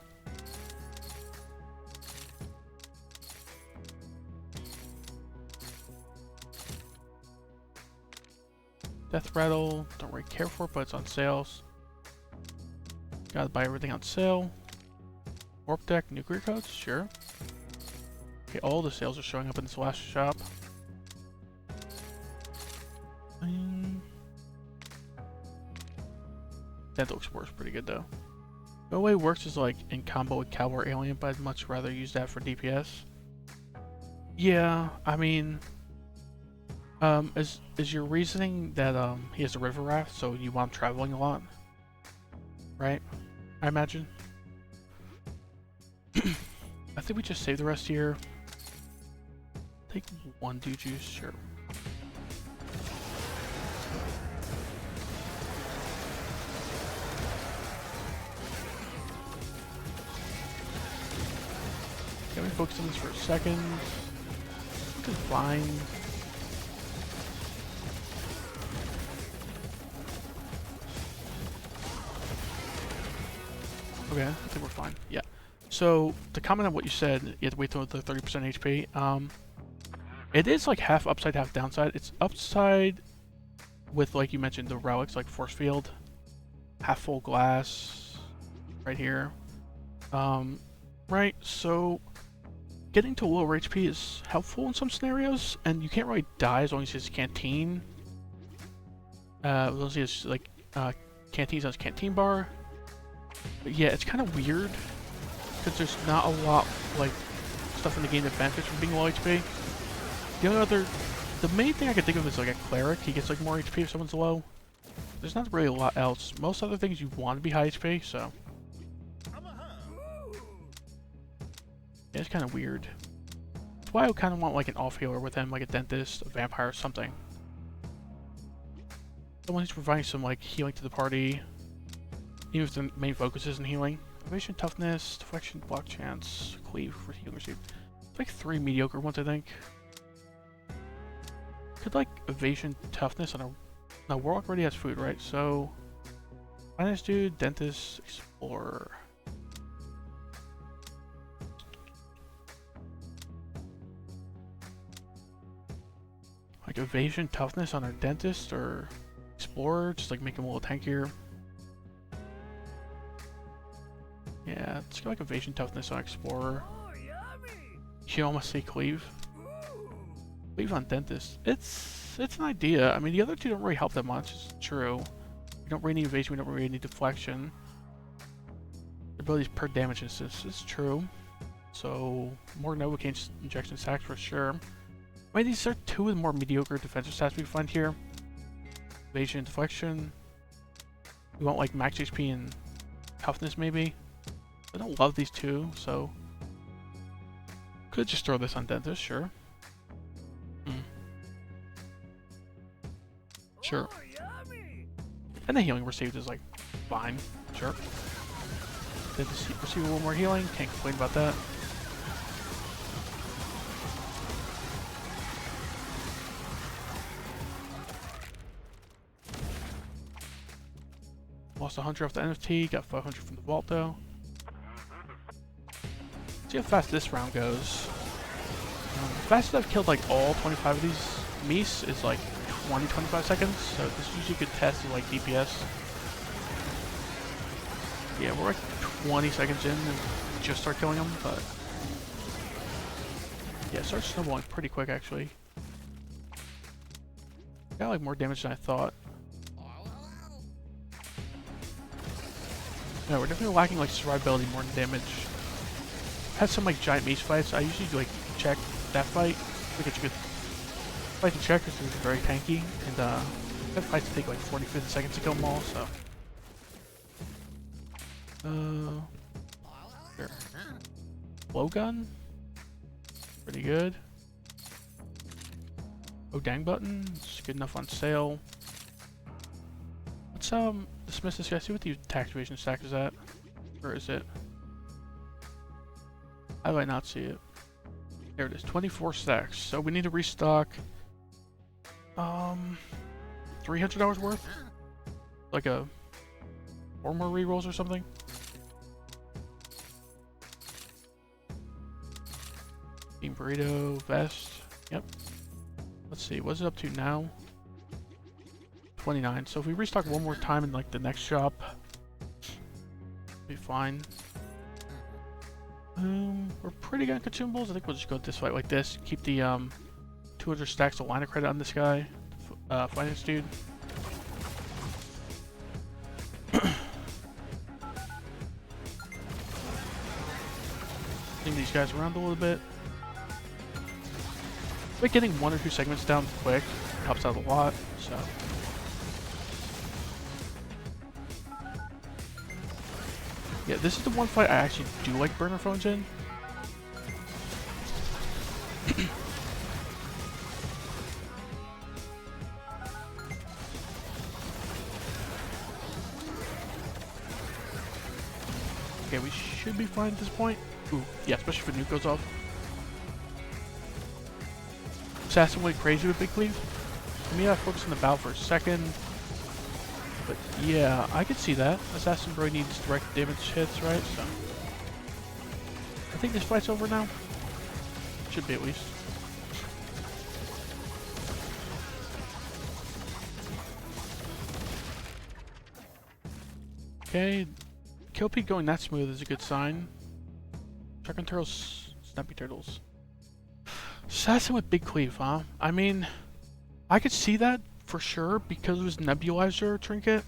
Death Rattle, don't really care for it, but it's on sales. Gotta buy everything on sale. Warp Deck, Nuclear Codes, sure. Okay, all the sales are showing up in this last shop. Dental Explorer is pretty good though. The way it works is like in combo with Cowboy Alien, but I'd much rather use that for DPS. Yeah, I mean, is your reasoning that he has a river raft, so you want him traveling a lot, right? I imagine. I think we just save the rest here. Take one Dew Juice, sure. Let me focus on this for a second. This is fine. Okay, I think we're fine. Yeah. So to comment on what you said, you have to wait till the 30% HP. It is like half upside, half downside. It's upside with, like you mentioned, the relics like Force Field. half full glass right here. Right, so getting to lower HP is helpful in some scenarios, and you can't really die as long as it's canteen. As long as it's like canteens on his canteen bar. But yeah, it's kind of weird because there's not a lot like stuff in the game that benefits from being low HP. The main thing I can think of is like a cleric. He gets like more HP if someone's low. There's not really a lot else. Most other things you want to be high HP, so yeah, it's kind of weird. That's why I kind of want like an off healer with him, like a dentist, a vampire, or something. Someone who's providing some like healing to the party, even if the main focus isn't healing. Evasion, toughness, deflection, block chance, cleave for healing received. It's like 3 mediocre ones, I think. Could like evasion, toughness on a. No, Warlock already has food, right? So, finance dude, dentist, explorer. Like evasion, toughness on our dentist or explorer, just like make him a little tankier. Yeah, let's go like evasion, toughness on explorer. You almost say cleave. Cleave on dentist. It's an idea. I mean, the other two don't really help that much. It's true. We don't really need evasion. We don't really need deflection. Abilities per damage instance. It's true. So more Novocaine injection stacks for sure. I mean, these are two of the more mediocre defensive stats we find here. Evasion, deflection. We want like max HP and toughness maybe. I don't love these two, so could just throw this on dentist, sure. Sure. And the healing received is like fine, sure. Did receive a little more healing, can't complain about that. Lost 100 off the NFT, got 500 from the vault though. See how fast this round goes. The fastest I've killed like all 25 of these Mies is like 20-25 seconds, so this is usually a good test of like DPS. Yeah, we're like 20 seconds in and just start killing them, but yeah, it starts snowballing pretty quick actually. Got like more damage than I thought. Yeah, we're definitely lacking like survivability more than damage. Had some like giant Mies fights. I usually like check that fight. I think it's a good fight to check because it's very tanky, and that fights take like 40-50 seconds to kill them all. So, sure. Blowgun, pretty good. Oh dang button, it's good enough on sale. Let's dismiss this guy. See what the attack evasion stack is at. Where is it? How do I not see it? There it is, 24 stacks. So we need to restock $300 worth? Like a 4 more rerolls or something? Team Burrito, Vest. Yep. Let's see, what's it up to now? 29. So if we restock one more time in like the next shop, be fine. We're pretty good on consumables. I think we'll just go with this fight like this. Keep the 200 stacks of line of credit on this guy, finance dude. Bring these guys around a little bit. But getting 1 or 2 segments down quick helps out a lot. So. Yeah, this is the one fight I actually do like burner phones in. Okay, we should be fine at this point. Ooh, yeah, especially if a nuke goes off. Assassin went crazy with Big Cleave. Maybe I focus on the battle for a second. But yeah, I could see that. Assassin Bro needs direct damage hits, right? So I think this fight's over now. Should be at least. Okay, kill peak going that smooth is a good sign. Dragon turtles, snappy turtles. Assassin with big cleave, huh? I mean, I could see that for sure because of his nebulizer trinket.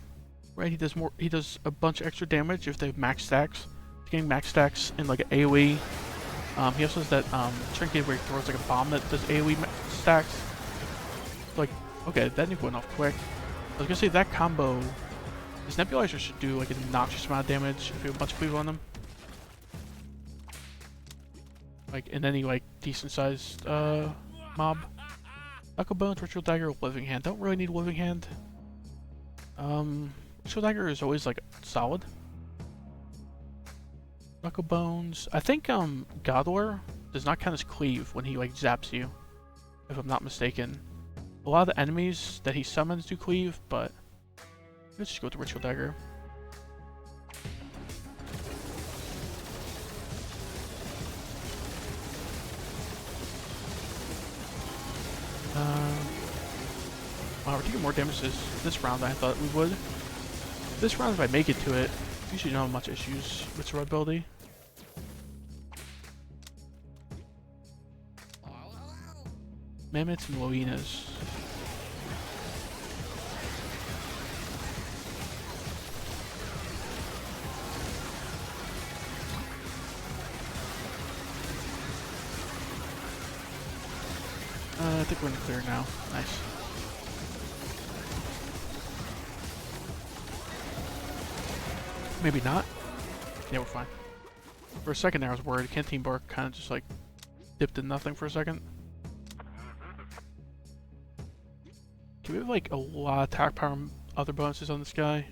Right, he does a bunch of extra damage if they have max stacks. He's getting max stacks in like an AoE. He also has that trinket where he throws like a bomb that does AoE stacks. Like, okay, that nuke went off quick. I was gonna say that combo, his nebulizer should do like an obnoxious amount of damage if you have a bunch of cleave on them. Like in any like decent sized mob. Knuckle Bones, Ritual Dagger, Living Hand. Don't really need Living Hand. Ritual Dagger is always like solid. Knuckle Bones. I think Godwar does not count as cleave when he like zaps you, if I'm not mistaken. A lot of the enemies that he summons do cleave, but let's just go with the Ritual Dagger. Wow, we're taking more damage this round than I thought we would. This round, if I make it to it, usually don't have much issues with survivability. Mammoths and Loinas. I think we're in the clear now. Nice. Maybe not. Yeah, we're fine. For a second there I was worried. Canteen Bark kind of just like dipped in nothing for a second. Can we have like a lot of attack power and other bonuses on this guy?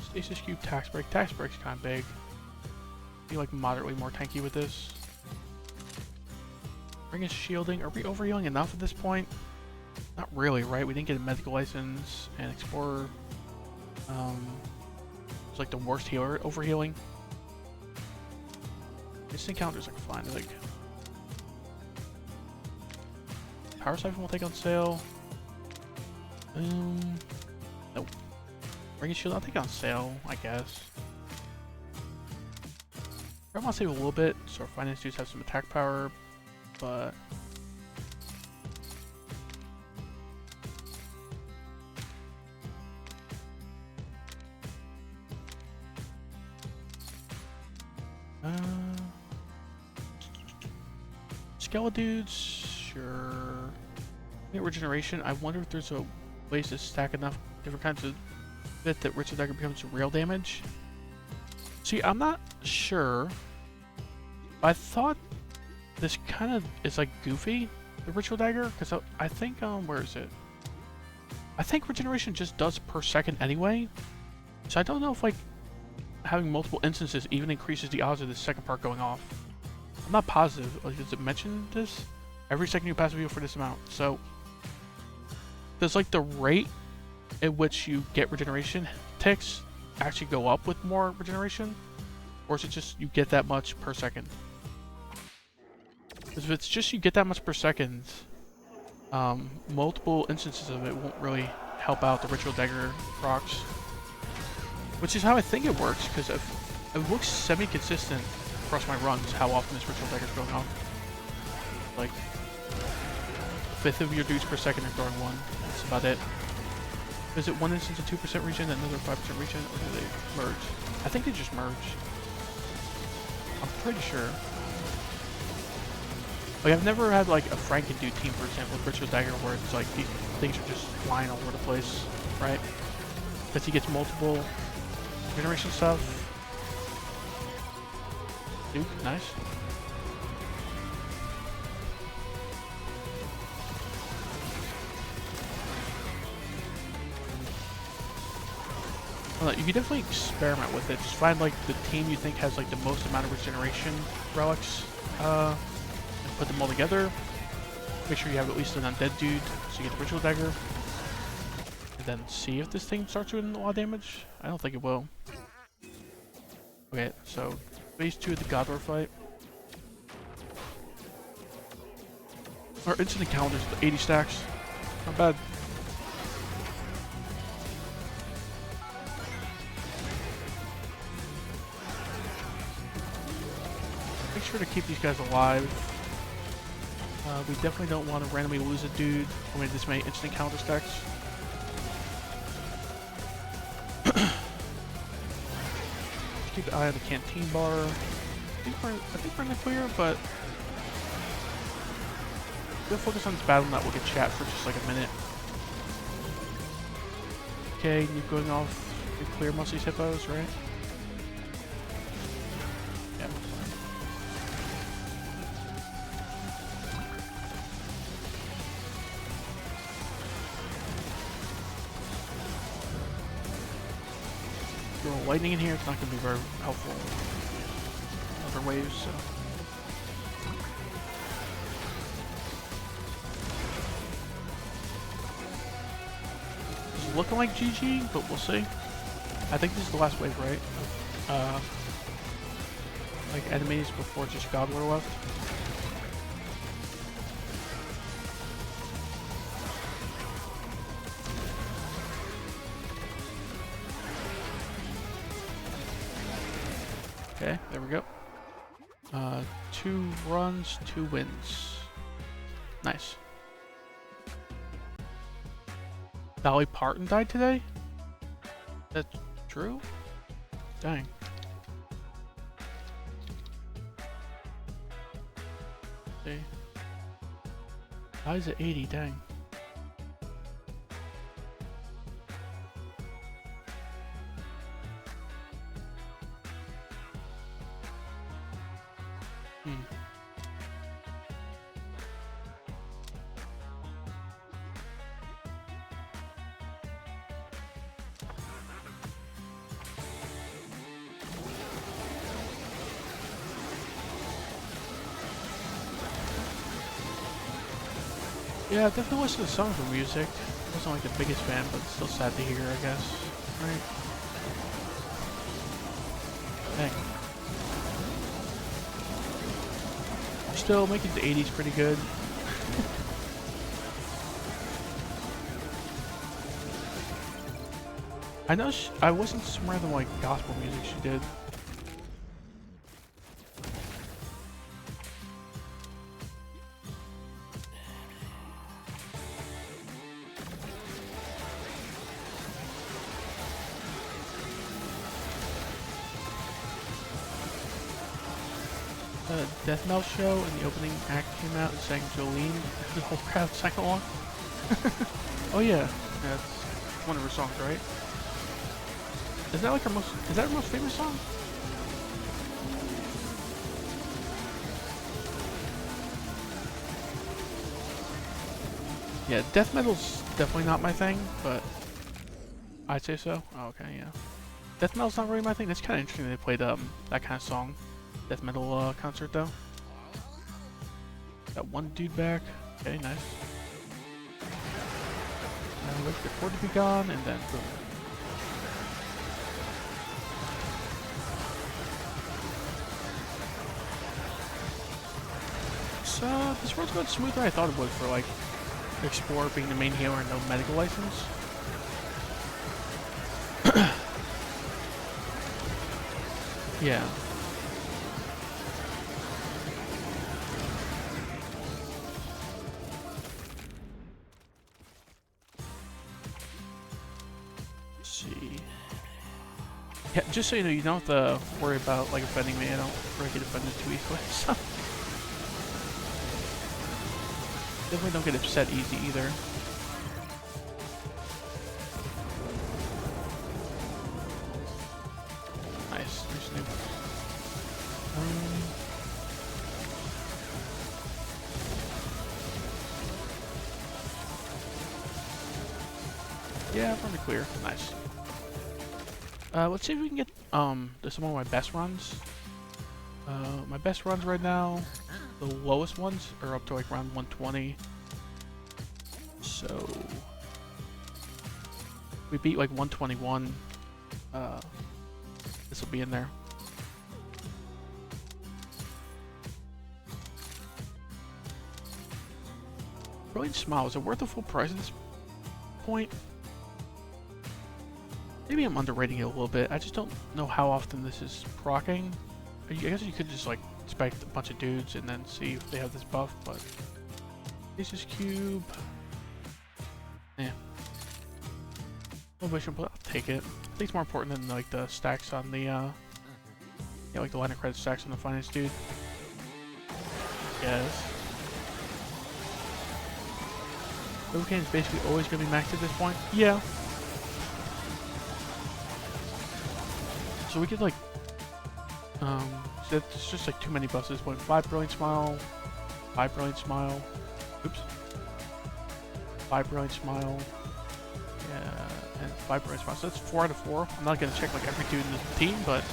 Stasis Cube, Tax Break. Tax Break's kind of big. Be like moderately more tanky with this. Ring is shielding. Are we overhealing enough at this point? Not really, right? We didn't get a medical license, and Explorer it's like the worst healer overhealing. Instant counters like fine. Like Power Siphon will take on sale. Nope. Ring is shield, I'll take on sale, I guess. I want to save a little bit, so our finance dudes have some attack power, but Skeledudes, sure. Get regeneration. I wonder if there's a ways to stack enough different kinds of bit that Ritual Dagger becomes real damage. See, I'm not sure. I thought this kind of is like goofy, the Ritual Dagger, because I think, where is it? I think regeneration just does per second anyway. So I don't know if like having multiple instances even increases the odds of the second part going off. I'm not positive. Like, does it mention this? Every second you pass a wheel for this amount. So does like the rate at which you get regeneration ticks actually go up with more regeneration? Or is it just you get that much per second? Because if it's just you get that much per second, multiple instances of it won't really help out the Ritual Dagger procs. Which is how I think it works, because it looks semi-consistent across my runs how often this Ritual Dagger is going on. Like, a fifth of your dudes per second are throwing one. That's about it. Is it one instance of 2% regen and another 5% regen, or do they merge? I think they just merge. I'm pretty sure. Like, I've never had like a Frankendude team, for example, with Ritual Dagger, where it's like these things are just flying all over the place, right? Because he gets multiple regeneration stuff. Duke, nice. Well, you can definitely experiment with it. Just find like the team you think has like the most amount of regeneration relics, and put them all together. Make sure you have at least an undead dude, so you get the ritual dagger. And then see if this thing starts doing a lot of damage. I don't think it will. Okay, so phase 2 of the Godlord fight. Our instant encounters with 80 stacks. Not bad. Make sure to keep these guys alive. We definitely don't want to randomly lose a dude when we have this many instant counter stacks. Keep an eye on the canteen bar. I think we're in the clear, but we'll focus on this battle, not look at chat for just like a minute. Okay, you going off to clear most of these hippos, right? Yeah. Throw lightning in here, it's not going to be very helpful. Other waves, so. It's looking like GG, but we'll see. I think this is the last wave, right? Like enemies before just Godlord left. Okay, there we go. 2 runs, 2 wins. Nice. Dolly Parton died today? That's true? Dang. See. Dies at 80, dang. Yeah, definitely listen to some of her music. Wasn't like the biggest fan, but still sad to hear, I guess. Right? Dang. Still making the 80s pretty good. I know I listened to some random like gospel music she did. Death Metal show and the opening act came out and sang Jolene. The whole crowd sang along. Oh yeah, that's one of her songs, right? Is that like her most? Is that her most famous song? Yeah, death metal's definitely not my thing, but I'd say so. Oh, okay, yeah. Death metal's not really my thing. That's kind of interesting. They played that kind of song. Death metal concert though. Got one dude back. Okay, nice. Now wait for the cord to be gone, and then boom. So this world's going smoother than I thought it would for like Explorer being the main healer and no medical license. Yeah. Yeah, just so you know, you don't have to worry about like offending me. I don't really get offended too easily, so definitely don't get upset easy either. Nice, nice new. Yeah, probably clear. Nice. Let's see if we can get this is one of my best runs. My best runs right now, the lowest ones are up to like around 120. So we beat like 121. This will be in there. Brilliant Smile, is it worth the full price at this point? Maybe I'm underrating it a little bit. I just don't know how often this is proccing. I guess you could just like expect a bunch of dudes and then see if they have this buff, but Aces Cube. Yeah. I'll take it. I think it's more important than like the stacks on the yeah, like the line of credit stacks on the finance dude. Yes. Novocaine is basically always going to be maxed at this point. Yeah. So we could like, it's just like too many buses. 5 Brilliant Smile, 5 Brilliant Smile, oops, 5 Brilliant Smile, yeah, and 5 Brilliant Smile. So that's 4 out of 4. I'm not going to check like every dude in the team, but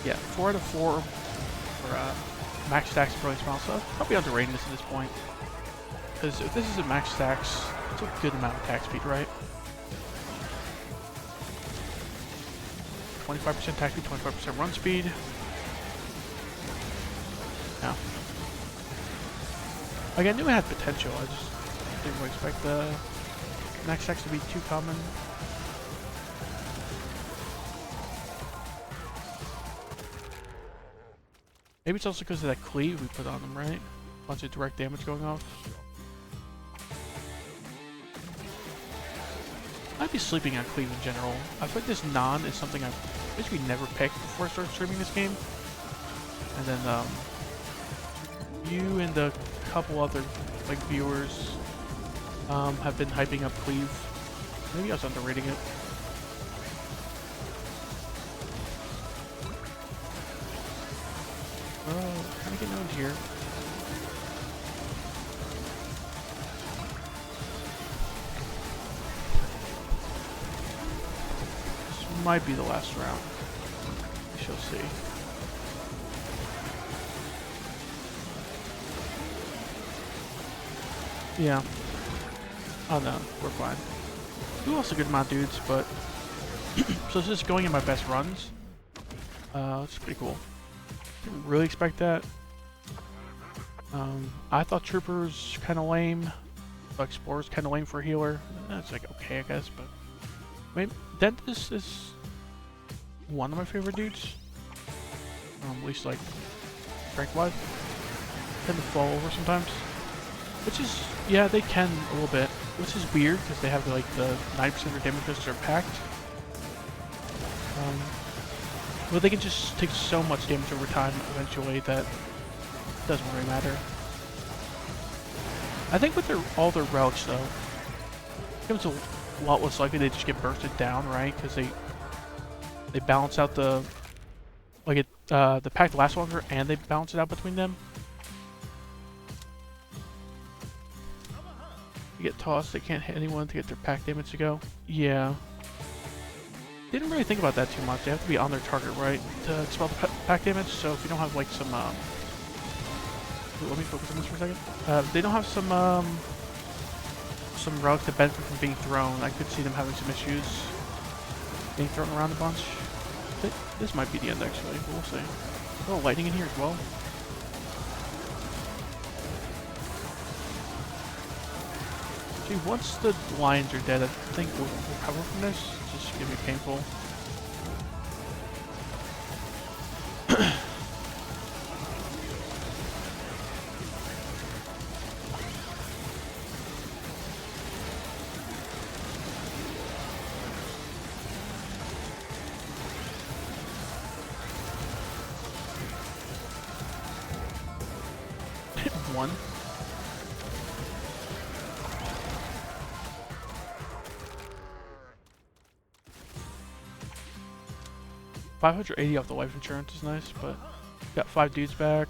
yeah, 4 out of 4 for max stacks Brilliant Smile. So I'll probably underrating this at this point. Because if this is a max stacks, it's a good amount of attack speed, right? 25% attack speed, 25% run speed. Yeah. Like, I knew it had potential, I just didn't really expect the max stacks to be too common. Maybe it's also because of that cleave we put on them, right? Bunch of direct damage going off. I'd be sleeping on cleave in general. I feel like this non is something I've basically never picked before I started streaming this game. And then you and a couple other like viewers have been hyping up cleave. Maybe I was underrating it. Oh, kind of getting owned here. Might be the last round. We shall see. Yeah. Oh no, we're fine. We lost a good amount of dudes, but so it's just going in my best runs. It's pretty cool. Didn't really expect that. I thought Troopers kind of lame. Explorer's kind of lame for a healer. That's like okay, I guess, but maybe Dentist is one of my favorite dudes. At least like strength-wise. Tend to fall over sometimes. Which is, yeah, they can a little bit. Which is weird because they have like the 90% of their damage fists are packed. But they can just take so much damage over time eventually that it doesn't really matter. I think with all their relics though, it becomes a lot less likely they just get bursted down, right? Because they balance out the the pack lasts longer and they balance it out between them. You get tossed, they can't hit anyone to get their pack damage to go. Yeah. Didn't really think about that too much. They have to be on their target, right, to expel the pack damage. So if you don't have like some let me focus on this for a second. They don't have some relics that benefit from being thrown. I could see them having some issues being thrown around a bunch. This might be the end actually, but we'll see. Oh, lightning in here as well. See, once the lions are dead, I think we'll recover from this. It's just gonna be painful. One. $580 off the life insurance is nice, but got 5 dudes back.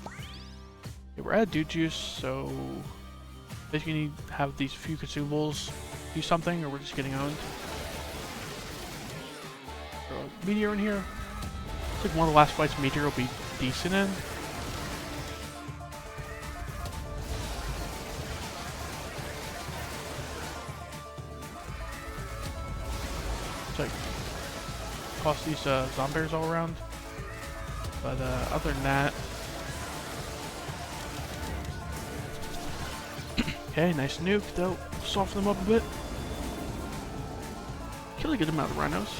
Okay, we're at dude juice, so basically need to have these few consumables do something, or we're just getting owned. Throw a meteor in here. Looks like one of the last fights meteor will be decent in. toss these zombies all around. But other than that, okay, nice nuke. That'll soften them up a bit. Kill a good amount of rhinos.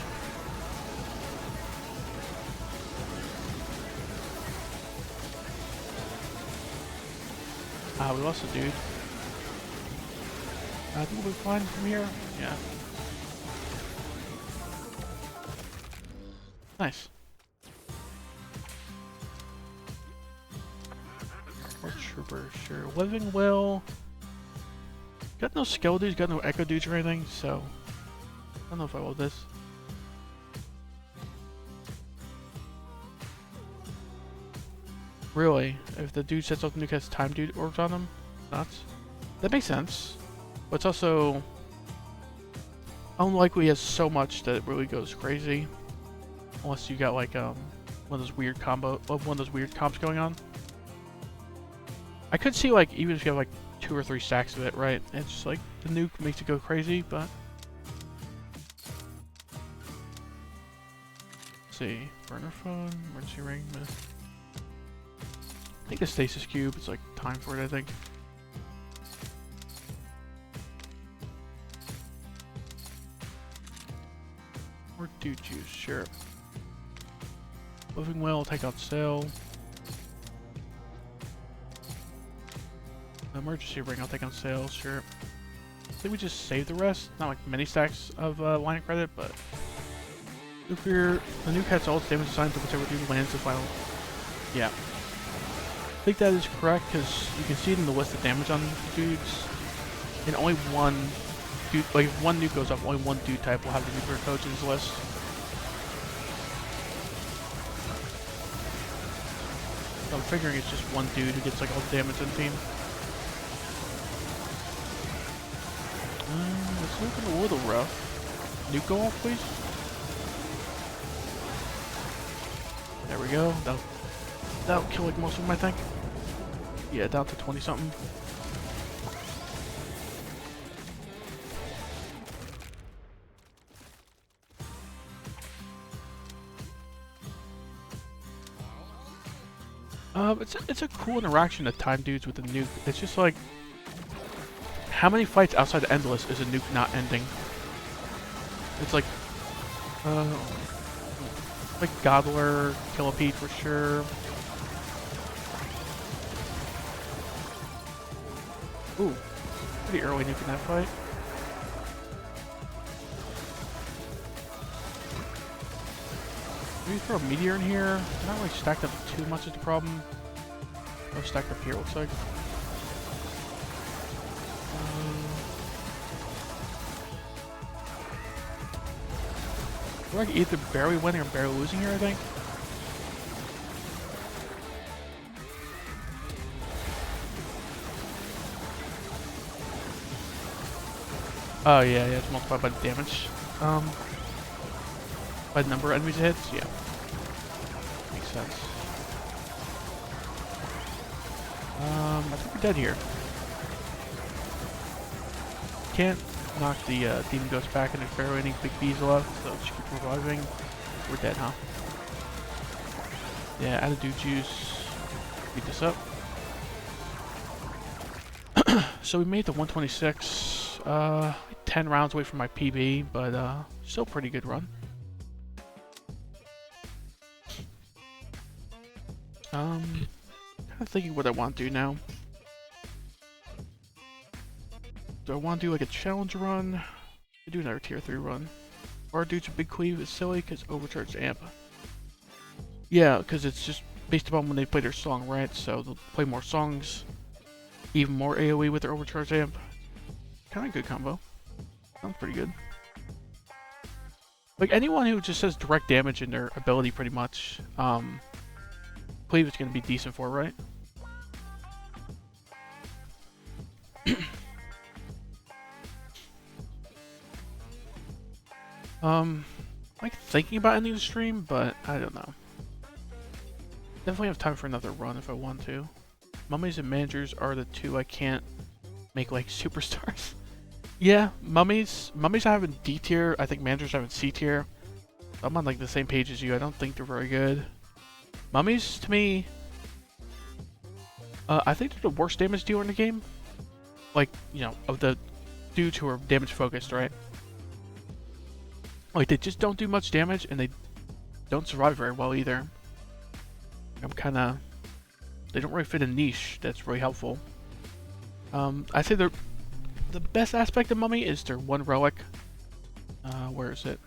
We lost a dude. I think we'll be fine from here. Yeah. Nice. More troopers, sure. Living Will. Got no skill dudes, got no echo dudes or anything, so I don't know if I will this. Really? If the dude sets off the nuke has time dude orbs on them? Nuts. That makes sense. But it's also unlikely he has so much that it really goes crazy. Unless you got like one of those weird comps going on. I could see like even if you have like 2 or 3 stacks of it, right? It's just like the nuke makes it go crazy, but let's see. Burner phone, emergency ring, I think the stasis cube, it's like time for it, I think. Or dude juice, sure. Living Will, take out Sail. Emergency ring, I'll take on Sail, sure. I think we just save the rest. Not like many stacks of line of credit, but nuclear. The nuke has all its damage assigned to whichever dude lands the final. Yeah. I think that is correct because you can see it in the list of damage on dudes. And only one dude, like if one nuke goes up, only one dude type will have the nuclear codes in his list. So I'm figuring it's just one dude who gets like all the damage on the team. It's looking a little rough. Nuke go off, please. There we go. That'll kill like most of them, I think. Yeah, down to 20 something. It's a cool interaction to time dudes with the nuke. It's just like, how many fights outside of Endless is a nuke not ending? It's like Gobbler, Killipede for sure. Ooh, pretty early nuke in that fight. Maybe throw a meteor in here. They're not really stacked up too much is the problem. Oh, stacked up here looks like. We're like either barely winning or barely losing here, I think. Oh yeah, it's multiplied by the damage. By the number of enemies it hits, yeah. Makes sense. I think we're dead here. Can't knock the demon ghost back, and there's barely any big bees left, so just keep reviving. We're dead, huh? Yeah, add a dude juice. Beat this up. So we made the 126. 10 rounds away from my PB, but still pretty good run. Kind of thinking what I want to do now. Do I want to do like a challenge run? I do another tier 3 run. Or do a big cleave is silly because overcharged amp. Yeah, because it's just based upon when they play their song, right? So they'll play more songs, even more AoE with their overcharged amp. Kind of good combo. Sounds pretty good. Like anyone who just has direct damage in their ability, pretty much, cleave is going to be decent for, right? Like thinking about ending the stream, but I don't know. Definitely have time for another run if I want to. Mummies and managers are the two I can't make like superstars. Yeah, mummies I have in D tier. I think managers I have in C tier. I'm on like the same page as you. I don't think they're very good. Mummies, to me, I think they're the worst damage dealer in the game. Like, you know, of the dudes who are damage focused, right? Like, they just don't do much damage, and they don't survive very well either. They don't really fit a niche that's really helpful. I'd say the best aspect of Mummy is their one relic. Where is it?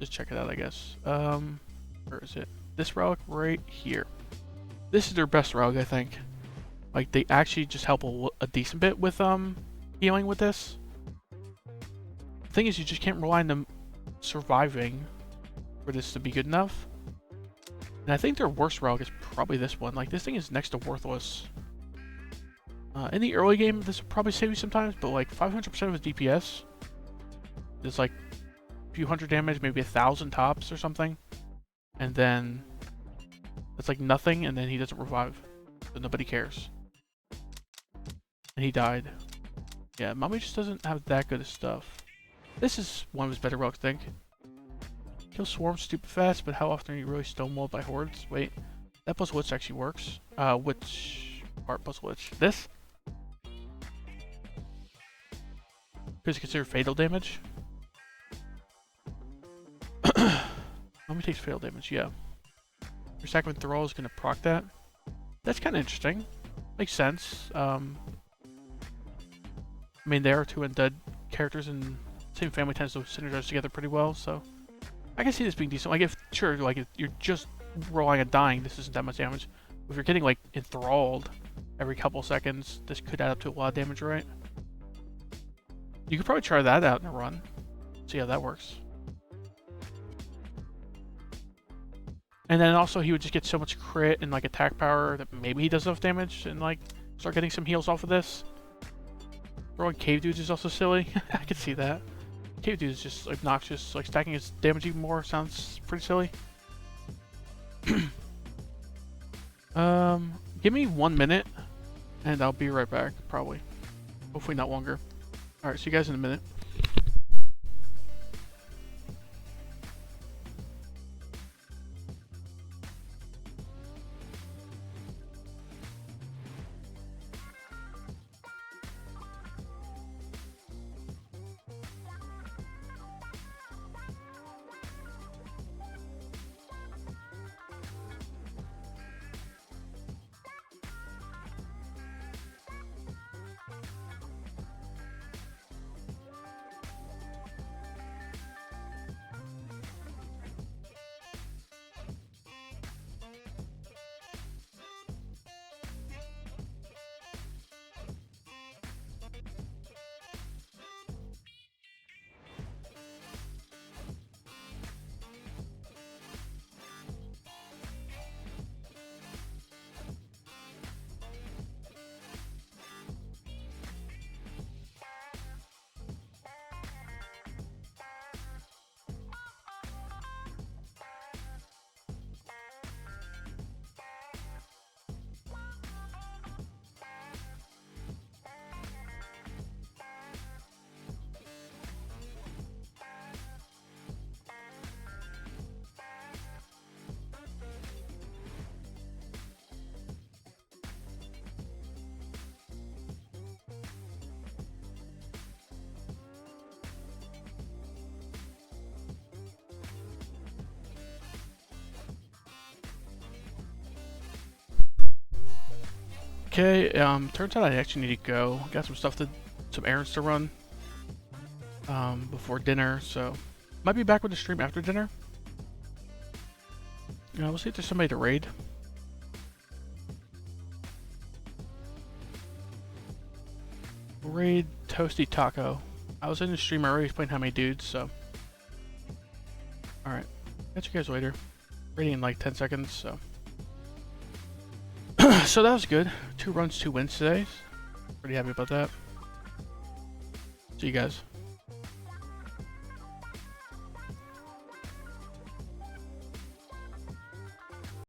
Just check it out, I guess. Where is it? This relic right here. This is their best relic, I think. Like, they actually just help a decent bit with healing with this. The thing is, you just can't rely on them surviving for this to be good enough. And I think their worst relic is probably this one. Like, this thing is next to worthless. In the early game, this will probably save you sometimes, but like 500% of his DPS is like a few hundred damage, maybe 1,000 tops or something. And then it's like nothing, and then he doesn't revive. So nobody cares. And he died. Yeah, Mummy just doesn't have that good of stuff. This is one of his better relics, I think. Kill swarms stupid fast, but how often are you really stonewalled by hordes? Wait, that Buzzwole Witch actually works. Which part Buzzwole Witch? This? Because it's considered fatal damage? Mummy takes fatal damage, yeah. Your Sacrament Thrall is going to proc that. That's kind of interesting. Makes sense. I mean, they are two undead characters, and same family tends to synergize together pretty well, so I can see this being decent. Like, if you're just relying on dying, this isn't that much damage. If you're getting, like, enthralled every couple seconds, this could add up to a lot of damage, right? You could probably try that out in a run. See how that works. And then also, he would just get so much crit and, like, attack power that maybe he does enough damage and, like, start getting some heals off of this. Throwing Cave Dudes is also silly. I could see that. Cave Dude is just obnoxious. Like, stacking his damage even more sounds pretty silly. Give me 1 minute, and I'll be right back, probably. Hopefully not longer. Alright, see you guys in a minute. Okay, turns out I actually need to go. Got some errands to run before dinner, so might be back with the stream after dinner. We'll see if there's somebody to raid. Raid Toasty Taco. I was in the stream already explaining how many dudes, so. Alright, catch you guys later. Raiding in like 10 seconds, so. So that was good. 2 runs, 2 wins today. Pretty happy about that. See you guys.